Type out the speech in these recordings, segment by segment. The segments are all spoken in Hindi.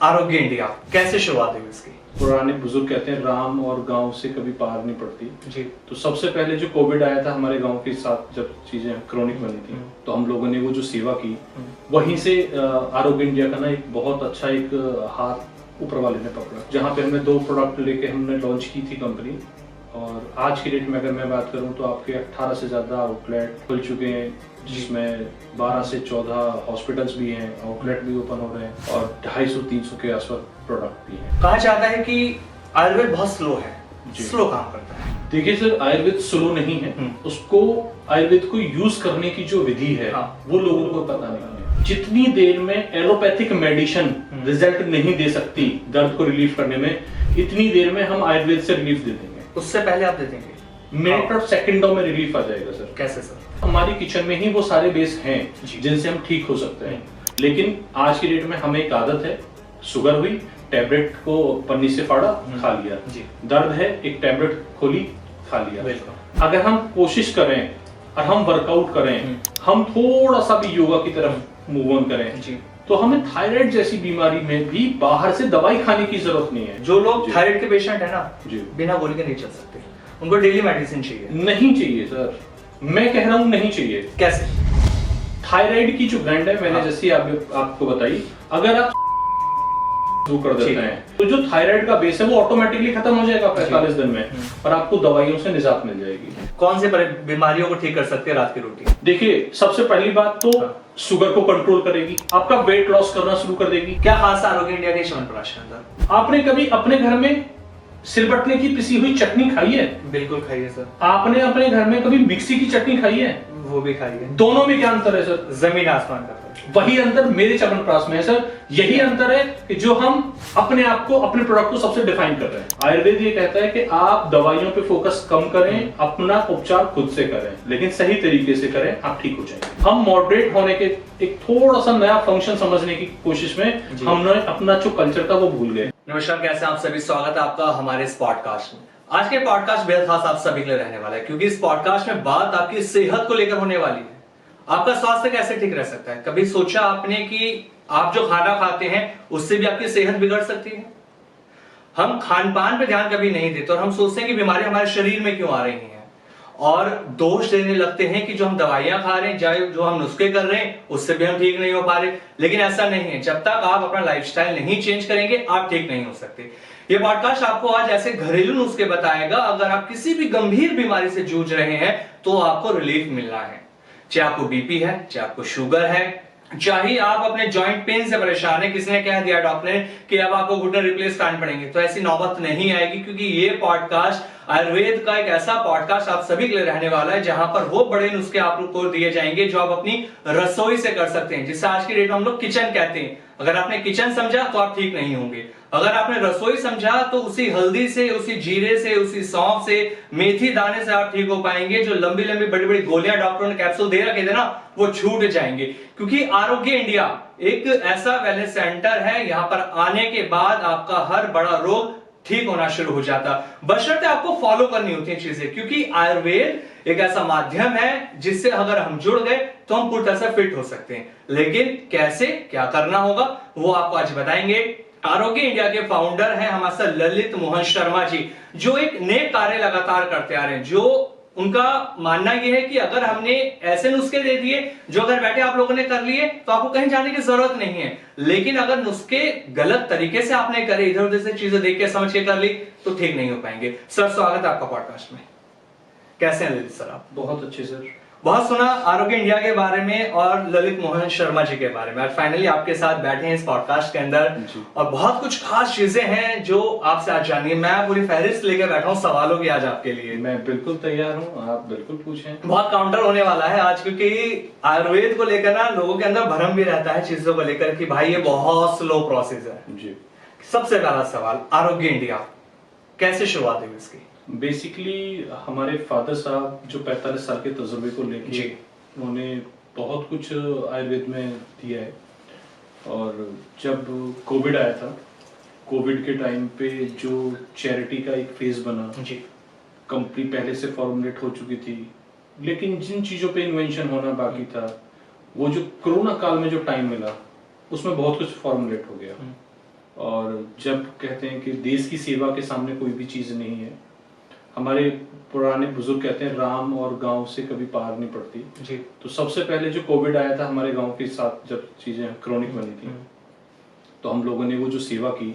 आरोग्य इंडिया कैसे शुरुआत हुई इसकी? पुराने बुजुर्ग कहते हैं राम और गांव से कभी पार नहीं पड़ती जी। तो सबसे पहले जो कोविड आया था हमारे गांव के साथ, जब चीजें क्रोनिक बनी थी तो हम लोगों ने वो जो सेवा की वहीं से आरोग्य इंडिया का ना एक बहुत अच्छा एक हाथ ऊपर वाले ने पकड़ा, जहाँ पे हमने 2 प्रोडक्ट लेके हमने लॉन्च की थी कंपनी। और आज की डेट में अगर मैं बात करूं तो आपके 18 से ज्यादा आउटलेट खुल चुके हैं, जिसमें 12 से 14 हॉस्पिटल्स भी हैं, आउटलेट भी ओपन हो रहे हैं और 250-300 के आसपास प्रोडक्ट भी हैं। कहा जाता है कि आयुर्वेद बहुत स्लो है, स्लो काम करता है। देखिए सर, आयुर्वेद स्लो नहीं है, उसको आयुर्वेद को यूज करने की जो विधि है वो लोगों को पता नहीं है। जितनी देर में एलोपैथिक मेडिसिन रिजल्ट नहीं दे सकती दर्द को रिलीफ करने में, इतनी देर में हम आयुर्वेद से रिलीफ दे देंगे। उससे पहले आप दे देंगे? मिनट और सेकंडों में रिलीफ आ जाएगा सर। कैसे सर? हमारी किचन में ही वो सारे बेस हैं जिनसे हम ठीक हो सकते हैं। लेकिन आज की डेट में हमें एक आदत है, शुगर हुई टैबलेट को पन्नी से फाड़ा खा लिया, दर्द है एक टैबलेट खोली खा लिया। अगर हम कोशिश करें और हम वर्कआउट करें, हम थोड़ा सा भी योगा की तरफ मूव ऑन करें तो हमें थायराइड जैसी बीमारी में भी बाहर से दवाई खाने की जरूरत नहीं है। जो लोग थायराइड के पेशेंट है ना, बिना गोली के नहीं चल सकते, उनको डेली मेडिसिन चाहिए। नहीं चाहिए सर, मैं कह रहा हूं नहीं चाहिए। कैसे? थायराइड की जो ग्लैंड है, मैंने जैसे आपको बताई, अगर आप शुरू कर देते हैं तो जो थायराइड का बेस है वो ऑटोमेटिकली खत्म हो जाएगा 45 दिन में और आपको दवाइयों से निजात मिल जाएगी। कौन से बीमारियों को ठीक कर सकते हैं रात की रोटी? देखिए, सबसे पहली बात तो शुगर को कंट्रोल करेगी, आपका वेट लॉस करना शुरू कर देगी। क्या खास आरोग्य इंडिया के च्यवनप्राश के अंदर? आपने कभी अपने घर में सिलबट्टे की पिसी हुई चटनी खाई है? बिल्कुल खाई है सर। आपने अपने घर में कभी मिक्सी की चटनी खाई है? वो भी खाई है। दोनों में क्या अंतर है सर? जमीन आसमान का। वही अंतर मेरे च्यवनप्राश में है सर। यही अंतर है कि जो हम अपने आप को, अपने प्रोडक्ट को सबसे डिफाइन कर रहे हैं। आयुर्वेद ये कहता है कि आप दवाइयों पे फोकस कम करें, अपना उपचार खुद से करें, लेकिन सही तरीके से करें, आप ठीक हो जाएंगे। हम मॉडरेट होने के एक थोड़ा सा नया फंक्शन समझने की कोशिश में हमने अपना जो कल्चर था वो भूल गए। नमस्कार, कैसे आप सभी? स्वागत है आपका हमारे इस पॉडकास्ट में। आज के पॉडकास्ट बेहद खास आप सभी के लिए रहने वाला है, क्योंकि इस पॉडकास्ट में बात आपकी सेहत को लेकर होने वाली है। आपका स्वास्थ्य कैसे ठीक रह सकता है? कभी सोचा आपने कि आप जो खाना खाते हैं उससे भी आपकी सेहत बिगड़ सकती है? हम खान पान पे ध्यान कभी नहीं देते और हम सोचते हैं कि बीमारी हमारे शरीर में क्यों आ रही हैं और दोष देने लगते हैं कि जो हम दवाइयां खा रहे हैं, चाहे जो हम नुस्खे कर रहे हैं, उससे भी हम ठीक नहीं हो पा रहे। लेकिन ऐसा नहीं है, जब तक आप अपना लाइफस्टाइल नहीं चेंज करेंगे आप ठीक नहीं हो सकते। ये पॉडकास्ट आपको आज ऐसे घरेलू नुस्खे बताएगा, अगर आप किसी भी गंभीर बीमारी से जूझ रहे हैं तो आपको रिलीफ मिलना है। चाहे आपको बीपी है, चाहे आपको शुगर है, चाहे आप अपने जॉइंट पेन से परेशान है, किसी ने कह दिया डॉक्टर ने कि अब आपको घुटने रिप्लेस करने पड़ेंगे, तो ऐसी नौबत नहीं आएगी, क्योंकि ये पॉडकास्ट आयुर्वेद का एक ऐसा पॉडकास्ट आप सभी के लिए रहने वाला है जहां पर वो बड़े नुस्खे आपको दिए जाएंगे जो आप अपनी रसोई से कर सकते हैं, जिससे आज की डेट में हम लोग किचन कहते हैं। अगर आपने किचन समझा तो आप ठीक नहीं होंगे, अगर आपने रसोई समझा तो उसी हल्दी से, उसी जीरे से, उसी सौंफ से, मेथी दाने से आप ठीक हो पाएंगे। जो लंबी लंबी बड़ी बड़ी गोलियां डॉक्टरों ने कैप्सूल दे रखे थे ना, वो छूट जाएंगे, क्योंकि आरोग्य इंडिया एक ऐसा वेलनेस सेंटर है, यहां पर आने के बाद आपका हर बड़ा रोग ठीक होना शुरू हो जाता, बशर्ते आपको फॉलो करनी होती है चीजें, क्योंकि आयुर्वेद एक ऐसा माध्यम है जिससे अगर हम जुड़ गए तो हम पूरी तरह से फिट हो सकते हैं। लेकिन कैसे, क्या करना होगा, वो आपको आज बताएंगे। आरोग्य इंडिया के फाउंडर हैं हमारे साथ ललित मोहन शर्मा जी, जो एक नेक कार्य लगातार करते आ रहे हैं। जो उनका मानना यह है कि अगर हमने ऐसे नुस्खे दे दिए जो अगर बैठे आप लोगों ने कर लिए तो आपको कहीं जाने की जरूरत नहीं है, लेकिन अगर नुस्खे गलत तरीके से आपने करे, इधर उधर से चीजें देख के समझ के कर ली तो ठीक नहीं हो पाएंगे। सर, स्वागत है आपका पॉडकास्ट में। कैसे हैं ललित सर आप? बहुत अच्छे सर। बहुत सुना आरोग्य इंडिया के बारे में और ललित मोहन शर्मा जी के बारे में, आज फाइनली आपके साथ बैठे हैं इस पॉडकास्ट के अंदर और बहुत कुछ खास चीजें हैं जो आपसे आज जानिए। मैं पूरी फहरिस्त लेकर बैठा हूं सवालों की आज आपके लिए। मैं बिल्कुल तैयार हूं, आप बिल्कुल पूछें। बहुत काउंटर होने वाला है आज, क्योंकि आयुर्वेद को लेकर ना लोगों के अंदर भ्रम भी रहता है चीजों को लेकर कि भाई ये बहुत स्लो प्रोसेस है जी। सबसे पहला सवाल, आरोग्य इंडिया कैसे शुरुआत हुई इसकी? बेसिकली हमारे फादर साहब जो 45 साल के तजुर्बे को लेके उन्होंने बहुत कुछ आयुर्वेद में दिया है। और जब कोविड आया था, कोविड के टाइम पे जो चैरिटी का एक फेज बना, कंपनी पहले से फॉर्मुलेट हो चुकी थी, लेकिन जिन चीजों पे इन्वेंशन होना बाकी था, वो जो कोरोना काल में जो टाइम मिला उसमें बहुत कुछ फॉर्मुलेट हो गया। और जब कहते हैं कि देश की सेवा के सामने कोई भी चीज नहीं है, हमारे पुराने बुजुर्ग कहते हैं राम और गांव से कभी पार नहीं पड़ती जी। तो सबसे पहले जो कोविड आया था हमारे गांव के साथ, जब चीजें क्रोनिक बनी थी, तो हम लोगों ने वो जो सेवा की,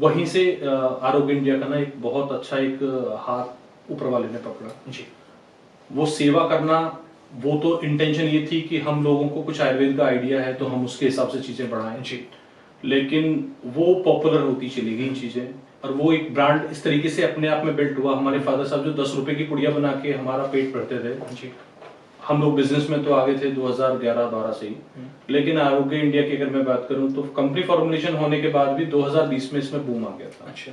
वहीं से आरोग्य इंडिया का ना एक बहुत अच्छा एक हाथ ऊपर वाले ने पकड़ा जी। वो सेवा करना। वो तो इंटेंशन ये थी कि हम लोगों को कुछ आयुर्वेद का आइडिया है तो हम उसके हिसाब से चीजें बढ़ाएं जी। लेकिन वो पॉपुलर होती चली गई चीजें, और वो एक ब्रांड इस तरीके से अपने आप में बिल्ट हुआ। हमारे फादर साहब जो 10 रुपए की पुड़िया बना के हमारा पेट भरते थे जी। हम लोग बिजनेस में तो आगे थे 2011-12 से ही, लेकिन आरोग्य इंडिया की अगर मैं बात करूं तो कंपनी फॉर्मुलेशन होने के बाद भी 2020 में इसमें बूम आ गया था। अच्छा।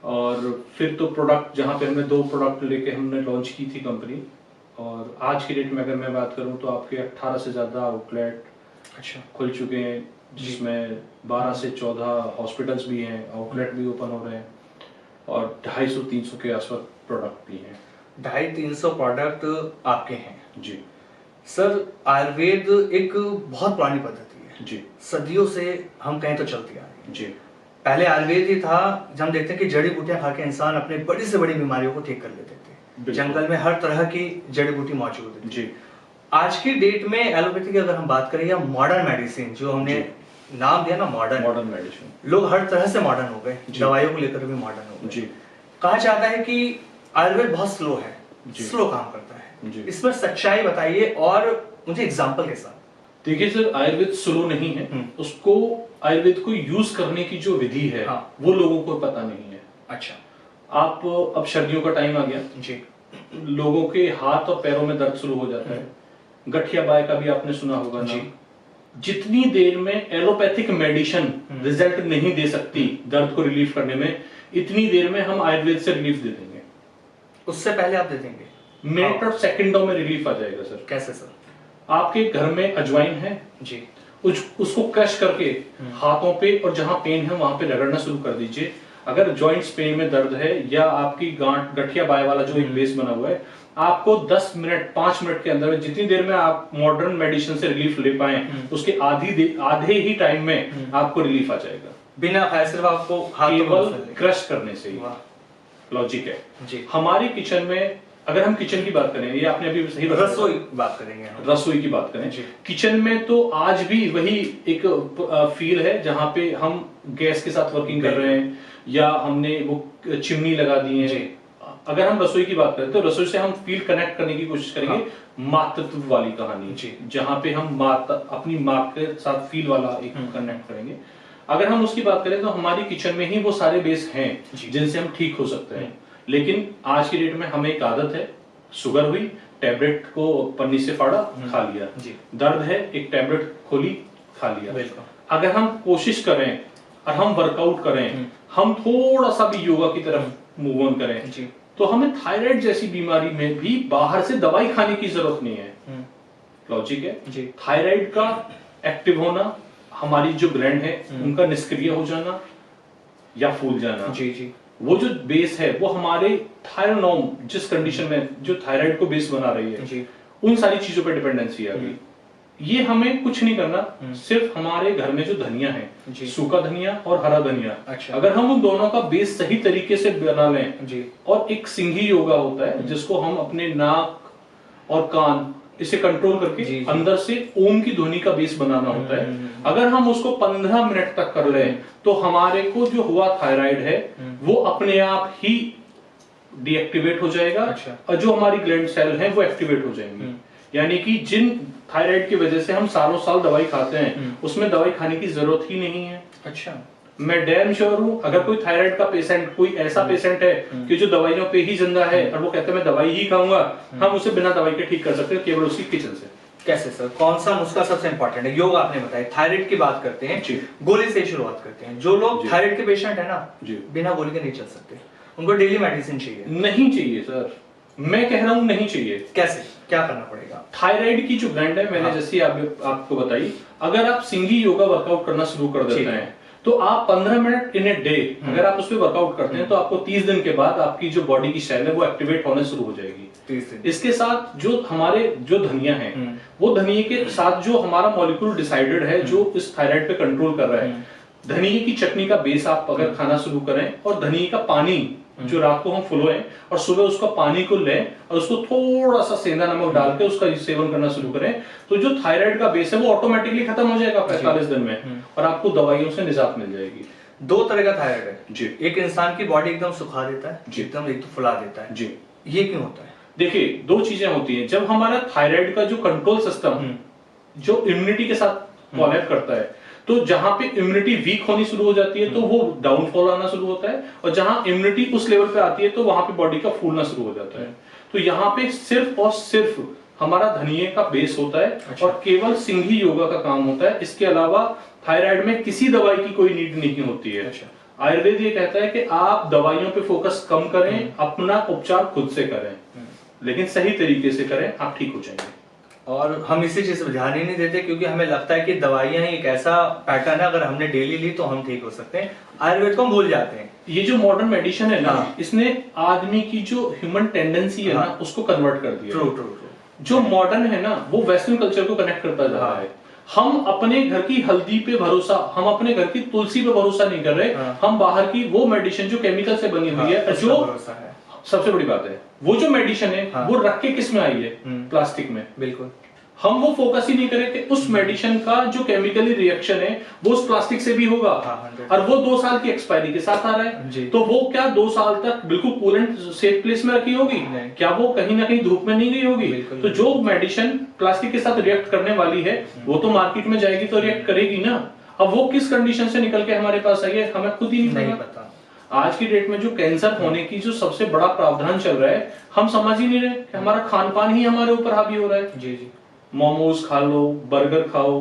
और फिर तो प्रोडक्ट जहां पे हमने 2 प्रोडक्ट लेके हमने लॉन्च की थी कंपनी, और आज की डेट में अगर मैं बात करूं तो आपके 18 से ज्यादा आउटलेट अच्छा खुल चुके हैं, जिसमें 12 से 14 हॉस्पिटल्स भी हैं, आउटलेट भी ओपन हो रहे हैं, और 250-300 के आसपास प्रोडक्ट भी हैं। 250-300 प्रोडक्ट आपके हैं जी सर। आयुर्वेद एक बहुत पुरानी पद्धति है जी सदियों से, हम कहें तो चलती आ रही है। जी। पहले आयुर्वेद ही था, जब हम देखते हैं कि जड़ी बूटियां खा के इंसान अपने बड़ी से बड़ी बीमारियों को ठीक कर लेते थे। जंगल में हर तरह की जड़ी बूटी मौजूद है जी। आज की डेट में एलोपैथी की अगर हम बात करें या मॉडर्न मेडिसिन जो हमने नाम दिया ना मॉडर्न मेडिसिन, लोग हर तरह से मॉडर्न हो गए, जी। दवाइयों को लेकर भी मॉडर्न हो गए। जी। कहा जाता है कि आयुर्वेद बहुत स्लो है, जी। स्लो काम करता है। जी। इसमें सच्चाई बताइए और मुझे एग्जांपल के साथ। देखिए सर, आयुर्वेद स्लो नहीं है, उसको आयुर्वेद को यूज करने की जो विधि है वो लोगों को पता नहीं है। अच्छा। आप अब सर्दियों का टाइम आ गया जी। लोगों के हाथ और पैरों में दर्द शुरू हो जाता है, गठिया बाय का भी आपने सुना होगा जी। ना। जितनी देर में एलोपैथिक मेडिसिन रिजल्ट नहीं दे सकती दर्द को रिलीफ करने में, इतनी देर में हम आयुर्वेद से रिलीफ दे देंगे। उससे पहले आप दे देंगे? मिनट और सेकंडों में रिलीफ आ जाएगा सर। कैसे सर? आपके घर में अजवाइन है जी, उसको क्रश करके हाथों पे और जहां पेन है वहां पे रगड़ना शुरू कर दीजिए। अगर जॉइंट्स पेन में दर्द है या आपकी गांठ गठिया बाय वाला जो एक बेस बना हुआ है, आपको 10 मिनट 5 मिनट के अंदर जितनी देर में आप मॉडर्न मेडिसिन से रिलीफ ले पाए उसके आधे ही टाइम में आपको रिलीफ आ जाएगा, बिना खाए सिर्फ आपको केवल क्रश करने से ही। लॉजिक है जी। हमारी किचन में, अगर हम किचन की बात करें, ये आपने अभी सही रसोई बात करेंगे, रसोई की बात करें, किचन में तो आज भी वही एक फील है जहां पे हम गैस के साथ वर्किंग कर रहे हैं या हमने वो चिमनी लगा दी है। अगर हम रसोई की बात करें तो रसोई से हम फील कनेक्ट करने की कोशिश करेंगे, मातृत्व वाली कहानी जहां पे हम अपनी माँ के साथ फील वाला एक कनेक्ट करेंगे। अगर हम उसकी बात करें तो हमारी किचन में ही वो सारे बेस हैं जिनसे हम ठीक हो सकते हैं। लेकिन आज की डेट में हमें एक आदत है, शुगर हुई टैबलेट को पन्नी से फाड़ा खा लिया, दर्द है एक टैबलेट खोली खा लिया। अगर हम कोशिश करें और हम वर्कआउट करें, हम थोड़ा सा भी योगा की तरफ मूव ऑन करें, तो हमें थायराइड जैसी बीमारी में भी बाहर से दवाई खाने की जरूरत नहीं है। लॉजिक है थायराइड का एक्टिव होना, हमारी जो ग्लैंड है उनका निष्क्रिय हो जाना या फूल जाना, वो जो बेस है वो हमारे थायरोनोम जिस कंडीशन में जो थायराइड को बेस बना रही है उन सारी चीजों पर डिपेंडेंसी आ गई। ये हमें कुछ नहीं करना, सिर्फ हमारे घर में जो धनिया है, सूखा धनिया और हरा धनिया, अगर हम उन दोनों का बेस सही तरीके से बना लें, और एक सिंघी योगा होता है जिसको हम अपने नाक और कान इसे कंट्रोल करके अंदर से ओम की ध्वनि का बेस बनाना होता है। अगर हम उसको 15 मिनट तक कर लें तो हमारे को जो हुआ थायराइड है वो अपने आप ही डीएक्टिवेट हो जाएगा, और जो हमारी ग्लैंड सेल है वो एक्टिवेट हो जाएंगी। यानी कि जिन थायराइड की वजह से हम सालों साल दवाई खाते हैं उसमें दवाई खाने की जरूरत ही नहीं है। अच्छा, मैं डैम श्योर हूं, अगर कोई थायराइड का पेशेंट, कोई ऐसा पेशेंट है कि जो दवाइयों पे ही जिंदा है और वो कहते हैं मैं दवाई ही खाऊंगा, हम उसे बिना दवाई के ठीक कर सकते हैं केवल उसकी किचन से। कैसे सर? कौन सा नुस्खा सबसे इंपॉर्टेंट है? योग आपने बताया, थायराइड की बात करते हैं, गोली से शुरुआत करते हैं। जो लोग थायराइड के पेशेंट है ना, बिना गोली के नहीं चल सकते, उनको डेली मेडिसिन चाहिए। नहीं चाहिए सर, मैं कह रहा हूं नहीं चाहिए। कैसे, क्या करना पड़ेगा? थायराइड की जो ग्लैंड है, मैंने जैसे आपको बताई, अगर आप सिंघी योगा वर्कआउट करना शुरू कर देते हैं तो आप 15 मिनट इन ए डे अगर आप उस पर वर्कआउट करते हैं तो आपको 30 दिन के बाद आपकी जो बॉडी की सेल है वो एक्टिवेट होने शुरू हो जाएगी। इसके साथ जो हमारे जो धनिया है वो धनिया के साथ जो हमारा मॉलिक्यूल डिसाइडेड है जो इस थायराइड पे कंट्रोल कर रहा है, धनिए की चटनी का बेस आप अगर खाना शुरू करें और धनिए का पानी जो रात को हम फुलोएं और सुबह उसका पानी को लें और उसको थोड़ा सा सेंधा नमक डाल के उसका सेवन करना शुरू करें, तो जो थायराइड का बेस है वो ऑटोमेटिकली खत्म हो जाएगा 45 दिन में और आपको दवाइयों से निजात मिल जाएगी। दो तरह का थायराइड है जी। एक इंसान की बॉडी एकदम सुखा देता है, जी। एकदम एक तो फुला देता है जी। ये क्यों होता है? देखिए, दो चीजें होती हैं। जब हमारा थायराइड का जो कंट्रोल सिस्टम जो इम्यूनिटी के साथ कोलैब करता है, तो जहां पे इम्यूनिटी वीक होनी शुरू हो जाती है तो वो डाउनफॉल आना शुरू होता है, और जहां इम्यूनिटी उस लेवल पे आती है तो वहां पे बॉडी का फूलना शुरू हो जाता है। तो यहाँ पे सिर्फ और सिर्फ हमारा धनिये का बेस होता है। अच्छा। और केवल सिंघी योगा का काम होता है। इसके अलावा थायराइड में किसी दवाई की कोई नीड नहीं होती है। अच्छा। आयुर्वेद ये कहता है कि आप दवाइयों पे फोकस कम करें, अपना उपचार खुद से करें, लेकिन सही तरीके से करें, आप ठीक हो जाएंगे। और हम इसी चीज पे ध्यान ही नहीं देते क्योंकि हमें लगता है कि दवाइयां ही एक ऐसा पैटर्न है, अगर हमने डेली ली तो हम ठीक हो सकते हैं। आयुर्वेद को हम भूल जाते हैं। ये जो मॉडर्न मेडिसिन है ना, हाँ। इसने आदमी की जो ह्यूमन टेंडेंसी है हाँ। ना, उसको कन्वर्ट कर दिया। True true true. जो मॉडर्न है ना, वो वेस्टर्न कल्चर को कनेक्ट करता जा रहा है। हम अपने घर की हल्दी पे भरोसा, हम अपने घर की तुलसी पे भरोसा नहीं कर रहे। हाँ। हम बाहर की वो मेडिसिन जो केमिकल से बनी हुई है, उसका जो भरोसा है। सबसे बड़ी बात है, वो जो मेडिसिन है हाँ। वो रख के किस में आई है? प्लास्टिक में। बिल्कुल। हम वो फोकस ही नहीं करें कि उस मेडिसिन का जो केमिकली रिएक्शन है वो उस प्लास्टिक से भी होगा। हाँ, और वो 2 साल की एक्सपायरी के साथ आ रहा जी। है, तो वो क्या 2 साल तक बिल्कुल कूल एंड सेफ प्लेस में रखी होगी? नहीं। क्या वो कहीं ना कहीं धूप में नहीं गई होगी? बिल्कुल तो जो मेडिसिन प्लास्टिक के साथ रिएक्ट करने वाली है वो तो मार्केट में जाएगी तो रिएक्ट करेगी ना। अब वो किस कंडीशन से निकल के हमारे पास आई है, हमें खुद ही नहीं पता। आज की डेट में जो कैंसर होने की जो सबसे बड़ा प्रावधान चल रहा है, हम समझ ही नहीं रहे कि हमारा खान पान ही हमारे ऊपर हावी हो रहा है। जी जी। मोमोज खा लो, बर्गर खाओ,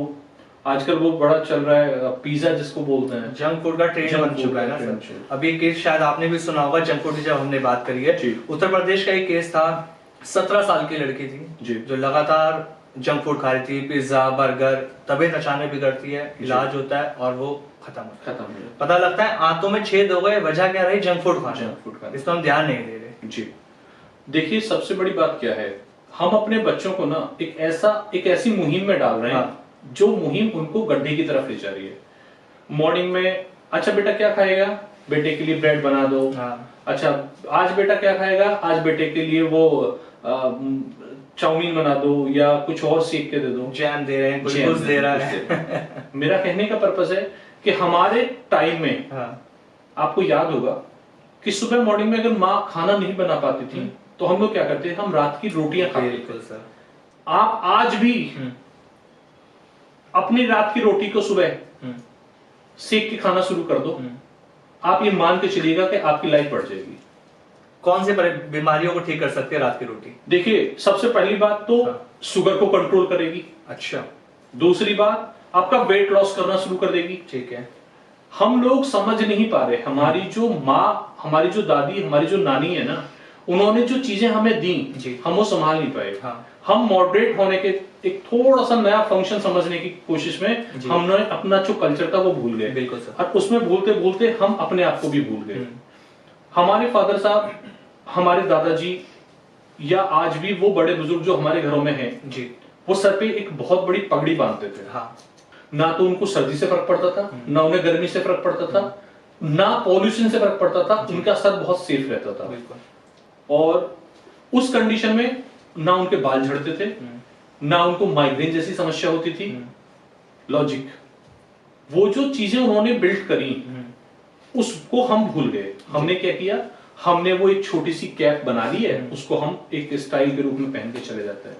आजकल वो बड़ा चल रहा है पिज्जा जिसको बोलते हैं। जंक फूड का ट्रेंड जंक बन फूड चुका है का ना ट्रेंड सर। है। अभी एक केस शायद आपने भी सुना होगा जंक फूड की, जब हमने बात करी है। जी। उत्तर प्रदेश का एक केस था, 17 साल की लड़की जी। थी जो लगातार जंक फूड खा रही थी, पिज्जा बर्गर। तबीयत अचानक बिगड़ती है, इलाज होता है और वो खत्म हो जाता है। पता लगता है आंतों में छेद हो गए, वजह क्या रही? जंक फूड खाना। इस पर हम ध्यान नहीं दे रहे। जी। देखिए, सबसे बड़ी बात क्या है, हम अपने बच्चों को ना एक ऐसी मुहिम में डाल रहे हैं। हाँ। जो मुहिम उनको गड्ढे की तरफ ले जा रही है। मॉर्निंग में, अच्छा बेटा क्या खाएगा? बेटे के लिए ब्रेड बना दो। हाँ। अच्छा आज बेटा क्या खाएगा? आज बेटे के लिए वो चाउमीन बना दो या कुछ और सेक के दे दो। जैम दे रहे हैं, कुछ दे रहा है। मेरा कहने का पर्पस है कि हमारे टाइम में आपको याद होगा कि सुबह मॉर्निंग में अगर माँ खाना नहीं बना पाती थी तो हम लोग क्या करते थे? हम रात की रोटियां खाते थे। बिल्कुल सर। आप आज भी अपनी रात की रोटी को सुबह सेक के खाना शुरू कर दो, आप ये मान के चलिएगा कि आपकी लाइफ बढ़ जाएगी। कौन से बीमारियों को ठीक कर सकते हैं रात की रोटी? देखिए, सबसे पहली बात तो शुगर को कंट्रोल करेगी। अच्छा। दूसरी बात, आपका वेट लॉस करना शुरू कर देगी। ठीक है। हम लोग समझ नहीं पा रहे, हमारी जो माँ, हमारी जो दादी, हमारी जो नानी है ना, उन्होंने जो चीजें हमें दी, हम वो संभाल नहीं पाए। हाँ। हम मॉडरेट होने के एक थोड़ा सा नया फंक्शन समझने की कोशिश में हमने अपना जो कल्चर था वो भूल गए। बिल्कुल सर। और उसमें भूलते भूलते हम अपने आप को भी भूल गए। हमारे फादर साहब, हमारे दादाजी या आज भी वो बड़े बुजुर्ग जो हमारे घरों में हैं जी, वो सर पे एक बहुत बड़ी पगड़ी बांधते थे। हाँ। ना तो उनको सर्दी से फर्क पड़ता था, ना उन्हें गर्मी से फर्क पड़ता था, ना पॉल्यूशन से फर्क पड़ता था। उनका सर बहुत सेफ रहता था। और उस कंडीशन में ना उनके बाल झड़ते थे, ना उनको माइग्रेन जैसी समस्या होती थी। लॉजिक, वो जो चीजें उन्होंने बिल्ड करी उसको हम भूल गए। हमने क्या किया? हमने वो एक छोटी सी कैप बना ली है, उसको हम एक स्टाइल के रूप में पहन के चले जाते हैं।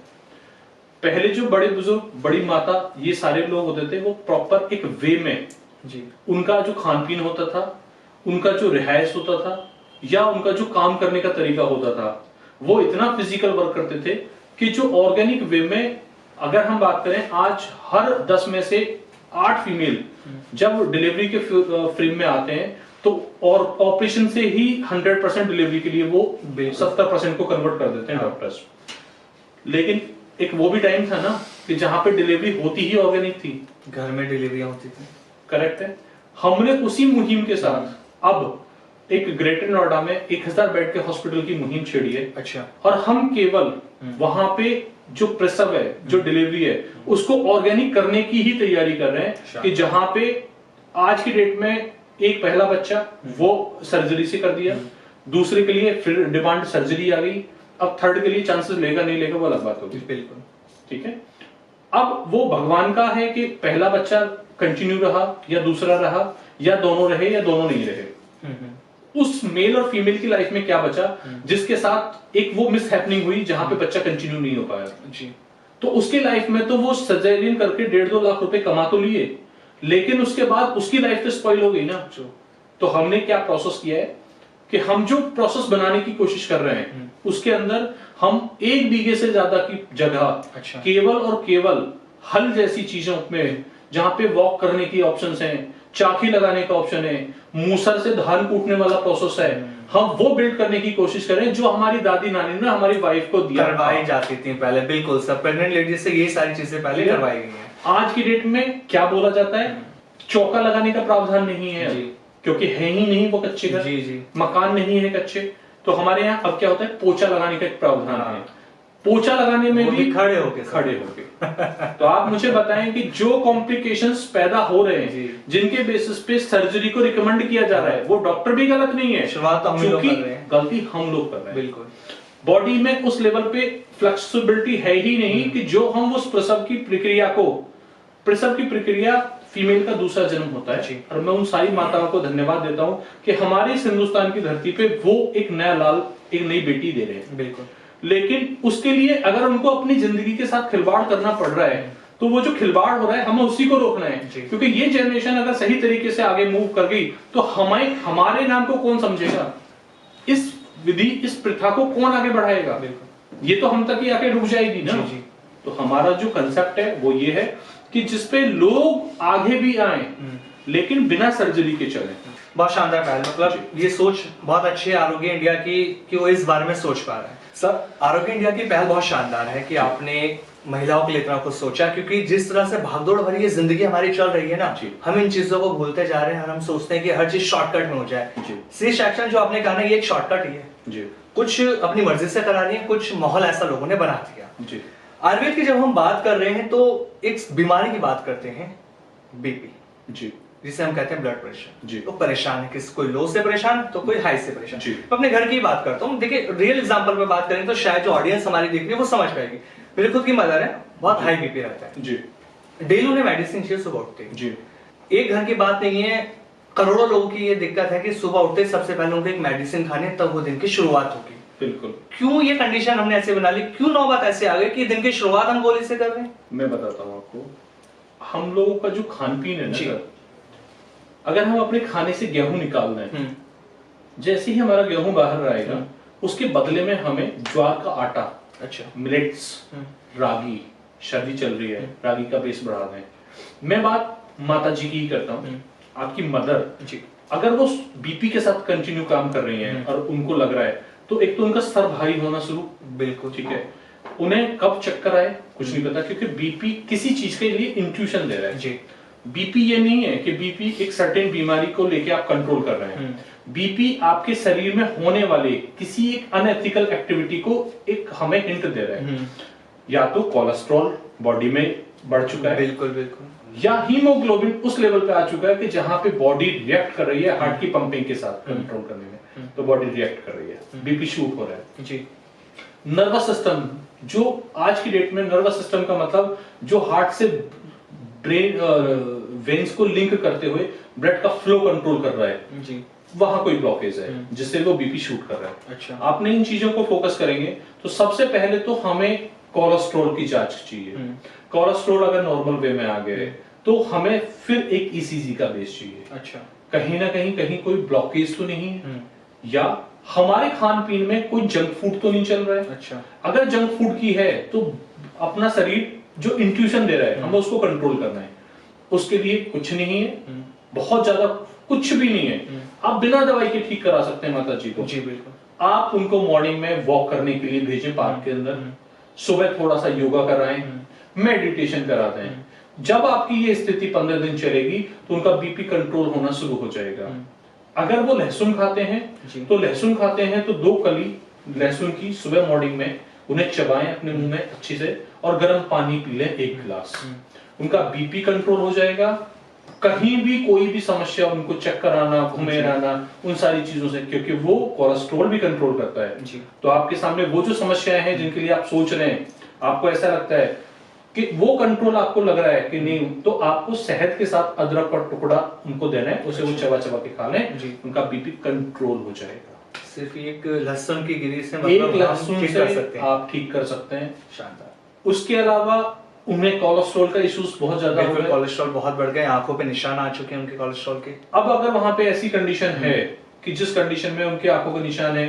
पहले जो बड़े बुजुर्ग, बड़ी माता, ये सारे लोग होते थे, वो प्रॉपर एक वे में जी उनका जो खान पीन होता था, उनका जो रिहायश होता था, या उनका जो काम करने का तरीका होता था, वो इतना फिजिकल वर्क करते थे कि जो ऑर्गेनिक वे में, अगर हम बात करें, आज हर 10 में से 8 फीमेल जब डिलीवरी के फ्रेम में आते हैं तो और ऑपरेशन से ही 100% डिलीवरी के लिए वो 70% को कन्वर्ट कर देते हैं डॉक्टर्स। लेकिन एक वो भी टाइम था ना कि जहां पे डिलीवरी होती ही ऑर्गेनिक थी, घर में डिलीवरी होती थी। करेक्ट है। हमने उसी मुहिम के साथ अब एक ग्रेटर नोएडा में 1000 बेड के हॉस्पिटल की मुहिम छेड़ी है। अच्छा। और हम केवल वहां पे जो प्रसव है, जो डिलीवरी है, उसको ऑर्गेनिक करने की ही तैयारी कर रहे हैं कि जहां पे आज की डेट में एक पहला बच्चा वो सर्जरी से कर दिया, दूसरे के लिए फिर डिमांड सर्जरी आ गई, अब थर्ड के लिए चांसेस लेगा नहीं लेगा वो अलग बात होगी। बिल्कुल ठीक है, अब वो भगवान का है कि पहला बच्चा कंटिन्यू रहा या दूसरा रहा या दोनों रहे या दोनों नहीं रहे। उस मेल और फीमेल की लाइफ में क्या बचा जिसके साथ एक वो मिस हैपनिंग हुई जहां पे बच्चा कंटिन्यू नहीं हो पाया जी। तो उसकी लाइफ में तो वो सर्जरी करके 1.5-2 लाख रुपए कमा तो लिए, लेकिन उसके बाद उसकी लाइफ तो स्पॉइल हो गई ना। तो हमने क्या प्रोसेस किया है कि हम जो प्रोसेस बनाने की कोशिश कर रहे हैं उसके अंदर हम 1 बीघे से ज्यादा की जगह केवल और केवल हल जैसी चीजों में, जहां पे वॉक करने की ऑप्शंस हैं, चाकी लगाने का ऑप्शन है, मूसर से धान कूटने वाला प्रोसेस है, हम वो बिल्ड करने की कोशिश करें जो हमारी दादी नानी ने हमारी वाइफ को दिया करवाई जाती थी पहले। बिल्कुल सब प्रेग्नेंट लेडीज से ये सारी चीजें पहले करवाई गई हैं। आज की डेट में क्या बोला जाता है, चौका लगाने का प्रावधान नहीं है क्योंकि है ही नहीं वो कच्चे घर, मकान नहीं है कच्चे, तो हमारे यहाँ अब क्या होता है, पोछा लगाने का एक प्रावधान है। पोछा लगाने में भी खड़े होके तो आप मुझे बताएं कि जो कॉम्प्लिकेशंस पैदा हो रहे हैं जिनके बेसिस पे सर्जरी को रिकमेंड किया जा रहा है, वो डॉक्टर भी गलत नहीं है, शुरुआत हम लोग कर रहे हैं, गलती हम लोग कर रहे हैं। बिल्कुल बॉडी में उस लेवल पे फ्लेक्सिबिलिटी है ही नहीं कि जो हम उस प्रसव की प्रक्रिया फीमेल का दूसरा जन्म होता है। और मैं उन सारी माताओं को धन्यवाद देता हूं कि हमारे इस हिंदुस्तान की धरती पे वो एक नया लाल, एक नई बेटी दे रहे हैं। बिल्कुल, लेकिन उसके लिए अगर उनको अपनी जिंदगी के साथ खिलवाड़ करना पड़ रहा है तो वो जो खिलवाड़ हो रहा है हमें उसी को रोकना है, क्योंकि ये जनरेशन अगर सही तरीके से आगे मूव कर गई तो हमारे नाम को कौन समझेगा, इस विधि, इस प्रथा को कौन आगे बढ़ाएगा। ये तो हम तक ही आके रुक जाएगी ना। तो हमारा जो कंसेप्ट है वो ये है कि जिसपे लोग आगे भी आए लेकिन बिना सर्जरी के चले। बहुत शानदार पहल, मतलब ये सोच बहुत अच्छी है आरोग्य इंडिया की कि वो इस बारे में सोच पा रहे हैं। सर, आरोग्य इंडिया की पहल बहुत शानदार है कि आपने महिलाओं के लिए इतना कुछ सोचा, क्योंकि जिस तरह से भागदौड़ भरी ये जिंदगी हमारी चल रही है ना, हम इन चीजों को भूलते जा रहे हैं और हम सोचते हैं कि हर चीज शॉर्टकट में हो जाए। सी सेक्शन जो आपने कहा ना, ये एक शॉर्टकट ही है। कुछ अपनी मर्जी से करा रही है, कुछ माहौल ऐसा लोगों ने बना दिया। आयुर्वेद की जब हम बात कर रहे हैं तो एक बीमारी की बात करते हैं, बीपी, जिसे हम कहते हैं ब्लड प्रेशर। तो परेशान है, किसी कोई लो से परेशान तो कोई हाई से परेशान। मैं अपने घर की बात करता हूँ। देखिए, रियल एग्जांपल पे बात करें तो शायद जो ऑडियंस हमारी देख रही है वो समझ पाएगी। मेरे खुद की मदर है, बहुत हाई बीपी रहता है, डेली उन्हें मेडिसिन चाहिए सुबह उठते। एक घर की बात नहीं है, करोड़ों लोगों की ये दिक्कत है कि सुबह उठते सबसे पहले उनको एक मेडिसिन खाने, तब वो दिन की शुरुआत होगी। बिल्कुल। क्यों ये कंडीशन हमने ऐसे बना ली, क्यों नौबत ऐसे आ गई कि दिन की शुरुआत हम गोली से कर रहे हैं? मैं बताता हूँ आपको, हम लोगों का जो खान पीन है ना, अगर हम अपने खाने से गेहूं निकाल दें, जैसे ही हमारा गेहूं बाहर आएगा उसके बदले में हमें ज्वार का आटा, मिलेट्स, रागी, सर्दी चल रही है, रागी का बेस बढ़ा दें। मैं बात माता जी की ही करता हूँ, आपकी मदर अगर वो बीपी के साथ कंटिन्यू काम कर रही हैं और उनको लग रहा है तो एक तो उनका सर भारी होना शुरू, बिल्कुल ठीक है, उन्हें कब चक्कर आए कुछ नहीं पता, क्योंकि बीपी किसी चीज के लिए इंट्यूशन दे रहा है। बीपी ये नहीं है कि बीपी एक सर्टेन बीमारी को लेके आप कंट्रोल कर रहे हैं। बीपी आपके शरीर में होने वाले किसी एक अनएथिकल एक्टिविटी को एक हमें हिंट दे रहा है। या तो कोलेस्ट्रॉल बॉडी में बढ़ चुका है, बिल्कुल, या हीमोग्लोबिन उस लेवल पे आ चुका है कि जहां पे बॉडी रिएक्ट कर रही है हार्ट की पंपिंग के साथ कंट्रोल करने में, तो बॉडी रिएक्ट कर रही है, बीपी शूट हो रहा है। जी। नर्वस सिस्टम, जो आज की डेट में नर्वस सिस्टम का मतलब जो हार्ट से ब्रेन वेन्स को लिंक करते हुए ब्लड का फ्लो कंट्रोल कर रहा है जी, वहां कोई ब्लॉकेज है जिससे वो बीपी शूट कर रहा है। अच्छा। आपने इन चीजों को फोकस करेंगे तो सबसे पहले तो हमें कोलेस्ट्रॉल की जांच चाहिए। कोलेस्ट्रॉल अगर नॉर्मल वे में आ गए तो हमें फिर एक ईसीजी का बेस चाहिए। अच्छा। कहीं ना कहीं कोई ब्लॉकेज तो नहीं है, या हमारे खान पीन में कोई जंक फूड तो नहीं चल रहा है। अच्छा। अगर जंक फूड की है तो अपना शरीर जो इंट्यूशन दे रहा है हमें उसको कंट्रोल करना है। उसके लिए कुछ नहीं है, बहुत ज्यादा कुछ भी नहीं है, आप बिना दवाई के ठीक करा सकते हैं माता जी को। जी बिल्कुल। आप उनको मॉर्निंग में वॉक करने के लिए भेजें पार्क के अंदर, सुबह थोड़ा सा योगा कराएं, मेडिटेशन करा दें। जब आपकी ये स्थिति 15 दिन चलेगी तो उनका बीपी कंट्रोल होना शुरू हो जाएगा। अगर वो लहसुन खाते हैं तो लहसुन खाते हैं तो 2 कली लहसुन की सुबह मॉर्निंग में उन्हें चबाएं अपने मुंह में अच्छी से, और गर्म पानी पी लें 1 गिलास, उनका बीपी कंट्रोल हो जाएगा, कहीं भी कोई भी समस्या उनको चेक कराना, घुमेर आना, उन सारी चीजों से, क्योंकि वो कोलेस्ट्रॉल भी कंट्रोल करता है जी। तो आपके सामने वो जो समस्याएं हैं जिनके लिए आप सोच रहे हैं, आपको ऐसा लगता है कि वो कंट्रोल आपको लग रहा है कि नहीं, तो आपको शहद के साथ अदरक का टुकड़ा उनको देना है, उसे वो चबा चबा के खा लें जी। उनका बीपी कंट्रोल हो जाएगा। सिर्फ एक लहसुन की गिरी से एक मतलब लहसुन ठीक से कर सकते हैं। आप ठीक कर सकते हैं। शानदार। उसके अलावा उनमें कोलेस्ट्रॉल का इश्यूज बहुत ज्यादा हो बिल्कुल, गए, कोलेस्ट्रॉल बहुत बढ़ गए, आंखों पे निशान आ चुके हैं उनके कोलेस्ट्रॉल के। अब अगर वहां पे ऐसी कंडीशन है कि जिस कंडीशन में उनकी आंखों का निशान है,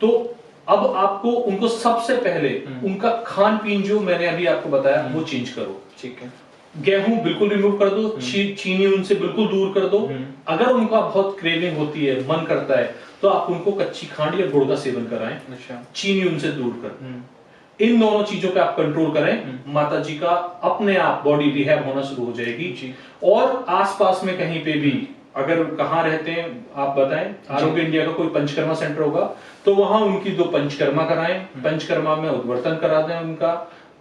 तो अब आपको उनको सबसे पहले उनका खान पीन जो मैंने अभी आपको बताया वो चेंज करो। ठीक है। गेहूं बिल्कुल रिमूव कर दो, चीनी उनसे बिल्कुल दूर कर दो। अगर उनका बहुत क्रेविंग होती है, मन करता है, तो आप उनको कच्ची खांड या गुड़ का सेवन कराएं। अच्छा। चीनी उनसे दूर कर, इन दोनों चीजों पे आप कंट्रोल करें, माता जी का अपने आप बॉडी रिहैब होना शुरू हो जाएगी। और आसपास में कहीं पे भी अगर कहाँ रहते हैं आप बताएं, आरोग्य इंडिया का कोई पंचकर्मा सेंटर होगा तो वहां उनकी 2 पंचकर्मा कराएं, पंचकर्मा में उद्वर्तन करा दें उनका।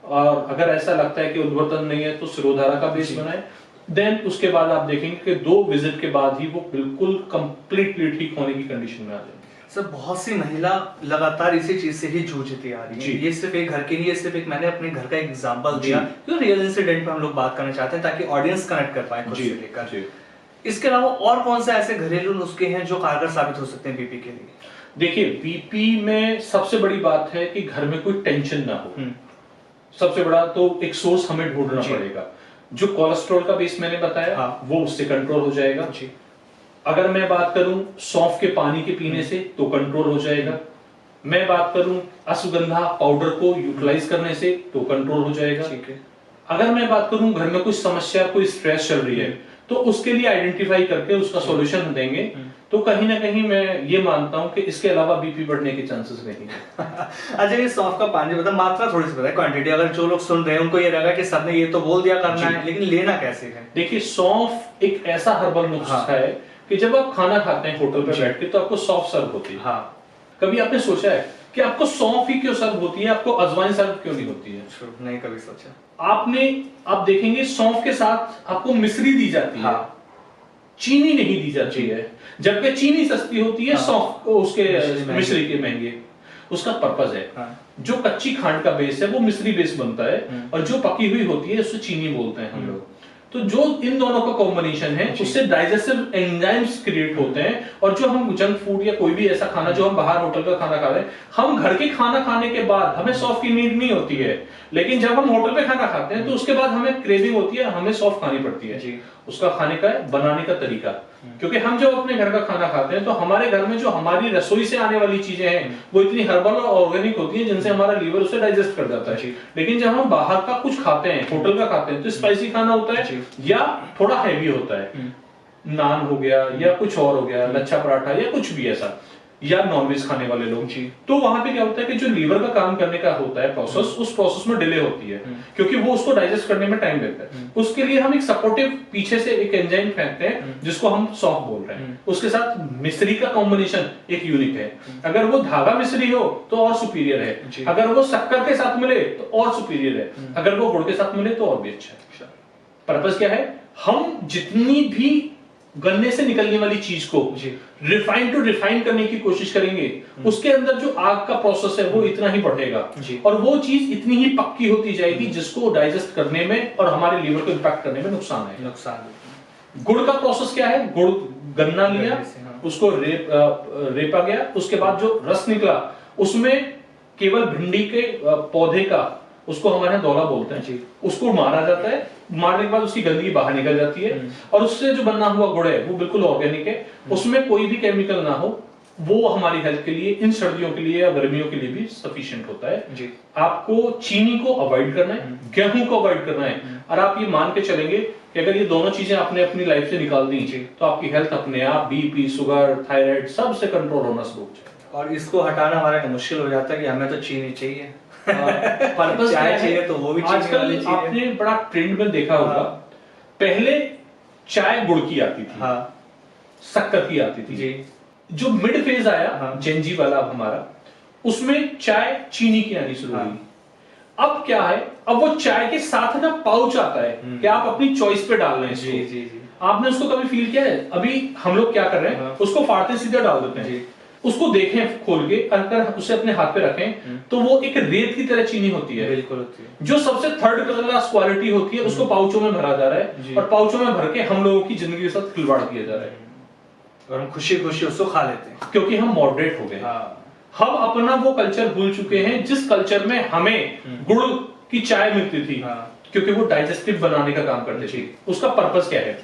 और अगर ऐसा लगता है कि उद्वर्तन नहीं है तो शिरोधारा का बेस बनाएं। देन उसके बाद आप देखेंगे कि 2 विजिट के बाद ही वो बिल्कुल कंप्लीटली ठीक होने की कंडीशन में आ जाएंगे। सर, बहुत सी महिला लगातार इसी चीज से ही जूझती आ रही है। ये सिर्फ एक घर की नहीं है, सिर्फ एक मैंने अपने घर का एग्जांपल दिया क्योंकि रियल इंसिडेंट पे हम लोग बात करना चाहते हैं ताकि ऑडियंस कनेक्ट कर पाए खुद से लेकर। इसके अलावा और कौन से ऐसे घरेलू नुस्खे हैं जो कारगर साबित हो सकते हैं बीपी के लिए? देखिए, बीपी में सबसे बड़ी बात है कि घर में कोई टेंशन ना हो। सबसे बड़ा तो एक सोर्स हमें ढूंढना पड़ेगा। जो कोलेस्ट्रॉल का बेस मैंने बताया वो उससे कंट्रोल हो जाएगा। अगर मैं बात करूं सौंफ के पानी के पीने से तो कंट्रोल हो जाएगा। मैं बात करूं अश्वगंधा पाउडर को यूटिलाइज करने से तो कंट्रोल हो जाएगा। ठीक है। अगर मैं बात करूं घर में कुछ समस्या, कोई स्ट्रेस चल रही है तो उसके लिए आइडेंटिफाई करके उसका सॉल्यूशन देंगे, तो कहीं ना कहीं मैं ये मानता हूं कि इसके अलावा बीपी बढ़ने के चांसेस नहीं है। अच्छा, ये सौंफ का पानी मतलब मात्रा थोड़ी सी बताए, क्वांटिटी। अगर जो लोग सुन रहे हैं उनको ये लगा कि सबने ये तो बोल दिया करना है, लेकिन लेना कैसे है? देखिए, सौंफ एक ऐसा हर्बल नुस्खा है कि जब आप खाना खाते हैं होटल पे बैठ के तो आपको सौंफ सर्व होती है। कभी आपने सोचा है कि आपको सौंफ ही क्यों सर्व होती है, आपको अजवाइन सर्व क्यों नहीं होती है? नहीं कभी सोचा। आप देखेंगे सौंफ के साथ आपको मिश्री दी जाती है, चीनी नहीं दी जाती है। जबकि चीनी सस्ती होती है, सौंफ उसके मिश्री के महंगे। उसका पर्पस है जो कच्ची खांड का बेस है वो मिश्री बेस बनता है, और जो पकी हुई होती है उससे चीनी बोलते हैं हम लोग। तो जो इन दोनों का कॉम्बिनेशन है उससे डाइजेस्टिव एंजाइम्स क्रिएट होते हैं, और जो हम जंक फूड या कोई भी ऐसा खाना जो हम बाहर होटल का खाना खा रहे हैं, हम घर के खाना खाने के बाद हमें सौंफ की नीड नहीं होती है, लेकिन जब हम होटल पे खाना खाते हैं तो उसके बाद हमें क्रेविंग होती है, हमें सौंफ खानी पड़ती है। उसका खाने का बनाने का तरीका, क्योंकि हम जब अपने घर का खाना खाते हैं तो हमारे घर में जो हमारी रसोई से आने वाली चीजें हैं वो इतनी हर्बल और ऑर्गेनिक होती है जिनसे हमारा लीवर उसे डाइजेस्ट कर जाता है। लेकिन जब हम बाहर का कुछ खाते हैं, होटल का खाते हैं, तो स्पाइसी खाना होता है या थोड़ा हैवी होता है, नान हो गया या कुछ और हो गया, लच्छा पराठा या कुछ भी ऐसा, या नॉनवेज खाने वाले लोग। तो वहां पे क्या होता है कि जो लीवर का काम करने का होता है प्रोसेस, उस प्रोसेस में डिले होती है क्योंकि वो उसको डाइजेस्ट करने में टाइम लगता है। उसके लिए हम एक सपोर्टिव पीछे से एक एंजाइम फेंकते हैं जिसको हम सौंफ बोल रहे हैं। उसके साथ मिश्री का कॉम्बिनेशन एक यूनिक है। अगर वो धागा मिश्री हो तो और सुपीरियर है, अगर वो शक्कर के साथ मिले तो और सुपीरियर है, अगर वो गुड़ के साथ मिले तो और भी अच्छा है। पर्पस क्या है, हम जितनी भी गन्ने से निकलने वाली चीज को रिफाइन टू रिफाइन करने की कोशिश करेंगे, उसके अंदर जो आग का प्रोसेस है वो इतना ही बढ़ेगा, और वो चीज इतनी ही पक्की होती जाएगी जिसको डाइजेस्ट करने में और हमारे लीवर को इंपैक्ट करने में नुकसान है। गुड़ का प्रोसेस क्या है, गुड़ गन्ना लिया, उसको रेपा गया, उसके बाद जो रस निकला उसमें केवल भिंडी के पौधे का, उसको हमारे यहाँ दौला बोलते हैं, उसको मारा जाता है। मारने के बाद उसकी गंदगी बाहर निकल जाती है, और उससे जो बना हुआ गुड़ है वो बिल्कुल ऑर्गेनिक है, उसमें कोई भी केमिकल ना हो। वो हमारी हेल्थ के लिए, इन सर्दियों के लिए या गर्मियों के लिए भी सफिशिएंट होता है। आपको चीनी को अवॉइड करना है, गेहूं को अवॉइड करना है, और आप ये मान के चलेंगे कि अगर ये दोनों चीजें आपने अपनी लाइफ से निकाल दी तो आपकी हेल्थ अपने आप बीपी, शुगर, थायराइड सबसे कंट्रोल होना शुरू हो जाएगा। और इसको हटाना हमारे लिए मुश्किल हो जाता है कि हमें तो चीनी चाहिए, पर्पस चाय चाहिए तो वो भी आजकल आपने बड़ा ट्रेंड में देखा होगा, पहले चाय गुड़ की आती थी, शक्कर की आती थी। जो मिड फेज आया जेंजी वाला हमारा, उसमें चाय चीनी की आनी शुरू हुई। अब क्या है, अब वो चाय के साथ ना पाउच आता है कि आप अपनी चॉइस पे डाल रहे हैं। आपने उसको कभी फील किया है? अभी हम लोग क्या कर रहे हैं, उसको फाड़ते सीधे डाल देते हैं। उसको देखें खोल के, अगर उसे अपने हाथ पे रखें तो वो एक रेत की तरह चीनी होती है, बिल्कुल होती है, जो सबसे थर्ड क्लास क्वालिटी होती है, उसको पाउचों में भरा जा रहा है और पाउचों में भर के हम लोगों की जिंदगी के साथ खिलवाड़ किया जा रहा है और हम खुशी खुशी उसको खा लेते हैं क्योंकि हम मॉडरेट हो गए। हम अपना वो कल्चर भूल चुके हैं जिस कल्चर में हमें गुड़ की चाय मिलती थी, क्योंकि वो डाइजेस्टिव बनाने का काम करते थे। उसका पर्पस क्या है?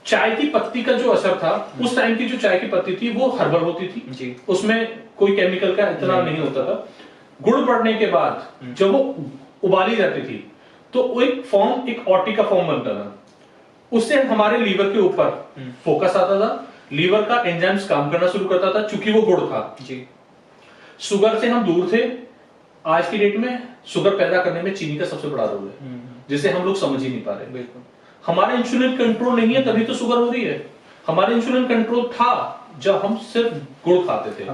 चाय की पत्ती का जो असर था, उस टाइम की जो चाय की पत्ती थी वो हर्बल होती थी, उसमें कोई केमिकल का इतना नहीं होता था। गुड़ पड़ने के बाद जब वो उबाली जाती थी तो वो एक ऑटी का फॉर्म बनता था, उससे हमारे लीवर के ऊपर फोकस आता था, लीवर का एंजाइम्स काम करना शुरू करता था, चूंकि वो गुड़ था जी। शुगर से हम दूर थे, आज की डेट में शुगर पैदा करने में चीनी का सबसे बड़ा रोल है, जिसे हम लोग समझ ही नहीं पा रहे। बिल्कुल, हमारा इंसुलिन कंट्रोल नहीं है, तभी तो शुगर हो रही है। हमारा इंसुलिन कंट्रोल था जब हम सिर्फ गुड़ खाते थे,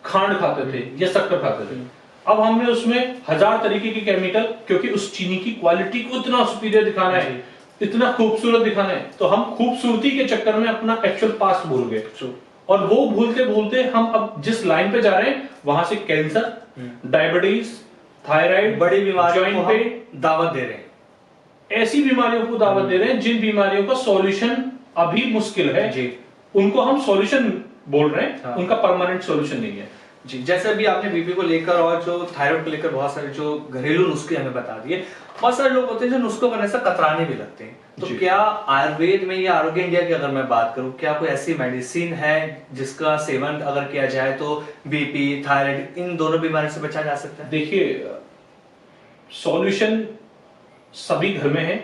खांड खाते थे या शक्कर खाते थे। अब हमने उसमें 1000 तरीके के केमिकल, क्योंकि उस चीनी की क्वालिटी को इतना सुपीरियर दिखाना है, इतना खूबसूरत दिखाना है, तो हम खूबसूरती के चक्कर में अपना एक्चुअल पास्ट भूल गए। और वो भूलते भूलते हम अब जिस लाइन पे जा रहे हैं, वहां से कैंसर, डायबिटीज, थायराइड, बड़ी बीमारियों जॉइंट पे दावत दे रहे हैं। ऐसी बीमारियों को दावत दे रहे हैं जिन बीमारियों का सॉल्यूशन अभी मुश्किल है जी। उनको हम सॉल्यूशन बोल रहे हैं, उनका परमानेंट सॉल्यूशन नहीं है जी। जैसे अभी आपने बीपी को लेकर और जो थायराइड को लेकर बहुत सारे जो घरेलू नुस्खे हमें बता दिए, बहुत सारे लोग होते हैं जो नुस्खों करने से कतराने भी लगते हैं। तो क्या आयुर्वेद में या आरोग्य इंडिया की अगर मैं बात करूं, क्या कोई ऐसी मेडिसिन है जिसका सेवन अगर किया जाए तो बीपी, थायराइड, इन दोनों बीमारियों से बचा जा सकता है? देखिए, सॉल्यूशन सभी घर में है।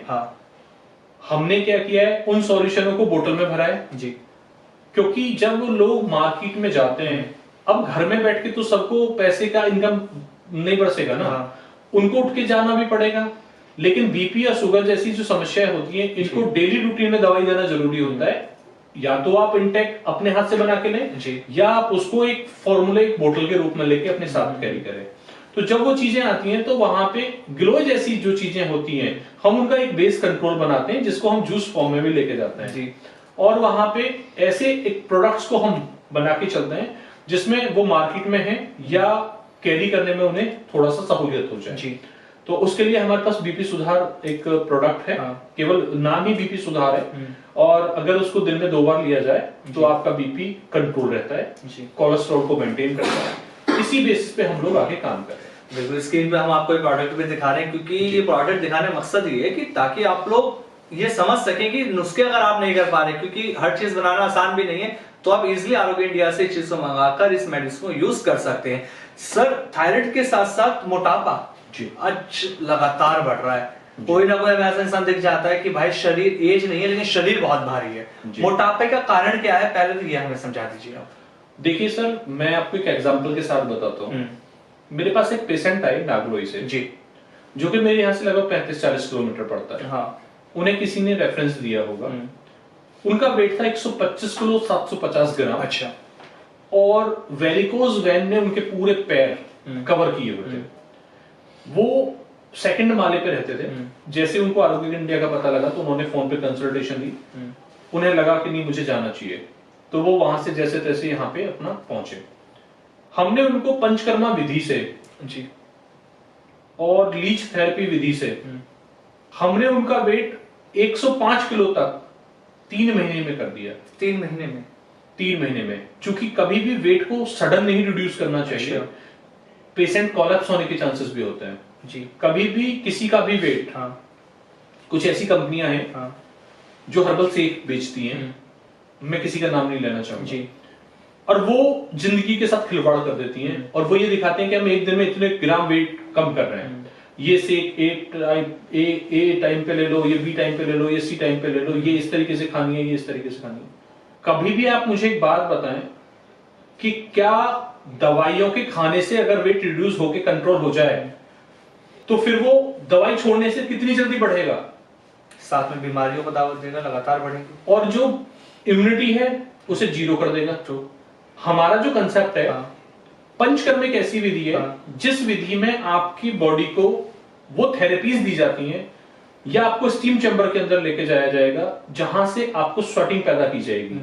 हमने क्या किया है, उन सॉल्यूशनों को बोतल में भरा है जी। क्योंकि जब लोग मार्केट में जाते हैं, अब घर में बैठ के तो सबको पैसे का इनकम नहीं बरसेगा ना, उनको उठ के जाना भी पड़ेगा। लेकिन बीपी या शुगर जैसी जो समस्याएं होती हैं, इनको डेली रूटीन में दवाई देना जरूरी होता है। या तो आप इंटेक अपने हाथ से बना के लें, या आप उसको एक फॉर्मूले, एक बोतल के रूप में लेके अपने साथ कैरी करें। तो जब वो चीजें आती हैं तो वहां पे ग्लोय जैसी जो चीजें होती हैं, हम उनका एक बेस कंट्रोल बनाते हैं, जिसको हम जूस फॉर्म में भी लेके जाते हैं जी। और वहां पे ऐसे एक प्रोडक्ट्स को हम बना के चलते हैं जिसमें वो मार्केट में है या कैरी करने में उन्हें थोड़ा सा सहूलियत हो जाए जी। तो उसके लिए हमारे पास बीपी सुधार एक प्रोडक्ट है, केवल नाम ही बीपी सुधार है, और अगर उसको दिन में 2 बार लिया जाए तो आपका बीपी कंट्रोल रहता है, कोलेस्ट्रॉल को मेंटेन करता है। इसी बेसिस पे हम लोग आगे काम कर रहे हैं। बिल्कुल, स्क्रीन पे हम आपको एक प्रोडक्ट भी दिखा रहे हैं, क्योंकि ये प्रोडक्ट दिखाने का मकसद ये है कि ताकि आप लोग ये समझ सकें कि नुस्खे अगर आप नहीं कर पा रहे, क्योंकि हर चीज बनाना आसान भी नहीं है, तो आप इजिली आरोग्य इंडिया से इस चीज को मंगाकर इस मेडिसिन को यूज कर सकते हैं। सर, थायराइड के साथ साथ मोटापा आज लगातार बढ़ रहा है। कोई ना कोई ऐसा इंसान दिख जाता है कि भाई शरीर एज नहीं है लेकिन शरीर बहुत भारी है। मोटापे का कारण क्या है, पहले तो ये हमें समझा दीजिए आप। देखिए सर, मैं आपको एक एग्जांपल के साथ बताता हूँ। मेरे पास एक पेशेंट आई नागलोई से जी, जो कि मेरे यहाँ से लगभग 35-40 किलोमीटर पड़ता है। उन्हें किसी ने रेफरेंस दिया होगा। उनका वेट था 125 किलो 750 ग्राम। अच्छा। और वेरिकोज वेन ने उनके पूरे पैर कवर किए हुए थे। वो सेकंड माले पे रहते थे। जैसे उनको आरोग्य इंडिया का पता लगा तो उन्होंने फोन पे कंसल्टेशन ली। उन्हें लगा कि नहीं, मुझे जाना चाहिए, तो वो वहां से जैसे तैसे यहाँ पे अपना पहुंचे। हमने उनको पंचकर्मा विधि से जी और लीच थेरेपी विधि से हमने उनका वेट 105 किलो तक 3 महीने में कर दिया। 3 महीने में? 3 महीने में। चूंकि कभी भी वेट को सडन नहीं रिड्यूस करना चाहिए, पेशेंट कोलैप्स होने के चांसेस भी होते हैं जी। कभी भी किसी का भी वेट, कुछ ऐसी कंपनियां हैं जो हर्बल सेक बेचती हैं, मैं किसी का नाम नहीं लेना चाहूंगा जी, और वो जिंदगी के साथ खिलवाड़ कर देती हैं, और वो ये दिखाते हैं कि हम एक दिन में इतने ग्राम वेट कम कर रहे हैं। ये सेक ए टाइम पे ले लो, ये बी टाइम पे ले लो, ये सी टाइम पे ले लो, ये इस तरीके से खानी है, ये इस तरीके से खानी है। कभी भी आप मुझे एक बात बताएं कि क्या दवाइयों के खाने से अगर वेट रिड्यूस होके कंट्रोल हो जाए तो फिर वो दवाई छोड़ने से कितनी जल्दी बढ़ेगा? साथ में बीमारियों को दावत देगा, लगातार बढ़ेगी, और जो इम्यूनिटी है उसे जीरो कर देगा। तो हमारा जो कंसेप्ट है, पंचकर्म एक ऐसी विधि है जिस विधि में आपकी बॉडी को वो थेरेपीज दी जाती हैं या आपको स्टीम चैम्बर के अंदर लेके जाया जाएगा, जहां से आपको स्वेटिंग पैदा की जाएगी,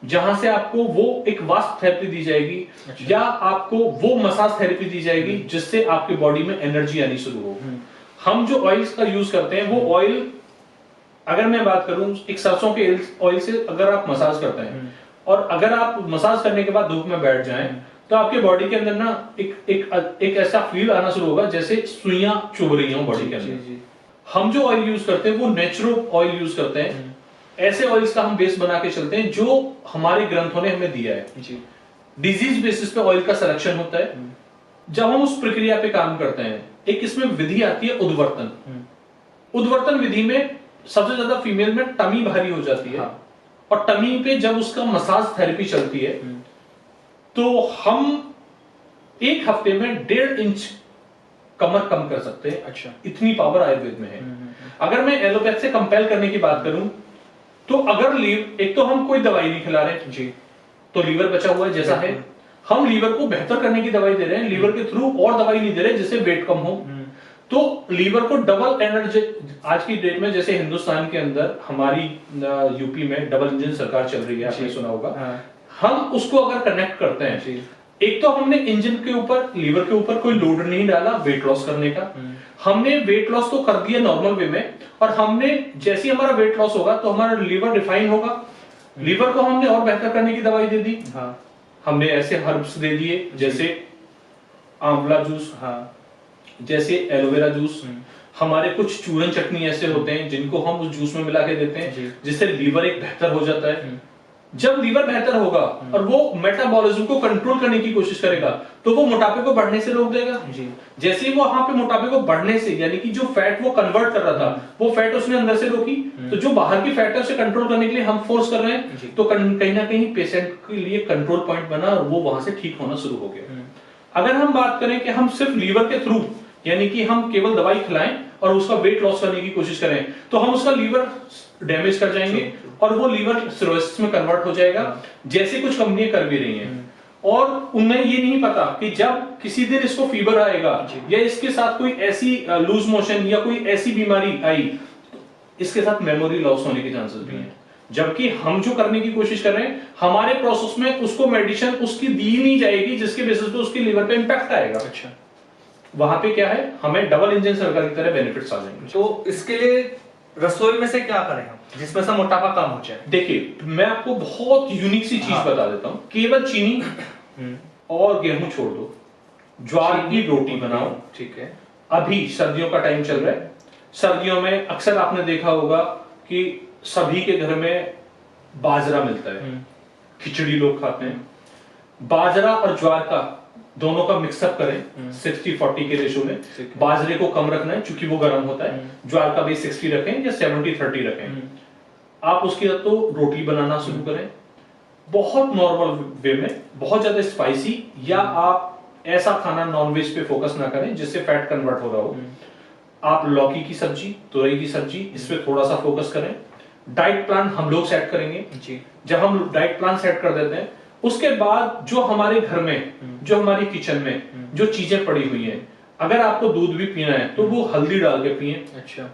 जहां से आपको वो एक वास्प थेरेपी दी जाएगी, या आपको वो मसाज थेरेपी दी जाएगी जिससे आपके बॉडी में एनर्जी आनी शुरू हो। हम जो ऑयल्स का यूज करते हैं वो ऑयल, अगर मैं बात करूं एक सरसों के ऑयल से अगर आप मसाज करते हैं और अगर आप मसाज करने के बाद धूप में बैठ जाएं तो आपके बॉडी के अंदर ना एक ऐसा फील आना शुरू होगा जैसे सुइयां चुभ रही हो बॉडी के अंदर। हम जो ऑयल यूज करते हैं वो नेचुरल ऑयल यूज करते हैं, ऐसे ऑयल्स का हम बेस बना के चलते हैं जो हमारे ग्रंथों ने हमें दिया है। डिजीज बेसिस पे ऑयल का सिलेक्शन होता है। जब हम उस प्रक्रिया पे काम करते हैं, एक इसमें विधि आती है उद्वर्तन। उद्वर्तन विधि में सबसे ज्यादा फीमेल में टमी भारी हो जाती है, और टमी पे जब उसका मसाज थेरेपी चलती है तो हम एक हफ्ते में 1.5 इंच कमर कम कर सकते हैं। अच्छा, इतनी पावर आयुर्वेद में है। अगर मैं एलोपैथ से कंपेयर करने की बात करूं तो अगर एक तो हम कोई दवाई नहीं खिला रहे जी, तो लीवर बचा हुआ है जैसा है, हम लीवर को बेहतर करने की दवाई दे रहे हैं, लीवर के थ्रू और दवाई नहीं दे रहे जिससे वेट कम हो, तो लीवर को डबल एनर्जी। आज की डेट में जैसे हिंदुस्तान के अंदर हमारी यूपी में डबल इंजन सरकार चल रही है, आपने सुना होगा। हम उसको अगर कनेक्ट करते हैं, एक तो हमने इंजन के ऊपर, लीवर के ऊपर कोई लोड नहीं डाला वेट लॉस करने का, हमने वेट लॉस तो कर दिया नॉर्मल वे में, और हमने जैसे ही हमारा वेट लॉस होगा तो हमारा लीवर रिफाइन होगा, लीवर को हमने और बेहतर करने की दवाई दे दी। हमने ऐसे हर्ब्स दे दिए जैसे आंवला जूस, जैसे एलोवेरा जूस, हमारे कुछ चूरन चटनी ऐसे होते हैं जिनको हम उस जूस में मिला के देते हैं जिससे लीवर एक बेहतर हो जाता है। जब लीवर बेहतर होगा और वो मेटाबॉलिज्म को कंट्रोल करने की कोशिश करेगा तो वो मोटापे को बढ़ने से रोक देगा। जैसे ही वो वहां पे मोटापे को बढ़ने से, यानी कि जो फैट वो कन्वर्ट कर रहा था वो फैट उसने अंदर से रोकी, तो जो बाहर की फैट है उसे कंट्रोल करने के लिए हम फोर्स कर रहे हैं, तो कहीं ना कहीं पेशेंट के लिए कंट्रोल पॉइंट बना और वो वहां से ठीक होना शुरू हो गया। अगर हम बात करें कि हम सिर्फ लीवर के थ्रू, यानी कि हम केवल दवाई खिलाएं और उसका वेट लॉस करने की कोशिश करें, तो हम उसका लीवर डैमेज कर जाएंगे और वो लीवर सिरोसिस में कन्वर्ट हो जाएगा, जैसे कुछ कंपनियां कर भी रही हैं। और उन्हें ये नहीं पता कि जब किसी दिन इसको फीवर आएगा या इसके साथ कोई ऐसी लूज मोशन या कोई ऐसी बीमारी आई, तो इसके साथ मेमोरी लॉस होने के चांसेस भी हैं। जबकि हम जो करने की कोशिश कर रहे हैं, हमारे प्रोसेस में उसको मेडिसिन उसकी दी नहीं जाएगी जिसके बेसिस पे उसके लिवर पे इंपैक्ट आएगा। अच्छा, वहां पे क्या है, हमें डबल इंजन सरकार की तरह बेनिफिट्स आ जाएंगे। तो इसके लिए रसोई में से क्या करें हम जिसमें से मोटापा कम हो जाए? देखिए, मैं आपको बहुत यूनिक सी चीज बता देता हूं। केवल चीनी और गेहूं छोड़ दो, ज्वार की रोटी बनाओ। ठीक है, अभी सर्दियों का टाइम चल रहा है, सर्दियों में अक्सर आपने देखा होगा कि सभी के घर में बाजरा मिलता है, खिचड़ी लोग खाते हैं। बाजरा और ज्वार का दोनों का मिक्सअप करें 60-40 के रेशो में। बाजरे को कम रखना है क्योंकि वो गर्म होता है, ज्वार का भी 60 रखें या 70-30 रखें। आप उसके बाद तो रोटी बनाना शुरू करें, बहुत नॉर्मल वे में, बहुत ज्यादा स्पाइसी, या आप ऐसा खाना नॉनवेज पे फोकस ना करें जिससे फैट कन्वर्ट हो रहा हो। आप लौकी की सब्जी, तुरई की सब्जी, इस पे थोड़ा सा फोकस करें। डाइट प्लान हम लोग सेट करेंगे जी। जब हम डाइट प्लान सेट कर देते हैं, उसके बाद जो हमारे घर में, जो हमारी किचन में जो चीजें पड़ी हुई हैं, अगर आपको दूध भी पीना है तो वो हल्दी डाल के पिए। अच्छा,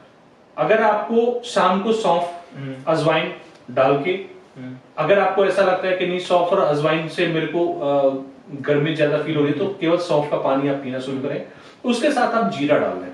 अगर आपको शाम को सौंफ अजवाइन डाल के, अगर आपको ऐसा लगता है कि नहीं सौंफ और अजवाइन से मेरे को गर्मी ज्यादा फील हो रही है, तो केवल सौंफ का पानी आप पीना शुरू करें। उसके साथ आप जीरा डाल लें।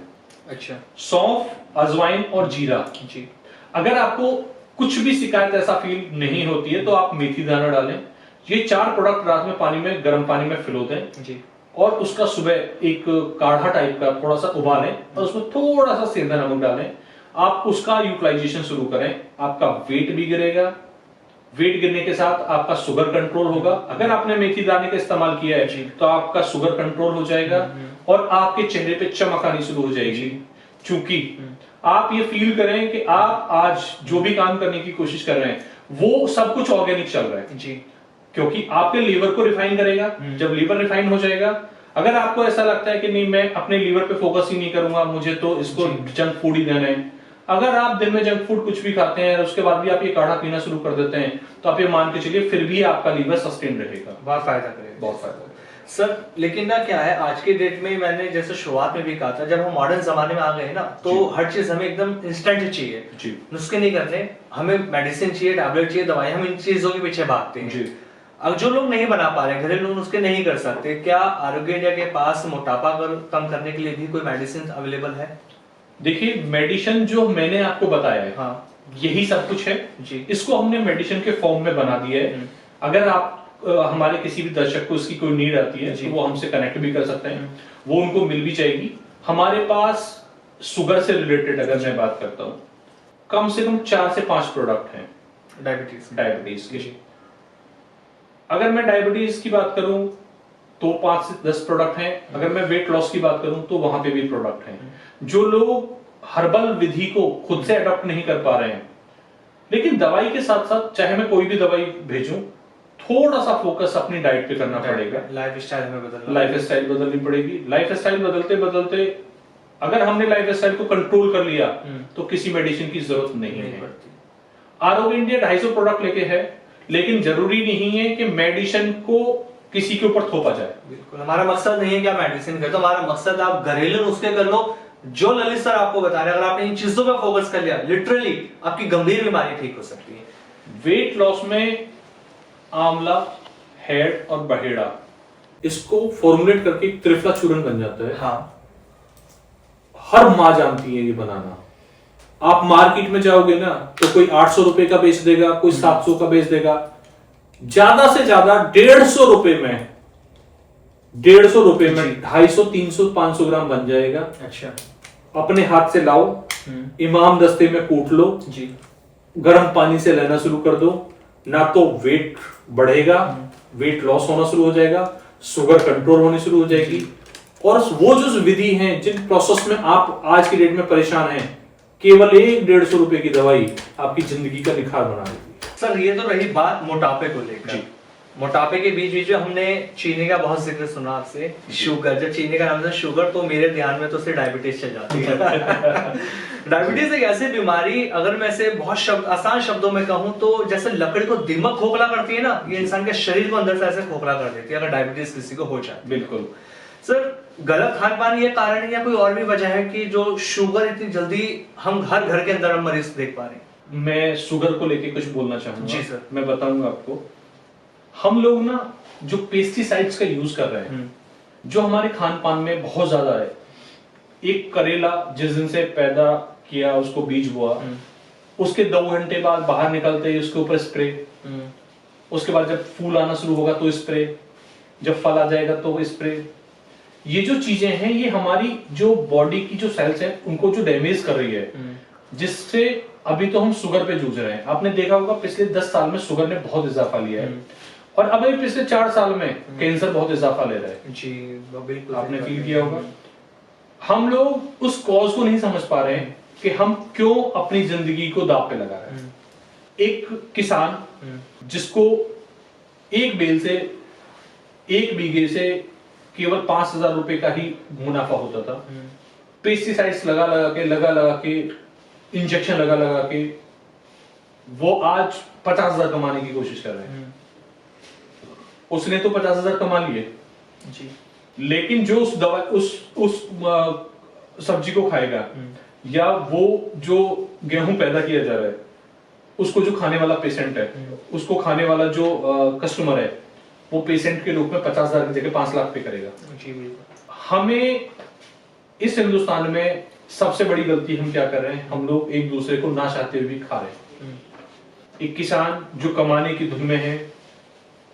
अच्छा, सौंफ, अजवाइन और जीरा जी। अगर आपको कुछ भी शिकायत ऐसा फील नहीं होती है तो आप मेथी दाना डालें। ये 4 प्रोडक्ट रात में पानी में, गर्म पानी में फिलो दें जी, और उसका सुबह एक काढ़ा टाइप का थोड़ा सा उबालें और उसमें थोड़ा सा सेंधा नमक डालें। आप उसका यूटिलाइजेशन शुरू करें, आपका वेट भी गिरेगा। वेट गिरने के साथ आपका शुगर कंट्रोल होगा। अगर आपने मेथी दाने का इस्तेमाल किया है तो आपका शुगर कंट्रोल हो जाएगा और आपके चेहरे पे चमक आनी शुरू हो जाएगी। क्योंकि आप ये फील करें कि आप आज जो भी काम करने की कोशिश कर रहे हैं वो सब कुछ ऑर्गेनिक चल रहा है जी, क्योंकि आपके लीवर को रिफाइन करेगा। जब लीवर रिफाइन हो जाएगा, अगर आपको ऐसा लगता है कि नहीं मैं अपने लीवर पे फोकस ही नहीं करूंगा, मुझे तो इसको जंक फूड ही देना है, अगर आप दिन में जंक फूड कुछ भी खाते हैं और उसके बाद भी आप ये काढ़ा पीना शुरू कर देते हैं, तो आप ये मान के चलिए फिर भी आपका लीवर सस्टेन रहेगा, बहुत फायदा करेगा, बहुत फायदा। सर लेकिन ना क्या है, आज के डेट में मैंने जैसे शुरुआत में भी कहा था, जब हम मॉडर्न जमाने में आ गए ना तो हर चीज हमें एकदम इंस्टेंट चाहिए जी। नुस्खे नहीं करने, हमें मेडिसिन चाहिए, टैबलेट चाहिए, दवाई, हम इन चीजों के पीछे भागते हैं। जी। अब जो लोग नहीं बना पा रहे, घरेलू नुस्खे नहीं कर सकते, क्या आरोग्य इंडिया के पास मोटापा कम करने के लिए भी कोई मेडिसिन अवेलेबल है? देखिए, मेडिसिन जो मैंने आपको बताया है, हाँ यही सब कुछ है जी। इसको हमने मेडिसिन के फॉर्म में बना दिया है। अगर आप हमारे किसी भी दर्शक को इसकी कोई नीड आती है तो वो हमसे कनेक्ट भी कर सकते हैं, वो उनको मिल भी जाएगी। हमारे पास शुगर से रिलेटेड अगर मैं बात करता हूँ, कम से कम 4 से 5 प्रोडक्ट हैं डायबिटीज के। अगर मैं डायबिटीज की बात करूं तो 5 से 10 प्रोडक्ट हैं। अगर मैं वेट लॉस की बात करूं तो वहां पे भी प्रोडक्ट हैं। जो लोग हर्बल विधि को खुद से अडॉप्ट नहीं कर पा रहे हैं, लेकिन दवाई के साथ साथ चाहे मैं कोई भी दवाई भेजूं, थोड़ा सा फोकस अपनी डाइट पे करना पड़ेगा। लाइफ स्टाइल बदलनी पड़ेगी। लाइफ स्टाइल बदलते बदलते अगर हमने लाइफ स्टाइल को कंट्रोल कर लिया तो किसी मेडिसिन की जरूरत नहीं है। आरोग्य इंडिया 250 प्रोडक्ट लेके है, लेकिन जरूरी नहीं है कि मेडिसिन को किसी के ऊपर थोपा जाए। बिल्कुल, हमारा मकसद नहीं है कि आप मेडिसिन कर दो, हमारा मकसद आप घरेलू नुस्खे कर लो जो ललित सर आपको बता रहे हैं। अगर आपने इन चीजों पर फोकस कर लिया, लिटरली आपकी गंभीर बीमारी ठीक हो सकती है। वेट लॉस में आंवला, हेड और बहेड़ा, इसको फॉर्मुलेट करके एक त्रिफला चूर्ण बन जाता है। हाँ, हर माँ जानती है ये बनाना। आप मार्केट में जाओगे ना तो कोई 800 रुपए का बेच देगा, कोई 700 का बेच देगा। ज्यादा से ज्यादा 150 रुपए में 250, 300, 500 ग्राम बन जाएगा। अच्छा, अपने हाथ से लाओ, इमाम दस्ते में कूट लो जी, गर्म पानी से लेना शुरू कर दो, ना तो वेट बढ़ेगा, वेट लॉस होना शुरू हो जाएगा, शुगर कंट्रोल होनी शुरू हो जाएगी। और वो जो विधि है, जिन प्रोसेस में आप आज की डेट में परेशान हैं, केवल 1-150 रुपए की दवाई आपकी जिंदगी का निखार बना देगी। सर ये तो रही बात मोटापे को लेकर। मोटापे के बीच बीच में हमने चीनी का बहुत जिक्र सुना आपसे। शुगर, जब चीनी का नाम था शुगर, तो मेरे ध्यान में तो सिर्फ डायबिटीज चल जाती है। डायबिटीज एक ऐसी बीमारी, अगर मैं इसे बहुत आसान शब्दों में कहूं तो जैसे लकड़ी को दीमक खोखला करती है ना, ये इंसान के शरीर को अंदर से ऐसे खोखला कर देती है अगर डायबिटीज किसी को हो जाए। बिल्कुल सर, गलत खान पान ये कारण है या कोई और भी वजह है कि जो शुगर इतनी जल्दी हम हर घर के अंदर हम मरीज देख पा रहे हैं? मैं शुगर को लेके कुछ बोलना चाहूंगा। जी सर। मैं बताऊंगा आपको। हम लोग ना जो पेस्टिसाइड्स का यूज कर रहे हैं, जो हमारे खान पान में बहुत ज्यादा है। एक करेला जिस दिन से पैदा किया, उसको बीज बोआ, उसके 2 घंटे बाद बाहर निकलते ही उसके ऊपर स्प्रे, उसके बाद जब फूल आना शुरू होगा तो स्प्रे, जब फल आ जाएगा तो स्प्रे। ये जो चीजें हैं, ये हमारी जो बॉडी की जो सेल्स हैं उनको जो डैमेज कर रही है, जिससे अभी तो हम शुगर पे जूझ रहे हैं। आपने देखा होगा पिछले 10 साल में शुगर ने बहुत इजाफा लिया है, और अब पिछले 4 साल में कैंसर बहुत इजाफा ले रहा है। जी बिल्कुल, आपने फील किया होगा। हम लोग उस कॉज को नहीं समझ पा रहे हैं कि हम क्यों अपनी जिंदगी को दांव पे लगा रहे हैं। एक किसान जिसको एक बेल से, एक बीघे से केवल 5,000 रुपए का ही मुनाफा होता था, पेस्टिसाइड्स लगा लगा के इंजेक्शन लगा के वो आज 50,000 कमाने की कोशिश कर रहे हैं। उसने तो 50,000 कमा लिए जी, लेकिन जो उस दवा उस सब्जी को खाएगा, या वो जो गेहूं पैदा किया जा रहा है, उसको जो खाने वाला पेशेंट है, उसको खाने वाला जो कस्टमर है, वो पेशेंट के रूप में 50,000 की जगह 5 लाख पे करेगा। जी बिल्कुल। हमें इस हिंदुस्तान में सबसे बड़ी गलती हम क्या कर रहे हैं, हम लोग एक दूसरे को ना चाहते हुए भी खा रहे हैं। एक किसान जो कमाने की धुन में है,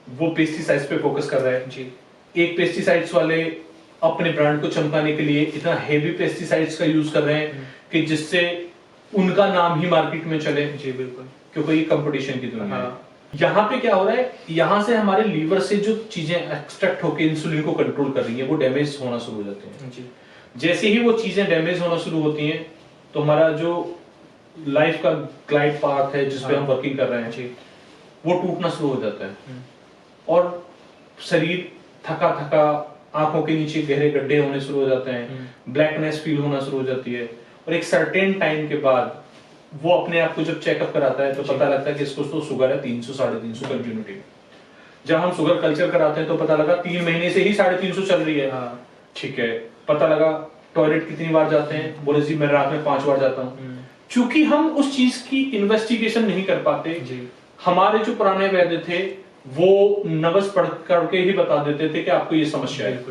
वो पेस्टिसाइड्स पे फोकस कर रहा है। जी, एक पेस्टिसाइड्स वाले अपने ब्रांड को चमकाने के लिए इतना हेवी पेस्टिसाइड्स का यूज कर रहे हैं कि जिससे उनका नाम ही मार्केट में चले। जी बिल्कुल, क्योंकि ये कंपटीशन की दुनिया है। यहाँ पे क्या हो रहा है, यहाँ से हमारे लीवर से जो चीजें एक्सट्रैक्ट होकर इंसुलिन को कंट्रोल कर रही है, वो डैमेज होना शुरू हो जाते हैं। जी, जैसे ही वो चीजें डैमेज होना शुरू होती हैं, तो हमारा जो लाइफ का ग्लाइड पाथ है जिसपे हम वर्किंग कर रहे हैं जी, वो टूटना शुरू हो जाता है, और शरीर थका थका, आंखों के नीचे गहरे गड्ढे होने शुरू हो जाते हैं, ब्लैकनेस फील होना शुरू हो जाती है, और एक सर्टेन टाइम के बाद वो अपने आप को जब चेकअप कराता है तो पता लगता है कि इसको तो शुगर है 300 350 कंटिन्यूटी में। जब हम शुगर कल्चर कराते हैं तो पता लगा 3 महीने से ही 350 चल रही है। हाँ। ठीक है, पता लगा टॉयलेट कितनी बार जाते हैं, बोले जी मैं रात में 5 बार जाता हूँ। चूंकि हम उस चीज की इन्वेस्टिगेशन नहीं कर पाते जी। हमारे जो पुराने वैद्य थे वो नब्ज पढ़ करके ही बता देते थे कि आपको ये समस्या है।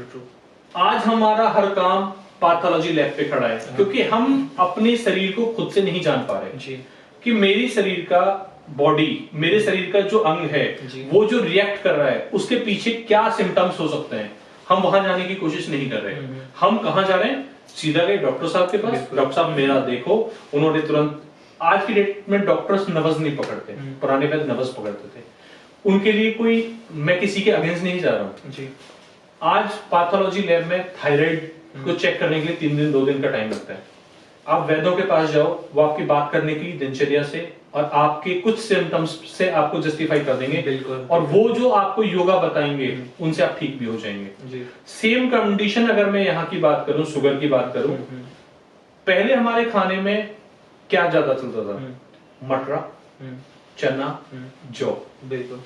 आज हमारा हर काम पैथोलॉजी लैब पे खड़ा है, क्योंकि हम अपने शरीर को खुद से नहीं जान पा रहे जी। कि मेरी शरीर का बॉडी, मेरे शरीर का जो अंग है वो जो रिएक्ट कर रहा है उसके पीछे क्या सिम्टम्स हो सकते हैं, हम वहां जाने की कोशिश नहीं कर रहे। हम कहां जा रहे हैं, सीधा गए डॉक्टर साहब के पास, डॉक्टर साहब मेरा देखो। उन्होंने तुरंत, आज की डेट में डॉक्टर्स नब्ज नहीं पकड़ते, पुराने वैद्य नब्ज पकड़ते थे। उनके लिए कोई, मैं किसी के अगेंस्ट नहीं जा रहा हूं जी। आज पैथोलॉजी लैब में थायराइड को चेक करने के लिए 3 दिन 2 दिन का टाइम लगता है। आप वैद्यों के पास जाओ, वो आपकी बात करने की दिनचर्या से और आपके कुछ सिम्टम्स से आपको जस्टिफाई कर देंगे। बिल्कुल। और वो जो आपको योगा बताएंगे उनसे आप ठीक भी हो जाएंगे जी। सेम कंडीशन अगर मैं यहाँ की बात करूं, शुगर की बात करूं, पहले हमारे खाने में क्या ज्यादा चलता था, मटरा, चना, जौ। बिल्कुल।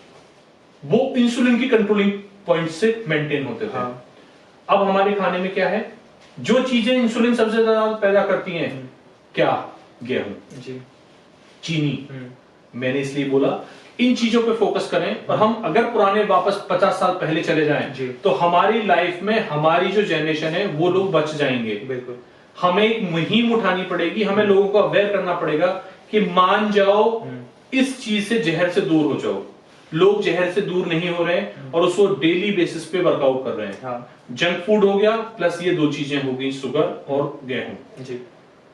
वो इंसुलिन की कंट्रोलिंग पॉइंट से मेंटेन होते थे। हाँ। अब हमारे खाने में क्या है, जो चीजें इंसुलिन सबसे ज्यादा पैदा करती हैं, क्या, गेहूं जी, चीनी। मैंने इसलिए बोला इन चीजों पे फोकस करें। और हम अगर पुराने वापस 50 साल पहले चले जाएं तो हमारी लाइफ में हमारी जो जनरेशन है वो लोग बच जाएंगे। बिल्कुल। हमें एक मुहिम उठानी पड़ेगी, हमें लोगों को अवेयर करना पड़ेगा कि मान जाओ इस चीज से, जहर से दूर हो जाओ। लोग जहर से दूर नहीं हो रहे हैं और उसको डेली बेसिस पे वर्कआउट कर रहे हैं। हाँ। जंक फूड हो गया प्लस ये 2 चीजें हो गई, शुगर और गेहूं जी।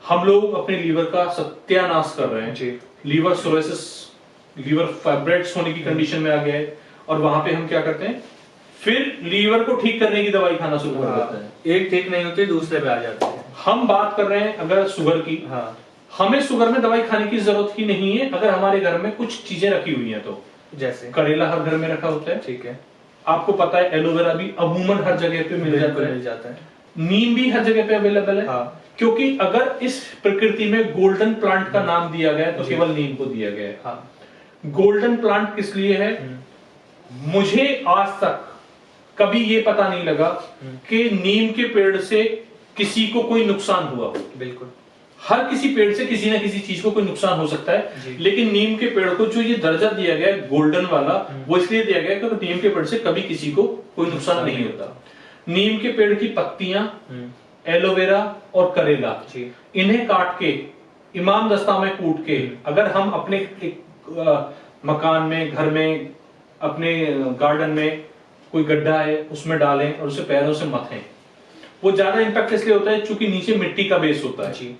हम लोग अपने लीवर का सत्यानाश कर रहे हैं जी। लीवर सोरेसिस, लीवर फाइब्रेट्स होने की कंडीशन में आ गया है। और वहां पे हम क्या करते हैं, फिर लीवर को ठीक करने की दवाई खाना शुरू कर देते हैं। एक ठीक नहीं होती, दूसरे पे आ जाते हैं। हम बात कर रहे हैं अगर शुगर की, हाँ। हमें शुगर में दवाई खाने की जरूरत ही नहीं है अगर हमारे घर में कुछ चीजें रखी हुई हैं तो। जैसे करेला हर घर में रखा होता है, ठीक है। आपको पता है एलोवेरा भी अमूमन हर जगह पे मिल जाता है। नीम भी हर जगह पे अवेलेबल है। हाँ। क्योंकि अगर इस प्रकृति में गोल्डन प्लांट का नाम दिया गया है तो केवल नीम को दिया गया है। हाँ। गोल्डन प्लांट किस लिए है, मुझे आज तक कभी ये पता नहीं लगा कि नीम के पेड़ से किसी को कोई नुकसान हुआ। बिल्कुल। हर किसी पेड़ से किसी ना किसी चीज को कोई नुकसान हो सकता है, लेकिन नीम के पेड़ को जो ये दर्जा दिया गया है गोल्डन वाला, वो इसलिए दिया गया क्योंकि नीम के पेड़ से कभी किसी को कोई नुकसान नहीं होता। नीम के पेड़ की पत्तियां, एलोवेरा और करेला, इन्हें काट के इमाम दस्ता में कूट के अगर हम अपने मकान में, घर में, अपने गार्डन में कोई गड्ढा है उसमें डालें और उसे पैरों से मथें, वो ज्यादा इंपैक्ट इसलिए होता है चूंकि नीचे मिट्टी का बेस होता है।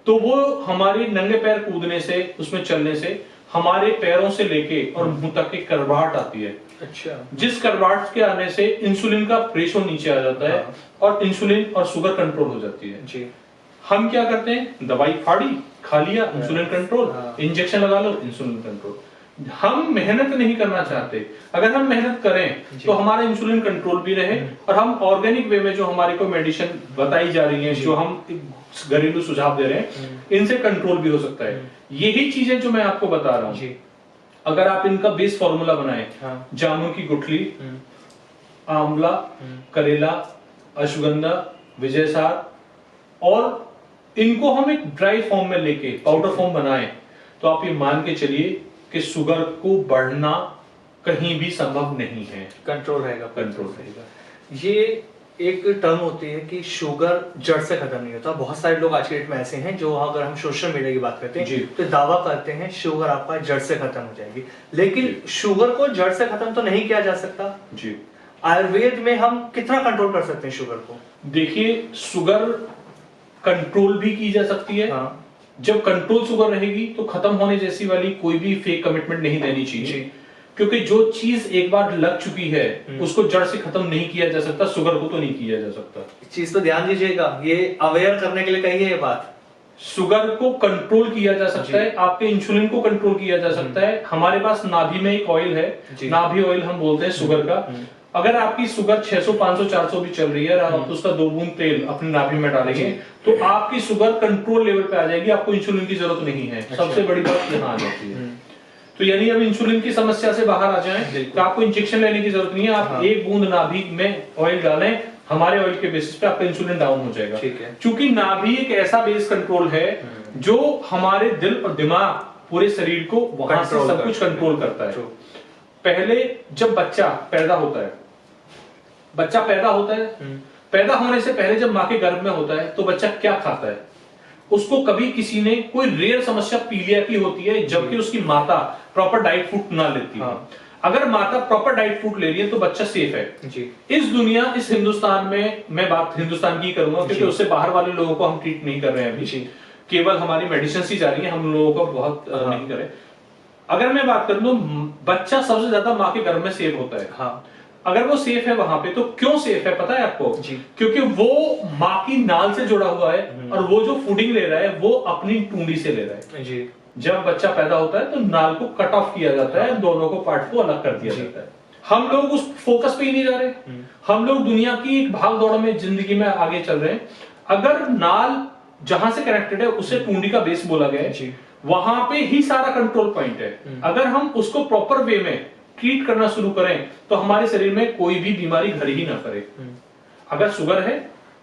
तो वो हमारे नंगे पैर कूदने से, उसमें चलने से हमारे पैरों से लेके और मुंह तक की करवाहट आती है। अच्छा। जिस करवाहट के आने से इंसुलिन का रेशो नीचे आ जाता है। हाँ। और इंसुलिन और शुगर कंट्रोल हो जाती है जी। हम क्या करते हैं, दवाई फाड़ी, खा लिया, इंसुलिन कंट्रोल, इंजेक्शन लगा लो, इंसुलिन कंट्रोल। हम मेहनत नहीं करना चाहते। अगर हम मेहनत करें तो हमारा इंसुलिन कंट्रोल भी रहे और हम ऑर्गेनिक वे में जो हमारे को मेडिसिन बताई जा रही है, जो हम घरेलू सुझाव दे रहे हैं, इनसे कंट्रोल भी हो सकता है। यही चीजें जो मैं आपको बता रहा हूं, अगर आप इनका बेस फॉर्मूला बनाएं, जामुन की गुठली, आंवला, करेला, अश्वगंधा, विजयसार, और इनको हम एक ड्राई फॉर्म में लेके पाउडर फॉर्म बनाएं, तो आप ये मान के चलिए कि शुगर को बढ़ना कहीं भी संभव नहीं है। कंट्रोल रहेगा। ये एक टर्म होती है कि शुगर जड़ से खत्म नहीं होता। बहुत सारे लोग आज के डेट में ऐसे हैं जो, अगर हम सोशल मीडिया की बात करते हैं तो दावा करते हैं शुगर आपका जड़ से खत्म हो जाएगी, लेकिन शुगर को जड़ से खत्म तो नहीं किया जा सकता जी। आयुर्वेद में हम कितना कंट्रोल कर सकते हैं शुगर को? देखिए, शुगर कंट्रोल भी की जा सकती है। हाँ। जब कंट्रोल शुगर रहेगी तो खत्म होने जैसी वाली कोई भी फेक कमिटमेंट नहीं देनी चाहिए, क्योंकि जो चीज एक बार लग चुकी है उसको जड़ से खत्म नहीं किया जा सकता। शुगर को तो नहीं किया जा सकता। इस चीज तो ध्यान दीजिएगा, ये अवेयर करने के लिए कही है ये बात। शुगर को कंट्रोल किया जा सकता है, आपके इंसुलिन को कंट्रोल किया जा सकता है। हमारे पास नाभि में एक ऑयल है, नाभि ऑयल हम बोलते हैं शुगर का। अगर आपकी शुगर 600, 500, 400 भी चल रही है और आप उसका 2 बूंद तेल अपनी नाभि में डालेंगे तो आपकी शुगर कंट्रोल लेवल पे आ जाएगी, आपको इंसुलिन की जरूरत नहीं है। सबसे बड़ी बात यहाँ आ जाती है। तो यानी अब इंसुलिन की समस्या से बाहर आ जाएं तो आपको इंजेक्शन लेने की जरूरत नहीं है। आप एक बूंद नाभि में ऑयल डालें, हमारे ऑयल के बेसिस पे आपका इंसुलिन डाउन हो जाएगा। ठीक है। क्योंकि नाभि एक ऐसा बेस कंट्रोल है जो हमारे दिल और दिमाग पूरे शरीर को वहां से सब कुछ कंट्रोल करता है। पहले जब बच्चा पैदा होता है, पैदा होने से पहले जब माँ के गर्भ में होता है तो बच्चा क्या खाता है? उसको कभी किसी ने, कोई रेयर समस्या पीलिया की होती है जबकि उसकी माता प्रॉपर डाइट फूड ना लेती है। अगर माता प्रॉपर डाइट फूड ले रही है तो बच्चा सेफ है जी। इस दुनिया, इस हिंदुस्तान में, मैं बात हिंदुस्तान की करूंगा क्योंकि उससे बाहर वाले लोगों को हम ट्रीट नहीं कर रहे हैं अभी, केवल हमारी मेडिसिन ही जा रही है, हम लोगों को बहुत नहीं करें। अगर मैं बात करूं तो बच्चा सबसे ज्यादा माँ के गर्भ में सेफ होता है। अगर वो सेफ है वहां पे, तो क्यों सेफ है पता है आपको? क्योंकि वो माँ की नाल से जुड़ा हुआ है और वो जो फूडिंग ले रहा है वो अपनी टूंडी से ले रहा है जी। जब बच्चा पैदा होता है तो नाल को कट ऑफ किया जाता है, दोनों को पार्ट को अलग कर दिया जाता है। हम लोग उस फोकस पे ही नहीं जा रहे, हम लोग दुनिया की एक भाग दौड़ में जिंदगी में आगे चल रहे हैं। अगर नाल जहां से कनेक्टेड है उसे टूंडी का बेस बोला गया है, वहां पे ही सारा कंट्रोल पॉइंट है। अगर हम उसको प्रॉपर वे में ट्रीट करना शुरू करें तो हमारे शरीर में कोई भी बीमारी घर ही ना करे। अगर शुगर है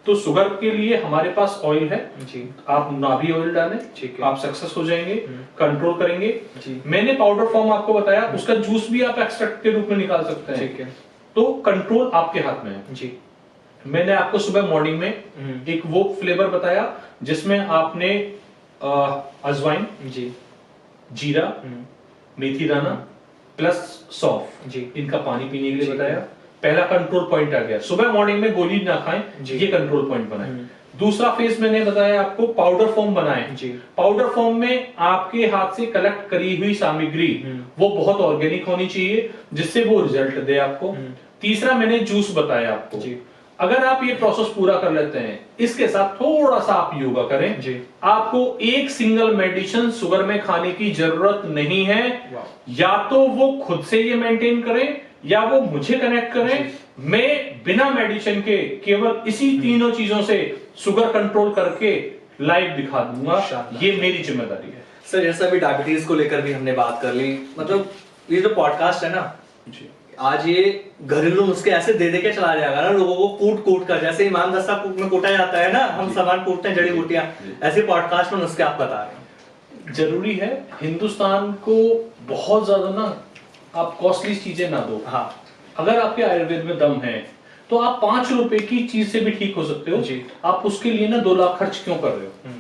तो शुगर के लिए हमारे पास ऑयल है जी। आप नाभि ऑयल डालें, आप सक्सेस हो जाएंगे, कंट्रोल करेंगे जी। मैंने पाउडर फॉर्म आपको बताया, उसका जूस भी आप एक्सट्रैक्ट के रूप में निकाल सकते हैं। ठीक है। तो कंट्रोल आपके हाथ में है जी। मैंने आपको सुबह मॉर्निंग में एक वो फ्लेवर बताया जिसमें आपने अजवाइन जी, जीरा, मेथी दाना प्लस सौंफ जी, इनका पानी पीने के लिए बताया। पहला कंट्रोल पॉइंट आ गया, सुबह मॉर्निंग में गोली ना खाएं, ये कंट्रोल पॉइंट बनाए। दूसरा फेज मैंने बताया आपको, पाउडर फॉर्म बनाएं जी। पाउडर फॉर्म में आपके हाथ से कलेक्ट करी हुई सामग्री वो बहुत ऑर्गेनिक होनी चाहिए जिससे वो रिजल्ट दे आपको। तीसरा मैंने जूस बताया आपको जी। अगर आप ये प्रोसेस पूरा कर लेते हैं, इसके साथ थोड़ा सा आप योगा करें जी। आपको एक सिंगल मेडिसिन शुगर में खाने की जरूरत नहीं है। या तो वो खुद से ये मेंटेन करें या वो मुझे कनेक्ट करें। मैं बिना मेडिसिन के केवल इसी तीनों चीजों से शुगर कंट्रोल करके लाइव दिखा दूंगा। ये मेरी जिम्मेदारी है। सर जैसा भी डायबिटीज को लेकर भी हमने बात कर ली, मतलब ये जो पॉडकास्ट है ना जी, आज ये घरेलू नुस्खे ऐसे दे दे के चला जाएगा ना लोगों को, कूट कर, जैसे ईमान दस्ता में कूटा जाता है ना, हम सामान कूटते हैं जड़ी बूटियां, ऐसे पॉडकास्ट में नुस्खे आप बता रहे हैं। जरूरी है हिंदुस्तान को बहुत ज्यादा ना आप कॉस्टली चीजें ना दो। हाँ, अगर आपके आयुर्वेद में दम है तो आप 5 रुपए की चीज से भी ठीक हो सकते हो जी। आप उसके लिए ना 2 लाख खर्च क्यों कर रहे हो?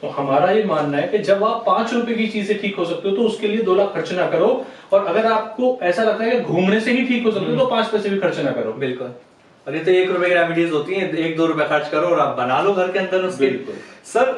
तो हमारा ये मानना है कि जब आप 5 रुपए की चीज से ठीक हो सकते हो तो उसके लिए 2 लाख खर्च ना करो। और अगर आपको ऐसा लगता है कि घूमने से ही ठीक हो सकते हो तो 5 पैसे भी खर्च ना करो। बिल्कुल। और ये तो 1 रुपए की रेमेडीज होती है, 1-2 रुपए खर्च करो और आप बना लो घर के अंदर उसके। सर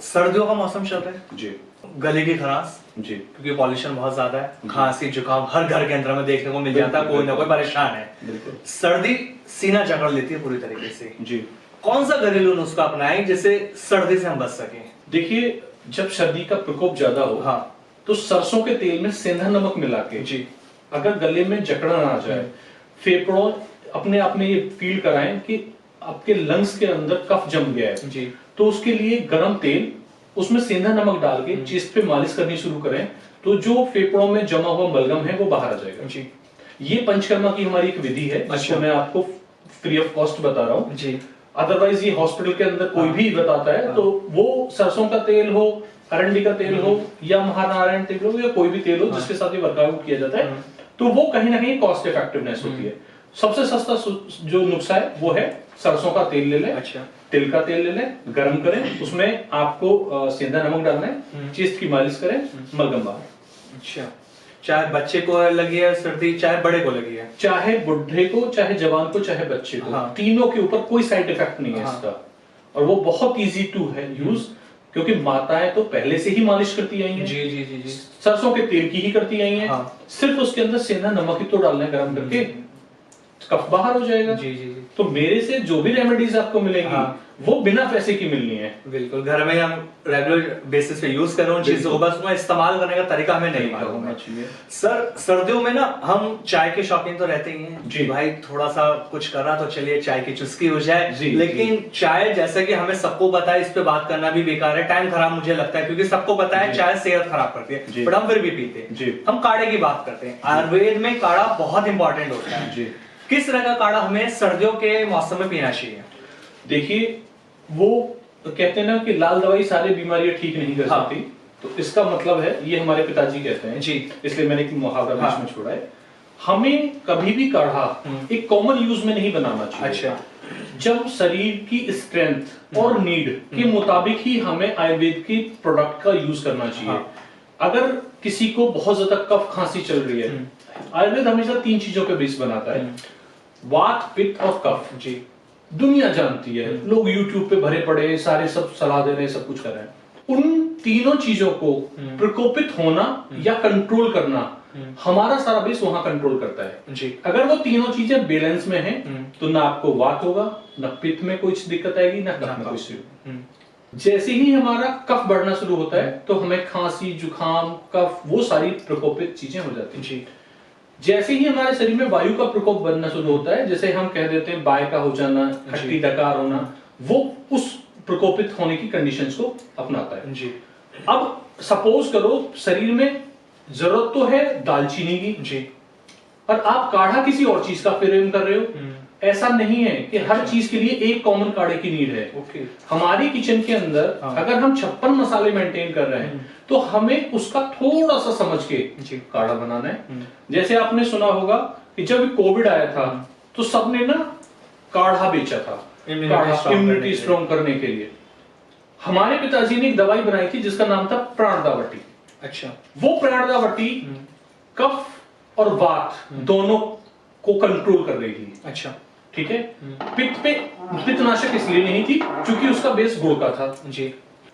सर्दियों का मौसम चल रहा है जी, गले की खराश जी, क्योंकि पॉल्यूशन बहुत ज्यादा है, खांसी जुकाम हर घर के अंदर में देखने को मिल जाता है, कोई ना कोई परेशान है। सर्दी सीना जकड़ लेती है पूरी तरीके से जी। कौन सा घरेलू नुस्खा अपनाएं जिससे सर्दी से हम बच सकें? देखिए, जब सर्दी का प्रकोप ज्यादा हो हाँ, तो सरसों के तेल में सेंधा नमक मिला के जी, अगर गले में जकड़ा ना आ जाए, फेफड़ों अपने आप में ये फील कराएं कि आपके लंग्स के अंदर कफ जम गया है जी, तो उसके लिए गर्म तेल उसमें सेंधा नमक डाल के चेस्ट पे मालिश करनी शुरू करें तो जो फेफड़ों में जमा हुआ बलगम है वो बाहर आ जाएगा जी। ये पंचकर्मा की हमारी एक विधि है जिसको मैं आपको फ्री ऑफ कॉस्ट बता रहा हूँ जी। अदरवाइज ये हॉस्पिटल के अंदर कोई भी बताता है तो वो सरसों का तेल हो, अरंडी का तेल हो या महानारायण तेल हो या कोई भी तेल हो जिसके साथ ये वर्कआउट किया जाता है, तो वो कहीं ना कहीं कॉस्ट इफेक्टिवनेस होती है। सबसे सस्ता जो नुस्खा है वो है सरसों का तेल ले लें। अच्छा। तिल का तेल ले लें, गर्म करें, उसमें आपको सेंधा नमक डालना है, चेस्ट की मालिश करें, मलगम बाहर। अच्छा, चाहे बच्चे को लगी है सर्दी, चाहे बड़े को लगी है, चाहे बुढ़े को, चाहे जवान को, चाहे बच्चे को, हाँ। तीनों के ऊपर कोई साइड इफेक्ट नहीं है हाँ। इसका, और वो बहुत इजी टू है यूज, क्योंकि माताएं तो पहले से ही मालिश करती आई हैं जी जी जी जी, सरसों के तेल की ही करती आई हैं हाँ। सिर्फ उसके अंदर सेंधा नमक ही तो डालना है गर्म करके, कफ बाहर हो जाएगा। जी जी जी। तो मेरे से जो भी रेमेडीज आपको मिलेंगी हाँ। वो बिना पैसे की मिलनी है। बिल्कुल, घर में हम रेगुलर बेसिस पे यूज करें उन चीजों को, बस उसमें इस्तेमाल करने का तरीका हमें नहीं मालूम होना है। चाहिए। सर, सर्दियों में ना हम चाय के शौकीन तो रहते ही हैं जी। भाई, थोड़ा सा कुछ कर रहा तो चलिए चाय की चुस्की हो जाए। जी, लेकिन चाय, जैसे कि हमें सबको पता है, इस पे बात करना भी बेकार है, टाइम खराब मुझे लगता है, क्योंकि सबको पता है जी। चाय सेहत खराब करती जी। है, बट हम फिर भी पीते हैं। जी। हम काढ़े की बात करते हैं, आयुर्वेद में काढ़ा बहुत इंपॉर्टेंट होता है। जी। किस तरह का काढ़ा हमें सर्दियों के मौसम में पीना चाहिए? देखिए, वो कहते हैं ना कि लाल दवाई सारी बीमारियां ठीक नहीं कर हाँ। सकती, तो इसका मतलब है, ये हमारे पिताजी कहते हैं जी। इसलिए मैंने एक मुहावरा बीच हाँ। में छोड़ा है, हमें कभी भी काढ़ा एक कॉमन यूज में नहीं बनाना चाहिए। अच्छा। जब शरीर की स्ट्रेंथ और नीड के मुताबिक ही हमें आयुर्वेद की प्रोडक्ट का यूज करना चाहिए। हाँ। अगर किसी को बहुत ज्यादा कफ खांसी चल रही है, आयुर्वेद हमेशा 3 चीजों पे बेस बनाता है, वात, पित्त और कफ। जी। दुनिया जानती है, लोग YouTube पे भरे पड़े हैं, सारे सब सलाह दे रहे हैं, सब कुछ कर रहे हैं। उन तीनों चीजों को प्रकोपित होना या कंट्रोल करना, हमारा सारा बेस वहां कंट्रोल करता है। जी। अगर वो तीनों चीजें बैलेंस में हैं, तो ना आपको वात होगा, ना पित्त में कुछ दिक्कत आएगी, ना कफ में कुछ। जैसे ही हमारा कफ बढ़ना शुरू होता है, तो हमें खांसी, जुकाम, कफ, वो सारी प्रकोपित चीजें हो जाती हैं। जी। जैसे ही हमारे शरीर में वायु का प्रकोप बनना शुरू होता है, जैसे हम कह देते हैं बाय का हो जाना, खट्टी डकार होना, वो उस प्रकोपित होने की कंडीशंस को अपनाता है। जी। अब सपोज करो शरीर में जरूरत तो है दालचीनी की, जी। और आप काढ़ा किसी और चीज का प्रेम कर रहे हो। ऐसा नहीं है कि हर चीज के लिए एक कॉमन काढ़े की नीड है। ओके। हमारी किचन के अंदर हाँ। अगर हम 56 मसाले मेंटेन कर रहे हैं, तो हमें उसका थोड़ा सा समझ के जी। काढ़ा बनाना है। जैसे आपने सुना होगा कि जब कोविड आया था, तो सबने ना काढ़ा बेचा था, इम्यूनिटी स्ट्रॉन्ग करने के लिए। हमारे पिताजी ने एक दवाई बनाई थी जिसका नाम था प्राणदावटी। अच्छा। वो प्राणदावटी कफ और वात दोनों को कंट्रोल कर रही थी। अच्छा। ठीक है। पित्तनाशक इसलिए नहीं थी क्योंकि उसका बेस गुड़ का था। जी।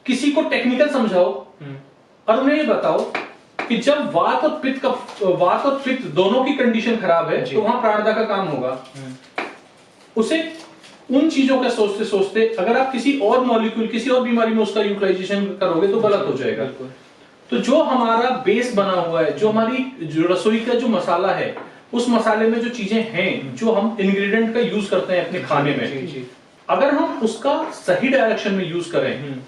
किसी को टेक्निकल समझाओ और उन्हें ये बताओ कि जब वात और पित्त दोनों की कंडीशन खराब है, तो वहां प्राणदा का काम होगा। उसे उन चीजों का सोचते सोचते अगर आप किसी और मॉलिक्यूल, किसी और बीमारी में उसका यूटिलाइजेशन करोगे तो गलत हो जाएगा। तो जो हमारा बेस बना हुआ है, जो हमारी जो रसोई का जो मसाला है, उस मसाले में जो चीजें हैं, जो हम इंग्रेडिएंट का यूज करते हैं अपने खाने में, अगर हम उसका सही डायरेक्शन में यूज करें,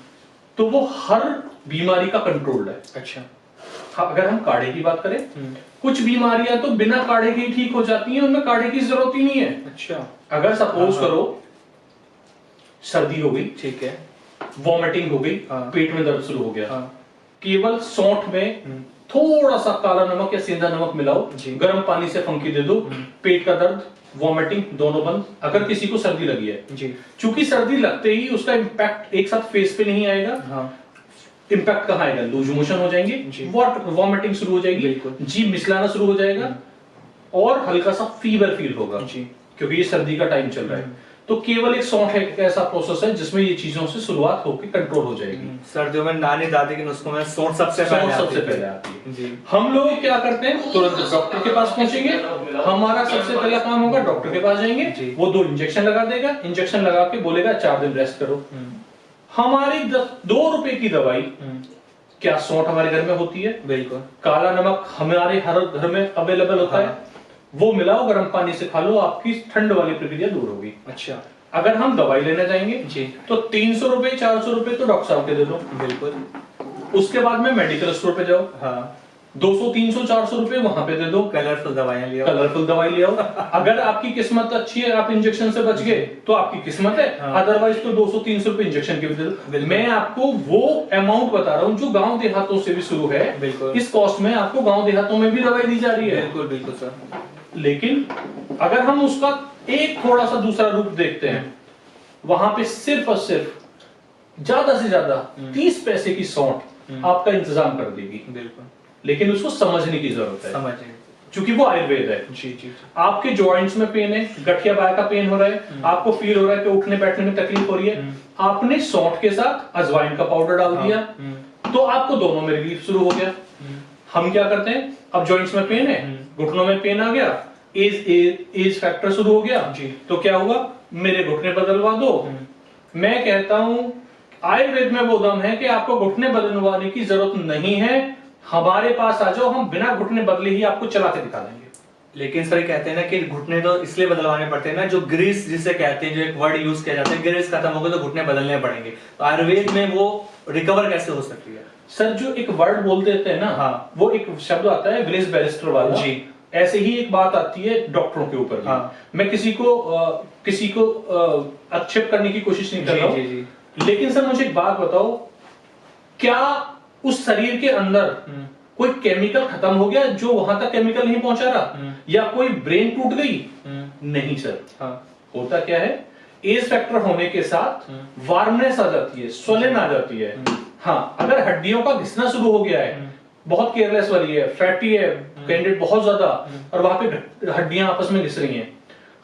तो वो हर बीमारी का कंट्रोल्ड है। अच्छा। अगर हम काढ़े की बात करें, कुछ बीमारियां तो बिना काढ़े के ही ठीक हो जाती हैं, उनमें काढ़े की जरूरत ही नहीं है। अच्छा। अगर सपोज करो सर्दी हो गई, ठीक है, वॉमिटिंग हो गई, पेट में दर्द शुरू हो गया, केवल सौंठ में थोड़ा सा काला नमक या सेंधा नमक मिलाओ, गर्म पानी से फंकी दे दो, पेट का दर्द, वॉमिटिंग दोनों बंद। अगर किसी को सर्दी लगी है, चूंकि सर्दी लगते ही उसका इम्पैक्ट एक साथ फेस पे नहीं आएगा, इम्पैक्ट कहाँ आएगा, लूज मोशन हो जाएंगे, वॉमिटिंग शुरू हो जाएगी, जीभ मिचलाना शुरू हो जाएगा, और हल्का सा फीवर फील होगा, क्योंकि ये सर्दी का टाइम चल रहा है। तो केवल एक सौंठ एक ऐसा प्रोसेस है जिसमें ये चीजों से शुरुआत होकर कंट्रोल हो जाएगी। सर्दियों में नानी दादी के नुस्खों में सौंठ सबसे पहले आती है। जी। हम लोग क्या करते हैं, तुरंत डॉक्टर के पास पहुंचेंगे, हमारा सबसे पहला काम होगा डॉक्टर के पास जाएंगे, वो 2 इंजेक्शन लगा देगा, इंजेक्शन लगा के बोलेगा 4 दिन रेस्ट करो। हमारी 2 रुपए की दवाई, क्या सौंठ हमारे घर में होती है? बिल्कुल। काला नमक हमारे हर घर में अवेलेबल होता है, वो मिलाओ, गर्म पानी से खा लो, आपकी ठंड वाली प्रक्रिया दूर होगी। अच्छा। अगर हम दवाई लेने जाएंगे जी, तो 300 रुपए 400 रुपए तो डॉक्टर साहब के दे दो। बिल्कुल। उसके बाद में मेडिकल स्टोर पे जाओ, 200 300 400 रुपए वहां पे दे दो, कलरफुल दवाइयां ले आओ, कलरफुल दवाई ले आओ। अगर आपकी किस्मत अच्छी है, आप इंजेक्शन से बच गए, तो आपकी किस्मत है, अदरवाइज तो 200 300 रुपए इंजेक्शन के भी दे दो। मैं आपको वो अमाउंट बता रहा हूँ जो गांव देहातों से भी शुरू है। इस कॉस्ट में आपको गांव देहातों में भी दवाई दी जा रही है। बिल्कुल बिल्कुल सर। लेकिन अगर हम उसका एक थोड़ा सा दूसरा रूप देखते हैं, वहां पे सिर्फ और सिर्फ ज्यादा से ज्यादा 30 पैसे की सौंठ आपका इंतजाम कर देगी। बिल्कुल। लेकिन उसको समझने की जरूरत है, क्योंकि वो आयुर्वेद है। जी जी। आपके जॉइंट्स में पेन है, गठिया बाय का पेन हो रहा है, आपको फील हो रहा है कि उठने बैठने में तकलीफ हो रही है, आपने सौंठ के साथ अजवाइन का पाउडर डाल दिया, तो आपको दोनों में रिलीफ शुरू हो गया। हम क्या करते हैं, अब जॉइंट्स में पेन है, घुटनों में पेन आ गया, एज फैक्टर शुरू हो गया जी। तो क्या हुआ, मेरे घुटने बदलवा दो। मैं कहता हूं आयुर्वेद में वो दम है कि आपको घुटने बदलवाने की जरूरत नहीं है, हमारे पास आ जाओ, हम बिना घुटने बदले ही आपको चला के दिखा देंगे। लेकिन सर कहते हैं ना कि घुटने तो इसलिए बदलवाने पड़ते हैं ना, जो ग्रीस जिसे कहते हैं, जो एक वर्ड यूज किया जाता है, ग्रीस खत्म हो गई तो घुटने बदलने पड़ेंगे, तो आयुर्वेद में वो रिकवर कैसे हो सकती है? सर जो एक वर्ड बोल देते हैं ना, हाँ। वो एक शब्द आता है विलेज बैरिस्टर वाला जी। ऐसे ही एक बात आती है डॉक्टरों के ऊपर भी। हाँ। मैं किसी को आक्षेप करने की कोशिश नहीं कर रहा जी, हूं, जी। लेकिन सर मुझे एक बात बताओ, क्या उस शरीर के अंदर कोई केमिकल खत्म हो गया जो वहां तक केमिकल नहीं पहुंचा रहा, या कोई ब्रेन टूट गई? नहीं सर। हाँ। होता क्या है, एज फैक्टर होने के साथ वार्मनेस आ जाती है, स्वलन आ जाती है। हाँ, अगर हड्डियों का घिसना शुरू हो गया है, बहुत केयरलेस वाली है, फैटी है कैंडिडेट बहुत ज्यादा, और वहां पे हड्डियां आपस में घिस रही हैं,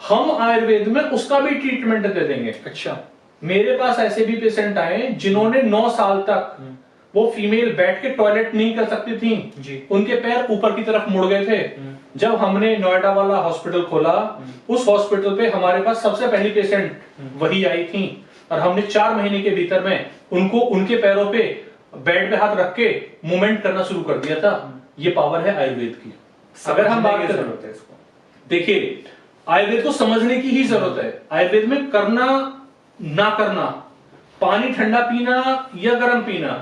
हम आयुर्वेद में उसका भी ट्रीटमेंट दे देंगे। अच्छा। मेरे पास ऐसे भी पेशेंट आए जिन्होंने 9 साल तक, वो फीमेल बैठ के टॉयलेट नहीं कर सकती थी जी। उनके पैर ऊपर की तरफ मुड़ गए थे। जब हमने नोएडा वाला हॉस्पिटल खोला, उस हॉस्पिटल पे हमारे पास सबसे पहली पेशेंट वही आई थी, और हमने 4 महीने के भीतर में उनको उनके पैरों पे बेड पे हाथ रख के मूवमेंट करना शुरू कर दिया था। ये पावर है आयुर्वेद की। अगर हम बात करें, देखिए आयुर्वेद को समझने की ही जरूरत है। आयुर्वेद में करना ना करना, पानी ठंडा पीना या गर्म पीना,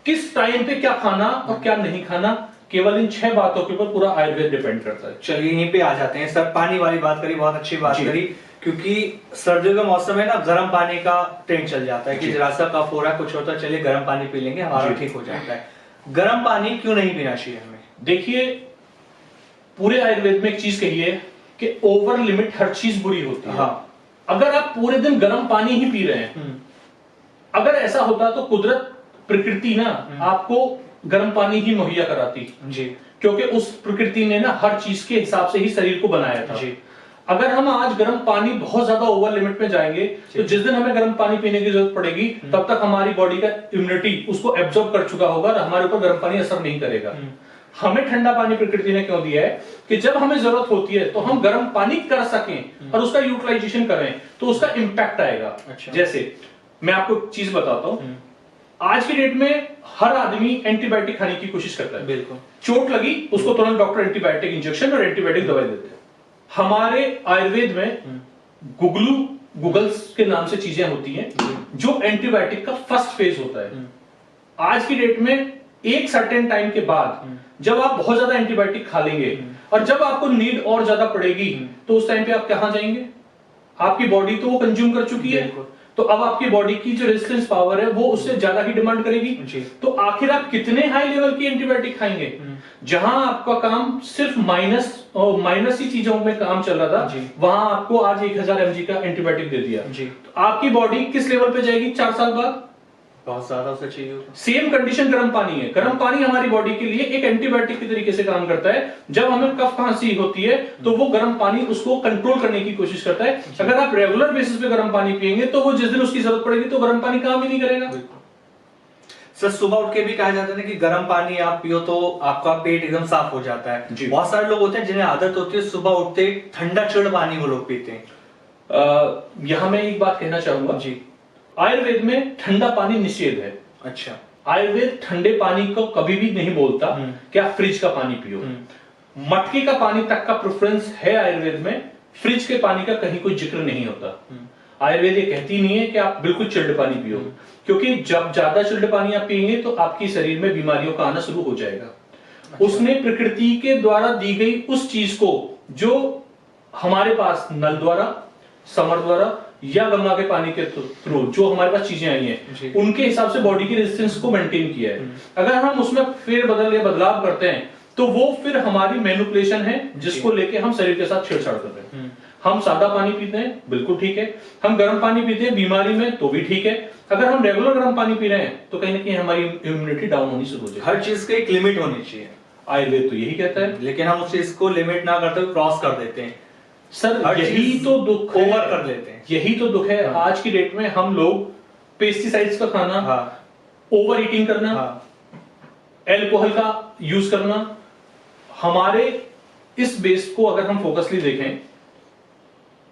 किस टाइम पे क्या खाना और क्या नहीं खाना, केवल इन 6 बातों के ऊपर पूरा आयुर्वेद डिपेंड करता है। चलिए यहीं पे आ जाते हैं सर, पानी वाली बात करी, बहुत अच्छी बात करी, क्योंकि सर्दियों का मौसम है ना, गर्म पानी का ट्रेंड चल जाता है कि जरा सा कफ हो रहा है, कुछ होता है, चलिए गर्म पानी पी लेंगे, हमारा ठीक हो जाता है। गर्म पानी क्यों नहीं पीना चाहिए हमें? देखिए पूरे आयुर्वेद में एक चीज कही है कि ओवर लिमिट हर चीज बुरी होती है। हाँ। अगर आप पूरे दिन गर्म पानी ही पी रहे हैं, अगर ऐसा होता तो कुदरत, प्रकृति ना आपको गर्म पानी ही मुहैया कराती जी, क्योंकि उस प्रकृति ने ना हर चीज के हिसाब से ही शरीर को बनाया था जी। अगर हम आज गर्म पानी बहुत ज्यादा ओवर लिमिट में जाएंगे तो जिस दिन हमें गर्म पानी पीने की जरूरत पड़ेगी तब तक हमारी बॉडी का इम्यूनिटी उसको एब्जॉर्ब कर चुका होगा और हमारे ऊपर गर्म पानी असर नहीं करेगा। हमें ठंडा पानी प्रकृति ने क्यों दिया है कि जब हमें जरूरत होती है तो हम गर्म पानी कर सकें और उसका यूटिलाइजेशन करें तो उसका इंपैक्ट आएगा। अच्छा। जैसे मैं आपको एक चीज बताता हूं, आज की डेट में हर आदमी एंटीबायोटिक खाने की कोशिश करता है। बिल्कुल। चोट लगी उसको तुरंत डॉक्टर एंटीबायोटिक इंजेक्शन और एंटीबायोटिक दवाई देते हैं। हमारे आयुर्वेद में गूगल्स के नाम से चीजें होती हैं जो एंटीबायोटिक का फर्स्ट फेज होता है। आज की डेट में एक सर्टेन टाइम के बाद जब आप बहुत ज्यादा एंटीबायोटिक खा लेंगे और जब आपको नीड और ज्यादा पड़ेगी तो उस टाइम पे आप कहां जाएंगे? आपकी बॉडी तो वो कंज्यूम कर चुकी है, तो अब आपकी बॉडी की जो रेजिस्टेंस पावर है वो उससे ज्यादा ही डिमांड करेगी। तो आखिर आप कितने हाई लेवल की एंटीबायोटिक खाएंगे? जहां आपका काम सिर्फ माइनस ही चीजों में काम चल रहा था वहां आपको आज 1000 mg का एंटीबायोटिक दे दिया तो आपकी बॉडी किस लेवल पे जाएगी 4 साल बाद? बहुत ज्यादा उसे चाहिए होगा। सेम कंडीशन गर्म पानी है। गर्म पानी हमारी बॉडी के लिए एक एंटीबायोटिक के तरीके से काम करता है। जब हमें कफ खांसी होती है तो वो गर्म पानी उसको कंट्रोल करने की कोशिश करता है। अगर आप रेगुलर बेसिस पे गर्म पानी पिएंगे तो वो जिस दिन उसकी जरूरत पड़ेगी तो गर्म पानी काम ही नहीं करेगा। सर सुबह उठ के भी कहा जाता है ना कि गर्म पानी आप पियो तो आपका पेट एकदम साफ हो जाता है। बहुत सारे लोग होते हैं जिन्हें आदत होती है सुबह उठते ठंडा चिल्ड पानी वो लोग पीते हैं। यहां मैं एक बात कहना चाहूंगा जी, आयुर्वेद में ठंडा पानी निषेध है। अच्छा। आयुर्वेद ठंडे पानी को कभी भी नहीं बोलता कि आप फ्रिज का पानी पियो। मटके का पानी तक का प्रेफरेंस है आयुर्वेद में, फ्रिज के पानी का कहीं कोई जिक्र नहीं होता। आयुर्वेद ये कहती नहीं है कि आप बिल्कुल चिल्ड पानी पियो, क्योंकि जब ज्यादा चिल्ड पानी आप पिएंगे तो आपके शरीर में बीमारियों का आना शुरू हो जाएगा। अच्छा। उसने प्रकृति के द्वारा दी गई उस चीज को जो हमारे पास नल द्वारा, समर द्वारा या गंगा के पानी के थ्रू जो हमारे पास चीजें आई हैं उनके हिसाब से बॉडी की रेजिस्टेंस को मेंटेन किया है। अगर हम उसमें फेर बदल या बदलाव करते हैं तो वो फिर हमारी मैनिपुलेशन है जिसको लेके हम शरीर के साथ छेड़छाड़ कर रहे हैं। हम सादा पानी पीते हैं बिल्कुल ठीक है, हम गर्म पानी पीते हैं बीमारी में तो भी ठीक है। अगर हम रेगुलर गर्म पानी पी रहे हैं तो कहीं ना कहीं हमारी इम्यूनिटी डाउन होनी शुरू हो जाएगी। हर चीज की एक लिमिट होनी चाहिए, आयुर्वेद तो यही कहता है, लेकिन हम उस चीज को लिमिट ना करते हुए क्रॉस कर देते हैं। सर यही तो दुख ओवर कर लेते हैं, यही तो दुख है। आज की डेट में हम लोग पेस्टिसाइड्स का खाना, ओवर ईटिंग करना, एल्कोहल का यूज करना, हमारे इस बेस को अगर हम फोकसली देखें,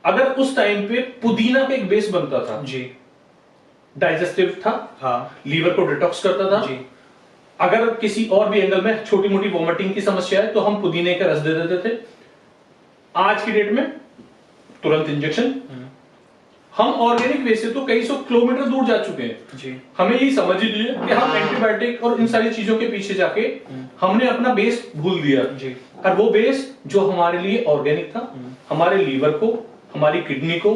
अगर उस टाइम पे पुदीना का एक बेस बनता था जी, डाइजेस्टिव था, हाँ लीवर को डिटॉक्स करता था जी, अगर किसी और भी एंगल में छोटी मोटी वॉमिटिंग की समस्या है तो हम पुदीने का रस दे देते थे। आज की डेट में तुरंत इंजेक्शन। हम ऑर्गेनिक वे से तो कई सौ किलोमीटर दूर जा चुके हैं जी, हमें ये समझ ही नहीं है कि हम एंटीबायोटिक और इन सारी चीजों के पीछे जाके हमने अपना बेस भूल दिया जी, और वो बेस जो हमारे लिए ऑर्गेनिक था, हमारे लीवर को, हमारी किडनी को,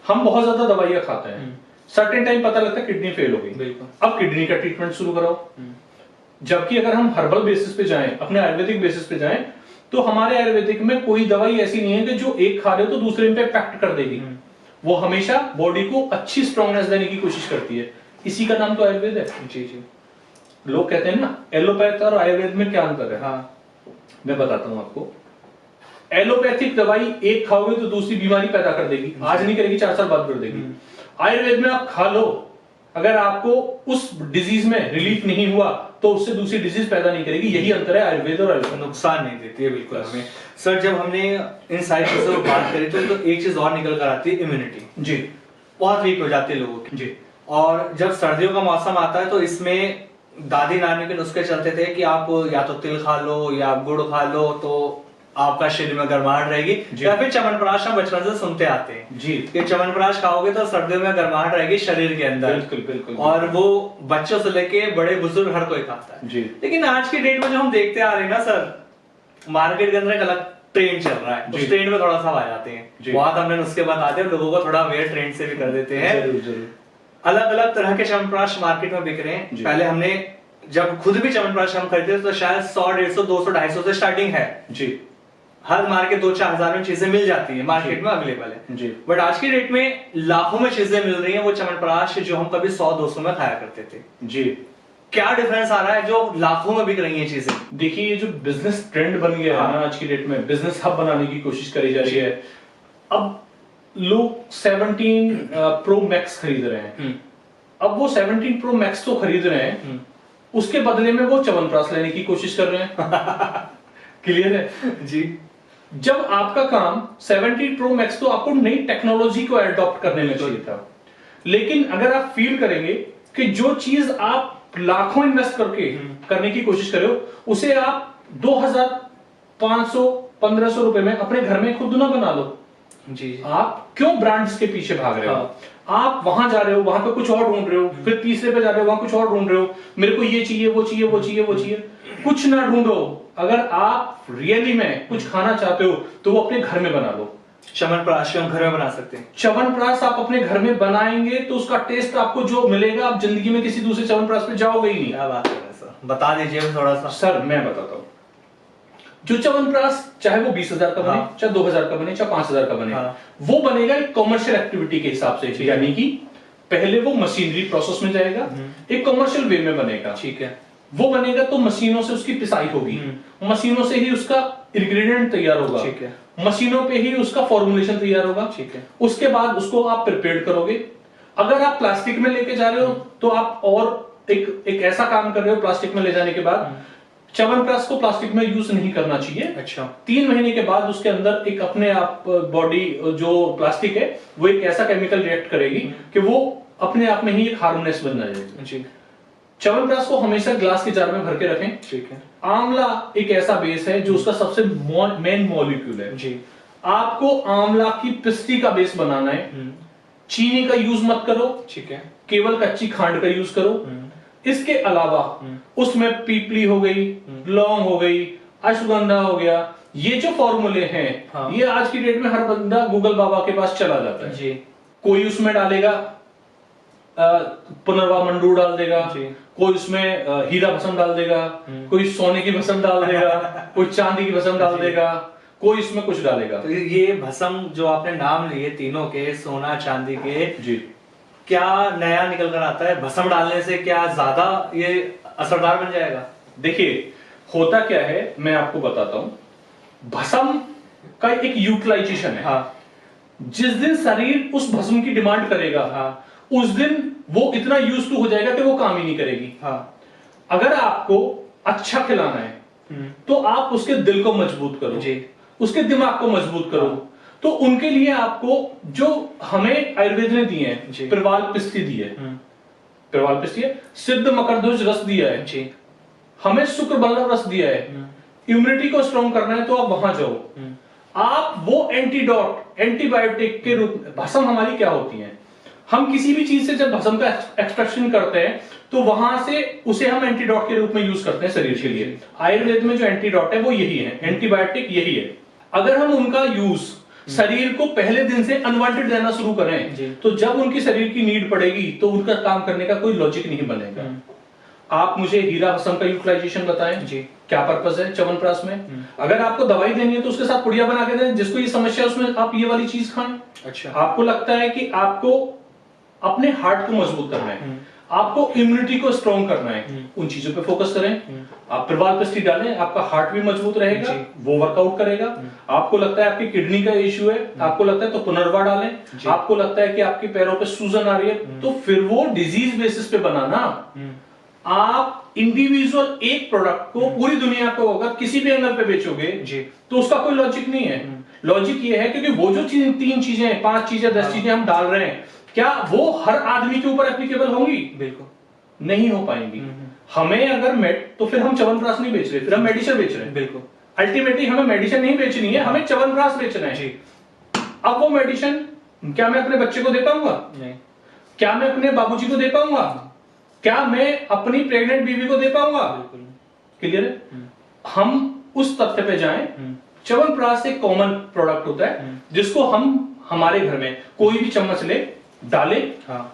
हम बहुत ज्यादा दवाइयां खाते हैं, सर्टेन टाइम पता लगता है किडनी फेल हो गई, बिल्कुल, अब किडनी का ट्रीटमेंट शुरू कराओ। जबकि अगर हम हर्बल बेसिस पे जाएं, अपने आयुर्वेदिक बेसिस पे जाएं, तो हमारे आयुर्वेदिक में कोई दवाई ऐसी नहीं है कि जो एक खा रहे हो तो दूसरे पे इफेक्ट कर देगी। वो हमेशा बॉडी को अच्छी स्ट्रांगनेस देने की कोशिश करती है। इसी का नाम तो आयुर्वेद है। जी जी, लोग कहते हैं ना एलोपैथ और आयुर्वेद में क्या अंतर है। हाँ मैं बताता हूं आपको। एलोपैथिक दवाई एक खाओगे तो दूसरी बीमारी पैदा कर देगी, आज नहीं करेगी 4 साल बाद कर देगी। आयुर्वेद में आप खा लो, अगर आपको उस डिजीज में रिलीफ नहीं हुआ तो उससे दूसरी डिजीज पैदा नहीं करेगी। यही अंतर है आयुर्वेद और आयुर्वेद। नुकसान नहीं देती है बिल्कुल हमें। सर जब हमने इन सारी चीजों पर बात करी तो एक चीज और निकल कर आती है, इम्यूनिटी जी बहुत वीक हो जाती है लोगों की। जी और जब सर्दियों का मौसम आता है तो इसमें दादी नानी के नुस्खे चलते थे कि आप या तो तिल खा लो या गुड़ खा लो तो आपका शरीर में गर्माहट रहेगी, या फिर च्यवनप्राश हम बचपन से सुनते आते हैं जी, कि च्यवनप्राश खाओगे तो सर्दियों में गर्माहट रहेगी शरीर के अंदर। बिल्कुल बिल्कुल। और वो बच्चों से लेके बड़े बुजुर्ग हर कोई खाता है जी। लेकिन आज की डेट में जो हम देखते आ रहे हैं ना सर, मार्केट के अंदर एक अलग ट्रेंड चल रहा है, उस ट्रेंड में थोड़ा सा आ जाते हैं। बहुत हमने नुस्खे बताते हैं, लोगों को थोड़ा अवेयर ट्रेंड से भी कर देते हैं। जरूर जरूर। अलग अलग तरह के च्यवनप्राश मार्केट में बिक रहे हैं। पहले हमने जब खुद भी च्यवनप्राश हम खरीदते तो शायद 100, 150, 200, 250 से स्टार्टिंग है जी। हर मार्केट 2-4 हजार में चीजें मिल जाती है, मार्केट में अवेलेबल है जी। बट आज की डेट में लाखों में चीजें मिल रही हैं वो च्यवनप्राश जो हम कभी 100-200 में खाया करते थे। जी। क्या डिफरेंस आ रहा है जो लाखों में बिक रही हैं चीजें? देखिए ये जो बिजनेस ट्रेंड बन गया है ना आज की डेट में, बिजनेस हब बनाने की कोशिश करी जा रही है। अब लोग 17 प्रो मैक्स खरीद रहे हैं। अब वो 17 प्रो मैक्स तो खरीद रहे हैं, उसके बदले में वो च्यवनप्राश लेने की कोशिश कर रहे हैं। क्लियर है जी। जब आपका काम 17 प्रो मैक्स तो आपको नई टेक्नोलॉजी को एडॉप्ट करने में चाहिए था, लेकिन अगर आप फील करेंगे कि जो चीज आप लाखों इन्वेस्ट करके करने की कोशिश कर रहे हो उसे आप 2500 1500 रुपए में अपने घर में खुद ना बना लो। जी। आप क्यों ब्रांड्स के पीछे भाग रहे हो? आप वहां जा रहे हो, वहां पे कुछ और ढूंढ रहे हो, फिर तीसरे पे जा रहे हो, वहां कुछ और ढूंढ रहे हो, मेरे को ये चाहिए वो चाहिए वो चाहिए वो चाहिए। कुछ ना ढूंढो, अगर आप रियली में कुछ खाना चाहते हो तो वो अपने घर में बना लो। च्यवनप्राश हम घर में बना सकते हैं। च्यवनप्राश आप अपने घर में बनाएंगे तो उसका टेस्ट आपको जो मिलेगा, आप जिंदगी में किसी दूसरे च्यवनप्राश पे जाओगे ही नहीं। क्या बात कर रहे हैं सर, बता दीजिए थोड़ा सा। सर मैं बताता हूं, जो च्यवनप्राश चाहे वो 20,000 का बने, चाहे 2,000 का बने, चाहे 5,000 का बने, वो बनेगा एक कॉमर्शियल एक्टिविटी के हिसाब से, यानी कि पहले वो मशीनरी प्रोसेस में जाएगा, एक कॉमर्शियल वे में बनेगा। ठीक है। वो बनेगा तो मशीनों से उसकी पिसाई होगी, मशीनों से ही उसका इंग्रेडिएंट तैयार होगा, ठीक है। मशीनों पे ही उसका फॉर्मुलेशन तैयार होगा। ठीक है। उसके बाद उसको आप प्रिपेयर करोगे। अगर आप प्लास्टिक में लेके जा रहे हो तो आप और एक ऐसा काम कर रहे हो, प्लास्टिक में ले जाने के बाद च्यवनप्राश को प्लास्टिक में यूज नहीं करना चाहिए। अच्छा। 3 महीने के बाद उसके अंदर एक अपने आप बॉडी जो प्लास्टिक है वो एक ऐसा केमिकल रिएक्ट करेगी कि वो अपने आप में ही एक हार्मोनेस बन जाएगी। जी। च्यवनप्राश को हमेशा ग्लास के जार में भर के रखें। ठीक है। आंवला एक ऐसा बेस है जो उसका सबसे मेन मॉलिक्यूल है। जी। आपको आंवला की पिस्ती का बेस बनाना है। चीनी का यूज मत करो, ठीक है। केवल कच्ची खांड का यूज करो। इसके अलावा उसमें पीपली हो गई, लौंग हो गई, अश्वगंधा हो गया, ये जो फॉर्मूले हैं ये आज की डेट में हर बंदा गूगल बाबा के पास चला जाता है। जी। कोई उसमें डालेगा पुनर्वा मंडूर डाल देगा, कोई उसमें हीरा भस्म डाल देगा, कोई सोने की भस्म डाल देगा, कोई चांदी की भस्म डाल देगा, कोई इसमें कुछ डालेगा। तो ये भस्म जो आपने नाम लिए तीनों के, सोना चांदी के, जी, क्या नया निकल कर आता है? भस्म डालने से क्या ज्यादा ये असरदार बन जाएगा? देखिए होता क्या है मैं आपको बताता हूं। भस्म का एक यूटिलाइजेशन है। जिस दिन शरीर उस भस्म की डिमांड करेगा उस दिन वो इतना यूज टू हो जाएगा कि वो काम ही नहीं करेगी। अगर आपको अच्छा खिलाना है तो आप उसके दिल को मजबूत करो। जी। उसके दिमाग को मजबूत करो। तो उनके लिए आपको जो हमें आयुर्वेद ने दिए हैं, प्रवाल पिस्ती दी है, प्रवाल पिस्ती है, सिद्ध मकरध्वज रस दिया है जी, हमें शुक्र बल्लभ रस दिया है। इम्यूनिटी को स्ट्रॉन्ग करना है तो आप वहां जाओ। आप वो एंटीडोट, एंटीबायोटिक के रूप में, भस्म हमारी क्या होती है, हम किसी भी चीज से जब भस्म का एक्सट्रैक्शन करते हैं तो वहां से उसे हम एंटीडोट के रूप में यूज करते हैं शरीर के लिए। आयुर्वेद में जो एंटीडोट है वो यही है, एंटीबायोटिक यही है। अगर हम उनका यूज शरीर को पहले दिन से अनवांटेड देना शुरू करें तो जब उनकी शरीर की नीड पड़ेगी तो उनका काम करने का कोई लॉजिक नहीं बनेगा। आप मुझे हीरा भस्म का यूटिलाइजेशन बताएं जी, क्या पर्पस है च्यवनप्राश में। अगर आपको दवाई देनी है तो उसके साथ पुड़िया बना के दें, जिसको ये समस्या है उसमें आप ये वाली चीज खाएं। अच्छा, आपको लगता है कि आपको अपने हार्ट को मजबूत करना है, आपको इम्यूनिटी को स्ट्रॉन्ग करना है, उन चीजों पे फोकस करें। आप प्रवाल पिस्ती डालें, आपका हार्ट भी मजबूत रहेगा, वो वर्कआउट करेगा। आपको लगता है आपकी किडनी का इश्यू है, आपको लगता है तो पुनर्वा डालें। आपको लगता है कि आपके पैरों पे सूजन आ रही है तो फिर वो डिजीज बेसिस पे बनाना। आप इंडिविजुअल एक प्रोडक्ट को पूरी दुनिया को अगर किसी भी एंगल पे बेचोगे तो उसका कोई लॉजिक नहीं है। लॉजिक ये है क्योंकि वो जो तीन चीजें, 5 चीजें, 10 चीजें हम डाल रहे हैं, क्या वो हर आदमी के ऊपर एप्लीकेबल होंगी? बिल्कुल नहीं हो पाएंगी। हमें अगर तो फिर हम च्यवनप्राश नहीं बेच रहे, फिर हम मेडिसिन बेच रहे हैं। बिल्कुल, अल्टीमेटली हमें मेडिसिन नहीं बेचनी है, हमें च्यवनप्राश बेचना है। अब वो मेडिसिन क्या मैं अपने बच्चे को दे पाऊंगा? नहीं। क्या मैं अपने बाबूजी को दे पाऊंगा? क्या मैं अपनी प्रेग्नेंट बीवी को दे पाऊंगा? बिल्कुल। क्लियर है? हम उस तथ्य पे जाएं, च्यवनप्राश एक कॉमन प्रोडक्ट होता है जिसको हम हमारे घर में कोई भी चम्मच ले, डाले,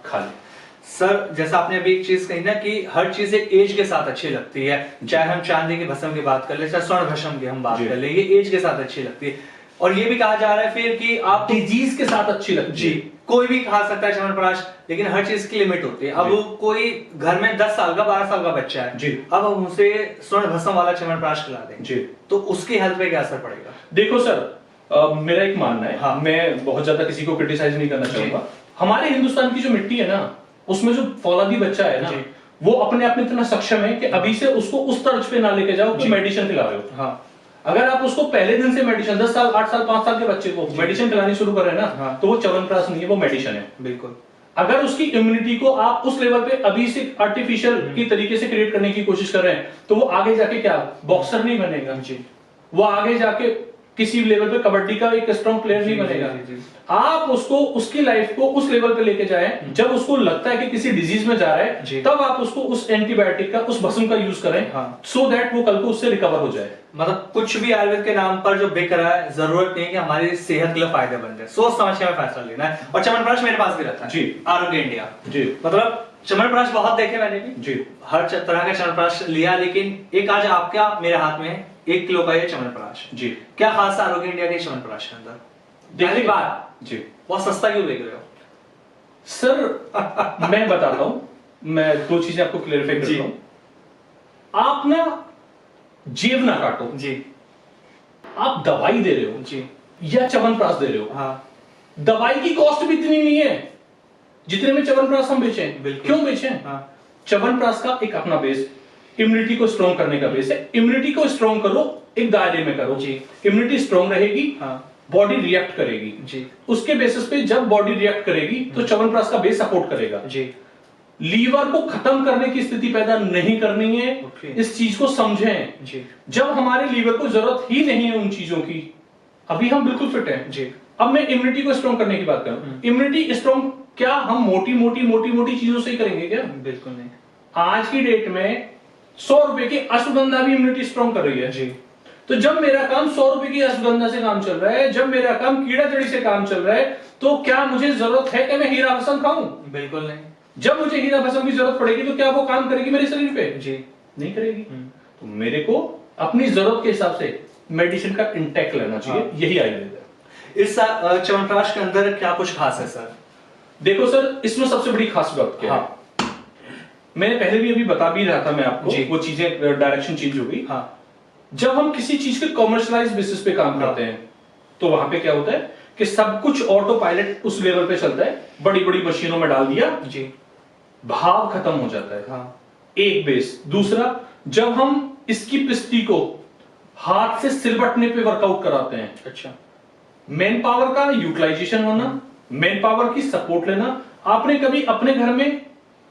खा ले। सर जैसा आपने अभी एक चीज कही ना कि हर चीज एक एज के साथ अच्छी लगती है, चाहे हम चांदी की भस्म की बात कर ले, चाहे स्वर्ण भस्म की हम बात कर ले, ये एज के साथ अच्छी लगती है। और ये भी कहा जा रहा है फिर कि आप डिजीज के साथ अच्छी लगती है। कोई भी खा सकता है च्यवनप्राश, लेकिन हर चीज की लिमिट होती है। अब कोई घर में 10 साल का, 12 साल का बच्चा है जी, अब हम उसे स्वर्ण भस्म वाला च्यवनप्राश खिला दें जी, तो उसकी हेल्थ पे क्या असर पड़ेगा? देखो सर, मेरा एक मानना है, मैं बहुत ज्यादा किसी को क्रिटिसाइज नहीं करना चाहूंगा। हमारे हिंदुस्तान की जो मिट्टी है ना, उसमें जो फौलादी बच्चा है ना, वो अपने आप में इतना सक्षम है कि अभी से उसको उस तर्ज पे ना लेके जाओ कि मेडिसिन खिला रहे हो। अगर आप उसको पहले दिन से मेडिसिन, 10 साल, 8 साल, 5 साल के बच्चे को मेडिसिन खिलानी शुरू करें ना, तो वो च्यवनप्राश नहीं है, वो मेडिसिन है। बिल्कुल। अगर उसकी इम्यूनिटी को आप उस लेवल पे अभी से आर्टिफिशियल की तरीके से क्रिएट करने की कोशिश कर रहे हैं तो वो आगे जाके क्या बॉक्सर नहीं बनेगा जी, वो आगे जाके किसी लेवल पे कबड्डी का एक स्ट्रॉन्ग प्लेयर नहीं बनेगा। आप उसको उसकी लाइफ को उस लेवल पे लेके जाएं, जब उसको लगता है कि किसी डिजीज में जा रहा है तब आप उसको उस एंटीबायोटिक का, उस भस्म का यूज करें, सो दैट वो कल को उससे रिकवर हो जाए। मतलब कुछ भी आयुर्वेद के नाम पर जो बिक रहा है, जरूरत नहीं है कि हमारी सेहत के लिए फायदेमंद है, सोच समझ के हमें फैसला लेना है। और च्यवनप्राश मेरे पास भी रहता है जी, आरोग्य इंडिया जी, मतलब च्यवनप्राश बहुत देखे मैंने भी जी, हर तरह का च्यवनप्राश लिया, लेकिन एक आज आपका मेरे हाथ में 1 किलो का ये च्यवनप्राश जी, क्या खास आरोग्य इंडिया के च्यवनप्राश के अंदर? पहली बात जी, बहुत सस्ता क्यों देख रहे हो सर? मैं बताता हूं, मैं 2 चीजें आपको क्लेरिफाई करता हूं। आप ना जेब ना काटो जी, आप दवाई दे रहे हो जी या च्यवनप्राश दे रहे हो, दवाई की कॉस्ट भी इतनी नहीं है जितने में च्यवनप्राश हम बेचें। क्यों बेचें? च्यवनप्राश का एक अपना बेस, इम्यूनिटी को स्ट्रॉन्ग करने का बेस है। इम्यूनिटी को स्ट्रॉन्ग करो, एक दायरे में करो जी, इम्यूनिटी स्ट्रॉन्ग रहेगी, बॉडी रिएक्ट करेगी जी, उसके बेसिस पे जब बॉडी रिएक्ट करेगी तो च्यवनप्राश का बेस सपोर्ट करेगा जी। लीवर को खत्म करने की स्थिति पैदा नहीं करनी है, इस चीज को समझें जी। जब हमारे लीवर को जरूरत ही नहीं है उन चीजों की, अभी हम बिल्कुल फिट हैं जी। अब मैं इम्यूनिटी को स्ट्रॉन्ग करने की बात करूं, इम्यूनिटी स्ट्रॉन्ग क्या हम मोटी चीजों से ही करेंगे क्या? बिल्कुल नहीं। आज की डेट में 100 रुपए की अश्वगंधा भी इम्यूनिटी स्ट्रॉन्ग कर रही है जी। तो जब मेरा काम 100 रुपए की अश्वगंधा से काम चल रहा है, जब मेरा काम कीड़ा जड़ी से काम चल रहा है, तो क्या मुझे जरूरत है कि मैं हीरा भस्म खाऊं? बिल्कुल नहीं। जब मुझे हीरा भस्म की जरूरत पड़ेगी तो क्या वो काम करेगी मेरे शरीर पे? जी नहीं करेगी। तो मेरे को अपनी जरूरत के हिसाब से मेडिसिन का इंटेक लेना चाहिए, यही आयुर्वेद है। इस च्यवनप्राश के अंदर क्या कुछ खास है सर? देखो सर, इसमें सबसे बड़ी खास बात क्या है, मैंने पहले भी अभी बता भी रहा था मैं आपको, वो चीजें डायरेक्शन चेंज हो गई। जब हम किसी चीज के कॉमर्शलाइज बेसिस पे काम करते हैं तो वहां पे क्या होता है कि सब कुछ ऑटो पायलट उस लेवल पे चलता है, बड़ी बड़ी मशीनों में डाल दिया जी, भाव खत्म हो जाता है। एक बेस। दूसरा, जब हम इसकी पिस्ती को हाथ से सिलबटने पे वर्कआउट कराते हैं। अच्छा। मैन पावर का यूटिलाइजेशन होना, मैन पावर की सपोर्ट लेना। आपने कभी अपने घर में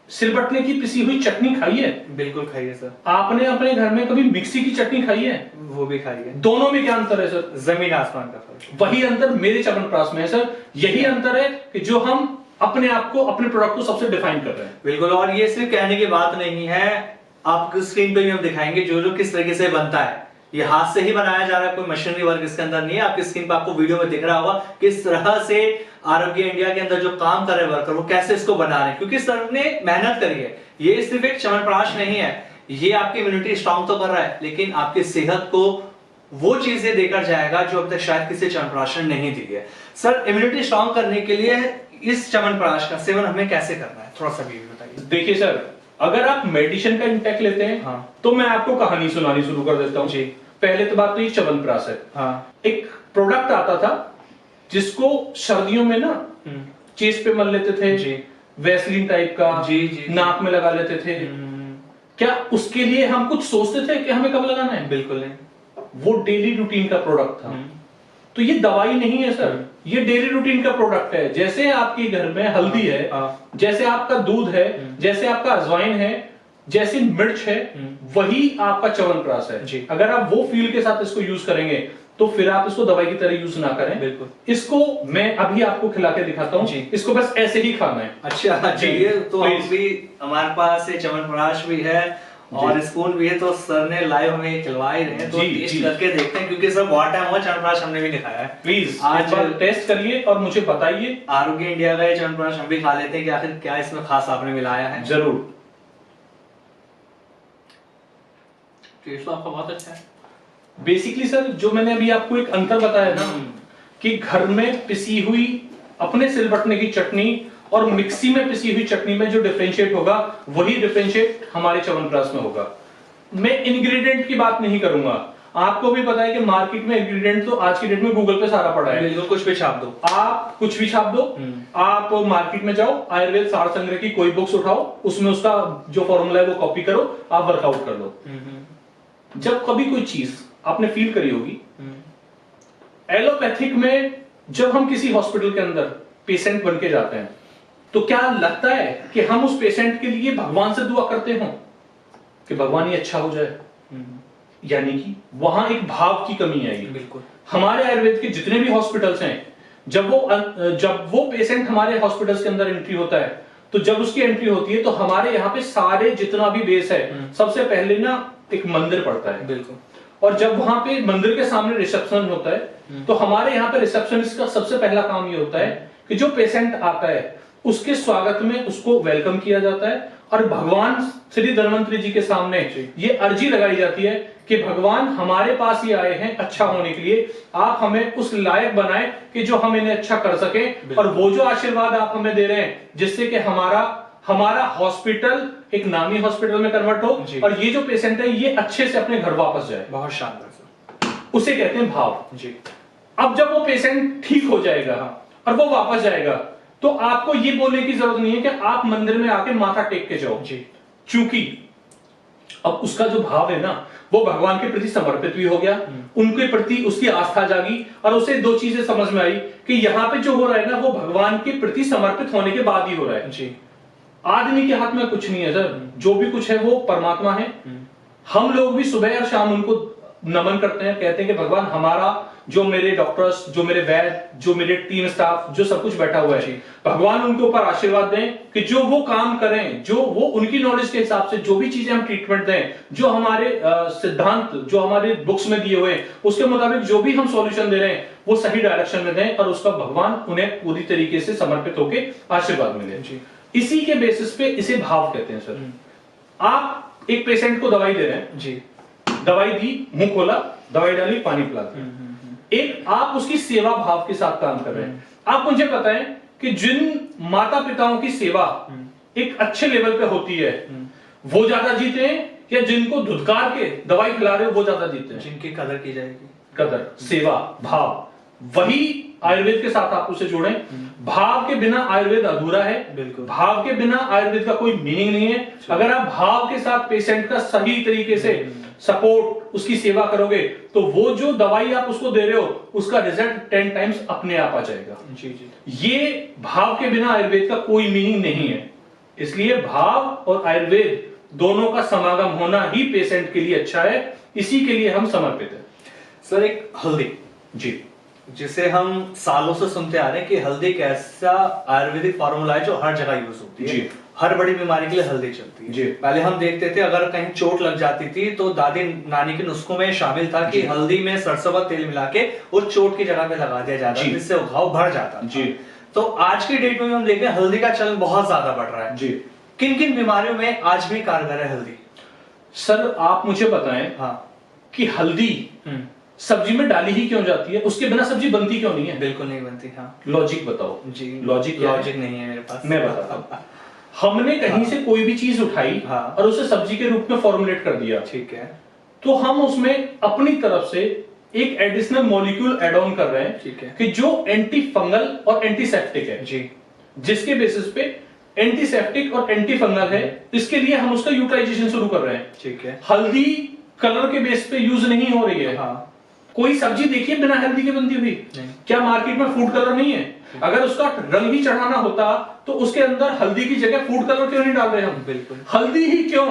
सिलबटने की पिसी हुई चटनी खाई है? बिल्कुल खाई है सर। आपने अपने घर में कभी मिक्सी की चटनी खाई है? वो भी खाई है। दोनों में क्या अंतर है सर? जमीन आसमान का फर्क। वही अंतर मेरे च्यवनप्राश में है सर। यही अंतर है कि जो हम अपने आप को, अपने प्रोडक्ट को सबसे डिफाइन कर रहे हैं। बिल्कुल, और ये सिर्फ कहने की बात नहीं है, आपको स्क्रीन पे भी हम दिखाएंगे जो किस तरीके से बनता है। ये हाथ से ही बनाया जा रहा है, कोई मशीनरी वर्क इसके अंदर नहीं है। आपकी स्क्रीन पे आपको वीडियो में दिख रहा होगा किस तरह से आरोग्य इंडिया के अंदर जो काम कर रहे हैं वर्कर वो कैसे इसको बना रहे हैं, क्योंकि सर ने मेहनत करी है। ये सिर्फ एक च्यवनप्राश नहीं है, ये आपकी इम्यूनिटी स्ट्रांग तो कर रहा है, लेकिन आपकी सेहत को वो चीजें देकर जाएगा जो अब तक शायद किसी च्यवनप्राश ने नहीं दी है। सर, इम्यूनिटी स्ट्रांग करने के लिए इस च्यवनप्राश का सेवन हमें कैसे करना है, थोड़ा सा भी बताइए। देखिए सर, अगर आप मेडिसिन का इंटेक लेते हैं, हाँ, तो मैं आपको कहानी सुनानी शुरू कर देता हूँ जी। पहले तो बात तो ये च्यवनप्राश है। हाँ। एक प्रोडक्ट आता था जिसको सर्दियों में ना चेस्ट पे मल लेते थे जी। वैसलीन टाइप का, जी। नाक में लगा लेते थे। क्या उसके लिए हम कुछ सोचते थे कि हमें कब लगाना है? बिल्कुल नहीं। वो डेली रूटीन का प्रोडक्ट था। तो ये दवाई नहीं है सर, ये डेली रूटीन का प्रोडक्ट है। जैसे आपके घर में हल्दी है, जैसे आपका दूध है, जैसे आपका अजवाइन है, जैसे मिर्च है, वही आपका च्यवनप्राश है। अगर आप वो फील के साथ इसको यूज करेंगे तो फिर आप इसको दवाई की तरह यूज ना करें। बिल्कुल। इसको मैं अभी आपको खिला के दिखाता हूँ, इसको बस ऐसे ही खाना है। अच्छा जी, ये तो हम भी, हमारे पास च्यवनप्राश भी है और स्पून भी है, तो सर ने लाइव हमें खिलवा ही रहे हैं, तो टेस्ट करके देखते हैं, क्योंकि सर बहुत टाइम हुआ च्यवनप्राश हमने भी नहीं खाया है। प्लीज आज टेस्ट करिए और मुझे बताइए। आरोग्य इंडिया का च्यवनप्राश हम भी खा लेते हैं कि आखिर क्या इसमें खास आपने मिलाया है। जरूर। टेस्ट तो आपका बहुत अच्छा है। बेसिकली सर, जो मैंने अभी आपको एक अंतर बताया ना कि घर में पिसी हुई अपने सिलबटने की चटनी और मिक्सी में पिसी हुई चटनी में जो डिफरेंशिएट होगा, वही डिफरेंशिएट हमारे च्यवनप्राश में होगा। मैं इंग्रेडिएंट की बात नहीं करूंगा। आपको भी पता है कि मार्केट में इंग्रेडिएंट तो आज की डेट में गूगल पे सारा पड़ा है। बिल्कुल, कुछ भी छाप दो, आप कुछ भी छाप दो। आप मार्केट में जाओ, आयुर्वेद सार संग्रह की कोई बुक्स उठाओ, उसमें उसका जो फॉर्मूला है वो कॉपी करो, आप वर्कआउट कर लो। जब कभी कोई चीज आपने फील करी होगी, एलोपैथिक में जब हम किसी हॉस्पिटल के अंदर पेशेंट बन के जाते हैं तो क्या लगता है कि हम उस पेशेंट के लिए भगवान से दुआ करते हो कि भगवान ये अच्छा हो जाए? यानी कि वहां एक भाव की कमी आएगी। बिल्कुल। हमारे आयुर्वेद के जितने भी हॉस्पिटल्स हैं, जब वो पेशेंट हमारे हॉस्पिटल्स के अंदर एंट्री होता है, तो जब उसकी एंट्री होती है तो हमारे यहाँ पे सारे जितना भी बेस है, सबसे पहले ना एक मंदिर पड़ता है। बिल्कुल। और जब वहां पे मंदिर के सामने रिसेप्शन होता है, तो हमारे यहाँ पे रिसेप्शनिस्ट का सबसे पहला काम ये होता है कि जो पेशेंट आता है उसके स्वागत में उसको वेलकम किया जाता है और भगवान श्री धन्वंतरी जी के सामने ये अर्जी लगाई जाती है कि भगवान हमारे पास ही आए हैं अच्छा होने के लिए, आप हमें उस लायक बनाएं कि जो हम इन्हें अच्छा कर सके, और वो जो आशीर्वाद आप हमें दे रहे हैं जिससे कि हमारा हॉस्पिटल एक नामी हॉस्पिटल में कन्वर्ट हो और ये जो पेशेंट है ये अच्छे से अपने घर वापस जाए। बहुत शानदार सर। उसे कहते हैं भाव जी। अब जब वो पेशेंट ठीक हो जाएगा और वो वापस जाएगा, तो आपको ये बोलने की जरूरत नहीं है कि आप मंदिर में आके माथा टेक के जाओ जी, क्योंकि अब उसका जो भाव है ना वो भगवान के प्रति समर्पित भी हो गया, उनके प्रति उसकी आस्था जागी और उसे दो चीजें समझ में आई कि यहाँ पे जो हो रहा है ना वो भगवान के प्रति समर्पित होने के बाद ही हो रहा है जी। आदमी के हाथ में कुछ नहीं है सर, जो भी कुछ है वो परमात्मा है। हम लोग भी सुबह और शाम उनको नमन करते हैं, कहते हैं कि भगवान हमारा, जो मेरे डॉक्टर्स, जो मेरे वैद्य, जो मेरे टीम स्टाफ, जो सब कुछ बैठा हुआ है, भगवान उनके ऊपर आशीर्वाद दें कि जो वो काम करें, जो वो उनकी नॉलेज के हिसाब से जो भी चीजें हम ट्रीटमेंट दें, जो हमारे सिद्धांत जो हमारे बुक्स में दिए हुए उसके मुताबिक जो भी हम सॉल्यूशन दे रहे हैं वो सही डायरेक्शन में दें और उसका भगवान उन्हें पूरी तरीके से समर्पित होकर आशीर्वाद मिले। इसी के बेसिस पे इसे भाव कहते हैं सर। आप एक पेशेंट को दवाई दे रहे हैं जी, दवाई दी, मुंह खोला, दवाई डाली, पानी पिला दिया, एक आप उसकी सेवा भाव के साथ काम कर रहे हैं। आप मुझे बताएं कि जिन माता पिताओं की सेवा एक अच्छे लेवल पे होती है वो ज्यादा जीते हैं या जिनको धुतकार के दवाई खिला रहे हो वो ज्यादा जीते हैं? जिनकी कदर की जाएगी। कदर, सेवा भाव, वही आयुर्वेद के साथ आप उसे जोड़ें। भाव के बिना आयुर्वेद अधूरा है, बिल्कुल। भाव के बिना आयुर्वेद का कोई मीनिंग नहीं है। अगर आप भाव के साथ पेशेंट का सही तरीके से सपोर्ट, उसकी सेवा करोगे, तो वो जो दवाई आप उसको दे रहे हो उसका रिजल्ट 10 टाइम्स अपने आप आ जाएगा। जी जी। ये भाव के बिना आयुर्वेद का कोई मीनिंग नहीं है। इसलिए भाव और आयुर्वेद दोनों का समागम होना ही पेशेंट के लिए अच्छा है। इसी के लिए हम समर्पित हैं। सर, एक हल्दी जी, जिसे हम सालों से सुनते आ रहे हैं कि हल्दी एक ऐसा आयुर्वेदिक फार्मूला है जो हर जगह यूज होती है। जी। हर बड़ी बीमारी के लिए हल्दी चलती है। जी। पहले हम देखते थे अगर कहीं चोट लग जाती थी तो दादी नानी के नुस्खों में शामिल था कि हल्दी में सरसों का तेल मिला के उस चोट की जगह पे लगा दिया जाता है, जिससे वो घाव भर जाता था। जी। तो आज की डेट में हम देख रहे हैं हल्दी का चलन बहुत ज्यादा बढ़ रहा है। जी। किन किन बीमारियों में आज भी कारगर है हल्दी? सर, आप मुझे बताएं हाँ। कि हल्दी सब्जी में डाली ही क्यों जाती है? उसके बिना सब्जी बनती क्यों नहीं है? बिल्कुल नहीं बनती। हाँ लॉजिक बताओ जी। लॉजिक लॉजिक नहीं है मेरे पास। मैं बताता हूं। हमने कहीं से कोई भी चीज उठाई और उसे सब्जी के रूप में फॉर्मुलेट कर दिया, ठीक है, तो हम उसमें अपनी तरफ से एक एडिशनल मॉलिक्यूल एड ऑन कर रहे हैं, ठीक है, कि जो एंटी फंगल और एंटीसेप्टिक है जी, जिसके बेसिस पे एंटीसेप्टिक और एंटी फंगल है, इसके लिए हम उसका यूटिलाइजेशन शुरू कर रहे हैं। ठीक है। हल्दी कलर के बेस पे यूज नहीं हो रही है। हाँ। कोई सब्जी देखिए बिना हल्दी के बनती हुई, क्या मार्केट में फूड कलर नहीं है? अगर उसका रंग ही चढ़ाना होता तो उसके अंदर हल्दी की जगह फूड कलर क्यों नहीं डाल रहे हम? बिल्कुल। हल्दी ही क्यों?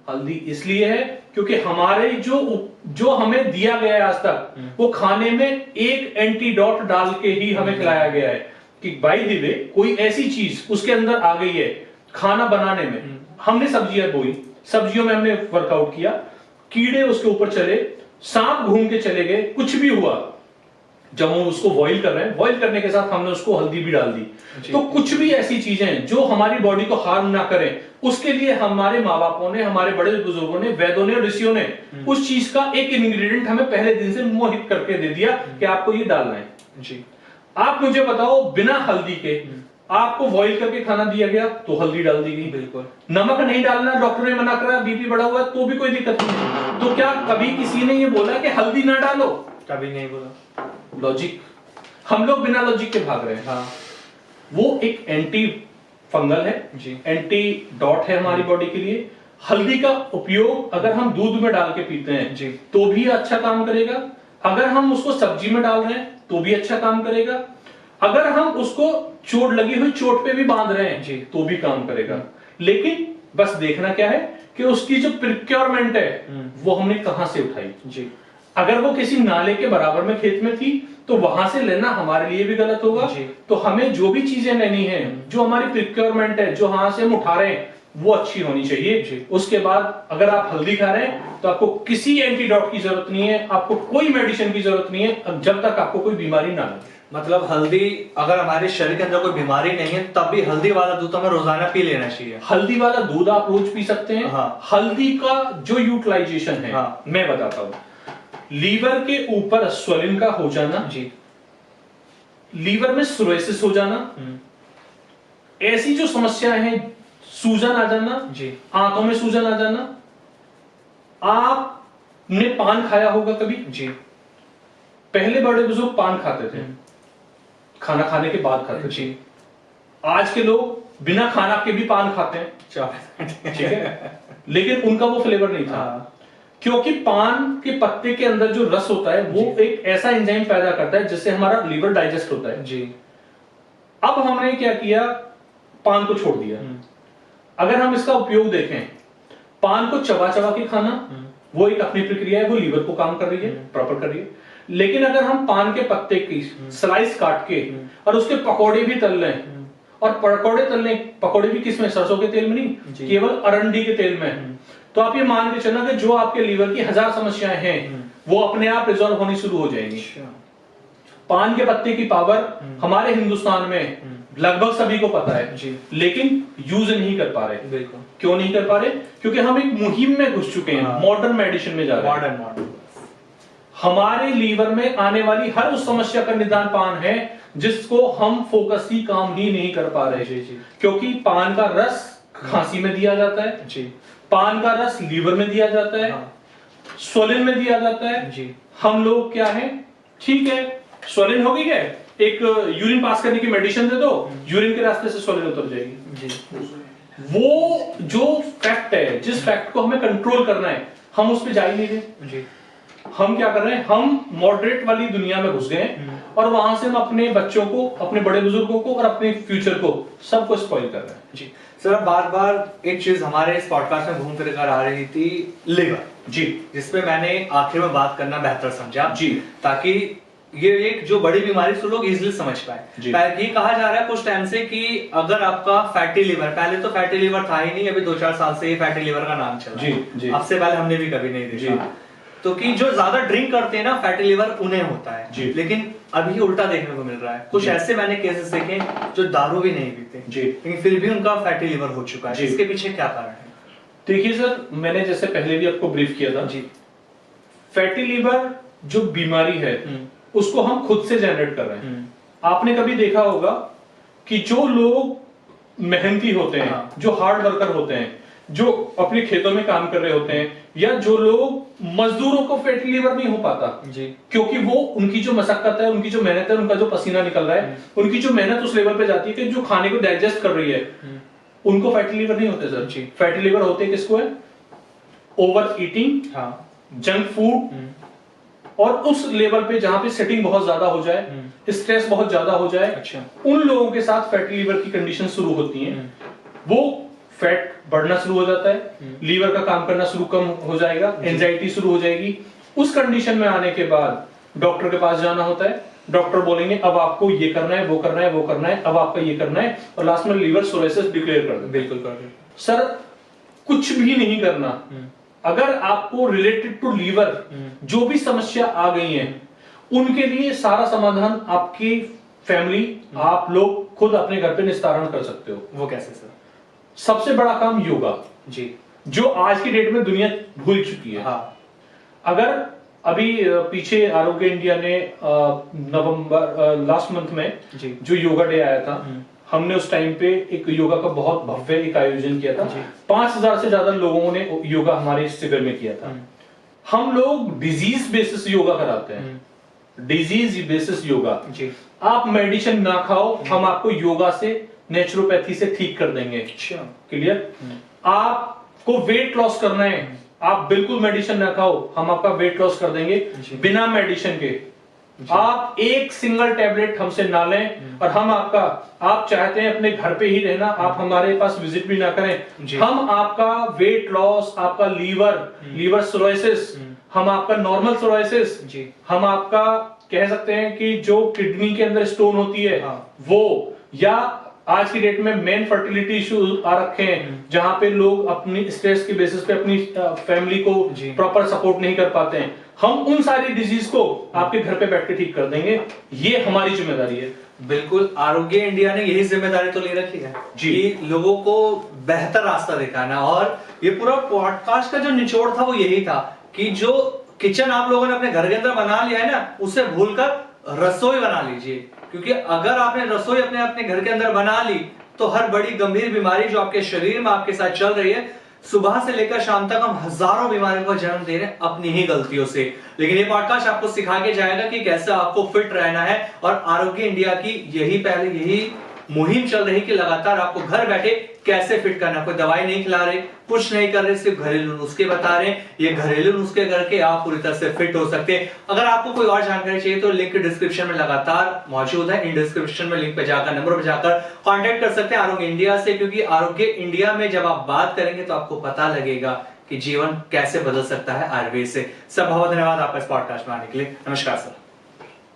हल्दी इसलिए है क्योंकि हमारे जो हमें दिया गया है आज तक, वो खाने में एक एंटीडोट डाल के ही हमें खिलाया गया है कि बाय द वे कोई ऐसी चीज उसके अंदर आ गई है खाना बनाने में। हमने सब्जियां बोई, सब्जियों में हमने वर्कआउट किया, कीड़े उसके ऊपर चले, सांप घूम के चले गए, कुछ भी हुआ, जब हम उसको बॉईल कर रहे हैं, बॉईल करने के साथ हमने उसको हल्दी भी डाल दी, तो कुछ भी ऐसी चीजें जो हमारी बॉडी को हार्म ना करें, उसके लिए हमारे माँ बापों ने, हमारे बड़े बुजुर्गों ने, वैद्यों ने, ऋषियों ने उस चीज का एक इंग्रेडिएंट हमें पहले दिन से मोहित करके दे दिया कि आपको ये डालना है। जी। आप मुझे बताओ, बिना हल्दी के आपको बॉईल करके खाना दिया गया तो हल्दी डाल दी गई। बिल्कुल। नमक नहीं डालना, डॉक्टर ने मना करा, बीपी बढ़ा हुआ है तो भी कोई दिक्कत नहीं। तो क्या कभी किसी ने ये बोला कि हल्दी ना डालो? कभी नहीं बोला। लॉजिक, हम लोग बिना लॉजिक के भाग रहे हैं। हाँ। वो एक एंटी फंगल है जी, एंटी डॉट है हमारी बॉडी के लिए। हल्दी का उपयोग अगर हम दूध में डाल के पीते हैं जी, तो भी अच्छा काम करेगा, अगर हम उसको सब्जी में डाल रहे हैं तो भी अच्छा काम करेगा, अगर हम उसको चोट लगी हुई चोट पे भी बांध रहे हैं जी, तो भी काम करेगा। लेकिन बस देखना क्या है कि उसकी जो प्रिक्योरमेंट है वो हमने कहां से उठाई। जी। अगर वो किसी नाले के बराबर में खेत में थी तो वहां से लेना हमारे लिए भी गलत होगा। तो हमें जो भी चीजें लेनी है, जो हमारी प्रिक्योरमेंट है, जो वहां से हम उठा रहे हैं, वो अच्छी होनी चाहिए। उसके बाद अगर आप हल्दी खा रहे हैं तो आपको किसी एंटीडॉट की जरूरत नहीं है, आपको कोई मेडिसिन की जरूरत नहीं है, जब तक आपको कोई बीमारी ना लगे। मतलब हल्दी, अगर हमारे शरीर के अंदर कोई बीमारी नहीं है तब भी हल्दी वाला दूध हमें रोजाना पी लेना चाहिए। हल्दी वाला दूध आप रोज पी सकते हैं। हाँ। हल्दी का जो यूटिलाइजेशन है, हाँ। मैं बताता हूं। लीवर के ऊपर स्वलिन का हो जाना, जी, लीवर में सोरेसिस हो जाना, ऐसी जो समस्याएं हैं, सूजन आ जाना, जी, आंतों में सूजन आ जाना। आपने पान खाया होगा कभी? जी। पहले बड़े बुजुर्ग पान खाते थे, खाना खाने के बाद खाते थे। जी। आज के लोग बिना खाना के भी पान खाते हैं, ठीक है, लेकिन उनका वो फ्लेवर नहीं था। हाँ। क्योंकि पान के पत्ते के अंदर जो रस होता है वो एक ऐसा एंजाइम पैदा करता है जिससे हमारा लीवर डाइजेस्ट होता है। जी। अब हमने क्या किया, पान को छोड़ दिया। अगर हम इसका उपयोग देखें, पान को चबा चबा के खाना, वो एक अपनी प्रक्रिया है, वो लीवर को काम कर रही है, प्रॉपर कर रही है। लेकिन अगर हम पान के पत्ते की स्लाइस काट के और उसके पकौड़े भी तल लें, और पकौड़े भी किसमें? सरसों के तेल में नहीं, केवल अरंडी के तेल में, तो आप ये मान के चलना कि जो आपके लीवर की 1000 समस्याएं हैं वो अपने आप रिजॉल्व होनी शुरू हो जाएंगी। पान के पत्ते की पावर हमारे हिंदुस्तान में लगभग सभी को पता है जी, लेकिन यूज नहीं कर पा रहे। बिल्कुल। क्यों नहीं कर पा रहे? क्योंकि हम एक मुहिम में घुस चुके हैं, मॉडर्न मेडिसिन में जा रहे हैं। मॉडर्न हमारे लीवर में आने वाली हर उस समस्या का निदान पान है, जिसको हम फोकस ही काम ही नहीं कर पा रहे। जी। क्योंकि पान का रस खांसी में दिया जाता है, जी, पान का रस लीवर में दिया जाता है, हाँ। स्वलिन में दिया जाता है। जी। हम लोग क्या है, ठीक है, स्वॉलिन हो गई है, एक यूरिन पास करने की मेडिसिन दे दो, यूरिन के रास्ते से स्वॉलिन उतर जाएगी जी। वो जो फैक्ट है, जिस फैक्ट को हमें कंट्रोल करना है, हम उस पर जा ही नहीं रहे जी। हम क्या कर रहे हैं, हम मॉडरेट वाली दुनिया में घुस गए और वहां से हम अपने बच्चों को, अपने बड़े बुजुर्गों को और अपने फ्यूचर को सबको स्पॉइल कर रहे हैं। जी सर, बार बार एक चीज हमारे इस पॉडकास्ट में घूम फिर कर आ रही थी, लिवर जी, जिसपे मैंने आखिर में बात करना बेहतर समझा जी, ताकि ये एक जो बड़ी बीमारी से लोग इजीली समझ पाए। ये कहा जा रहा है कुछ टाइम से कि अगर आपका फैटी लिवर, पहले तो फैटी लिवर था ही नहीं, अभी 2-4 साल से ये फैटी लिवर का नाम चल रहा है। जी, अब से पहले हमने भी कभी नहीं देखा। तो कि जो ज्यादा ड्रिंक करते हैं ना, फैटी लिवर उन्हें होता है, लेकिन अभी उल्टा देखने को मिल रहा है। कुछ ऐसे मैंने केसेस देखे जो दारू भी नहीं पीते जी, लेकिन फिर भी उनका फैटी लिवर हो चुका है। इसके पीछे क्या कारण है? देखिए सर, मैंने जैसे पहले भी आपको ब्रीफ किया था जी, फैटी लिवर जो बीमारी है उसको हम खुद से जनरेट कर रहे हैं। आपने कभी देखा होगा कि जो लोग मेहनती होते हैं, जो हार्ड वर्कर होते हैं, जो अपने खेतों में काम कर रहे होते हैं, या जो लोग मजदूरों को फैटी लिवर नहीं हो पाता जी, क्योंकि वो उनकी जो मशक्कत है, उनकी जो मेहनत है, उनका जो पसीना निकल रहा है, उनकी जो मेहनत उस लेवल पे जाती है कि जो खाने को डाइजेस्ट कर रही है, उनको फैटी लिवर नहीं होते सर जी। फैटी लिवर होते किसको है? ओवर ईटिंग, जंक फूड, और उस लेवल पे जहां पे सेटिंग बहुत ज्यादा हो जाए, स्ट्रेस बहुत ज्यादा हो जाए, अच्छा, उन लोगों के साथ फैटी लिवर की कंडीशन शुरू होती है। वो फैट बढ़ना शुरू हो जाता है, लीवर का काम करना शुरू कम हो जाएगा, एंजाइटी शुरू हो जाएगी। उस कंडीशन में आने के बाद डॉक्टर के पास जाना होता है। डॉक्टर बोलेंगे अब आपको ये करना है, वो करना है, वो करना है, अब आपका ये करना है, और लास्ट में लीवर सोरेसिस डिक्लेयर कर देंगे। बिल्कुल कर सर कुछ भी नहीं करना। अगर आपको रिलेटेड टू लीवर जो भी समस्या आ गई है, उनके लिए सारा समाधान आपकी फैमिली, आप लोग खुद अपने घर पे निस्तारण कर सकते हो। वो कैसे सर? सबसे बड़ा काम योगा जी, जो आज की डेट में दुनिया भूल चुकी है। अगर अभी पीछे आरोग्य इंडिया ने नवंबर लास्ट मंथ में जो योगा डे आया था, हमने उस टाइम पे एक योगा का बहुत भव्य एक आयोजन किया था। 5000 से ज्यादा लोगों ने योगा हमारे इस शिविर में किया था। हम लोग डिजीज बेसिस योगा कराते हैं, डिजीज बेसिस योगा। आप मेडिसिन ना खाओ, हम आपको योगा से, नेचुरोपैथी से ठीक कर देंगे। क्लियर? आपको वेट लॉस करना है, आप बिल्कुल मेडिसिन ना खाओ, हम आपका वेट लॉस कर देंगे बिना मेडिसिन के। आप एक सिंगल टैबलेट हमसे ना लें, और हम आपका, आप चाहते हैं अपने घर पे ही रहना, आप हमारे पास विजिट भी ना करें, हम आपका वेट लॉस, आपका लीवर सोराइसिस, हम आपका नॉर्मल सोराइसिस, हम आपका कह सकते हैं कि जो किडनी के अंदर स्टोन होती है वो, या आज की डेट में मेन फर्टिलिटी इश्यू आ रखे हैं जहां पे लोग अपनी स्ट्रेस के बेसिस पे अपनी फैमिली को प्रॉपर सपोर्ट नहीं कर पाते हैं, हम उन सारी डिजीज को आपके घर पे बैठ के ठीक कर देंगे। ये हमारी जिम्मेदारी है। बिल्कुल, आरोग्य इंडिया ने यही जिम्मेदारी तो ले रखी है कि लोगों को बेहतर रास्ता दिखाना। और ये पूरा पॉडकास्ट का जो निचोड़ था वो यही था कि जो किचन आप लोगों ने अपने घर के अंदर बना लिया है ना, उसे भूलकर रसोई बना लीजिए। क्योंकि अगर आपने रसोई अपने घर के अंदर बना ली तो हर बड़ी गंभीर बीमारी जो आपके शरीर में आपके साथ चल रही है, सुबह से लेकर शाम तक हम हजारों बीमारियों को जन्म दे रहे हैं अपनी ही गलतियों से। लेकिन ये पॉडकास्ट आपको सिखा के जाएगा कि कैसे आपको फिट रहना है। और आरोग्य इंडिया की यही मुहिम चल रही कि लगातार आपको घर बैठे कैसे फिट करना। कोई दवाई नहीं खिला रहे, कुछ नहीं कर रहे, सिर्फ घरेलू नुस्खे बता रहे हैं। ये घरेलू नुस्खे करके आप पूरी तरह से फिट हो सकते हैं। अगर आपको कोई और जानकारी चाहिए तो लिंक डिस्क्रिप्शन में लगातार मौजूद है। इन डिस्क्रिप्शन में लिंक पे जाकर, नंबर पे जाकर कांटेक्ट कर सकते हैं आरोग्य इंडिया से। क्योंकि आरोग्य इंडिया में जब आप बात करेंगे तो आपको पता लगेगा कि जीवन कैसे बदल सकता है आयुर्वेद से। सब बहुत धन्यवाद आपका इस पॉडकास्ट में आने के लिए। नमस्कार सर।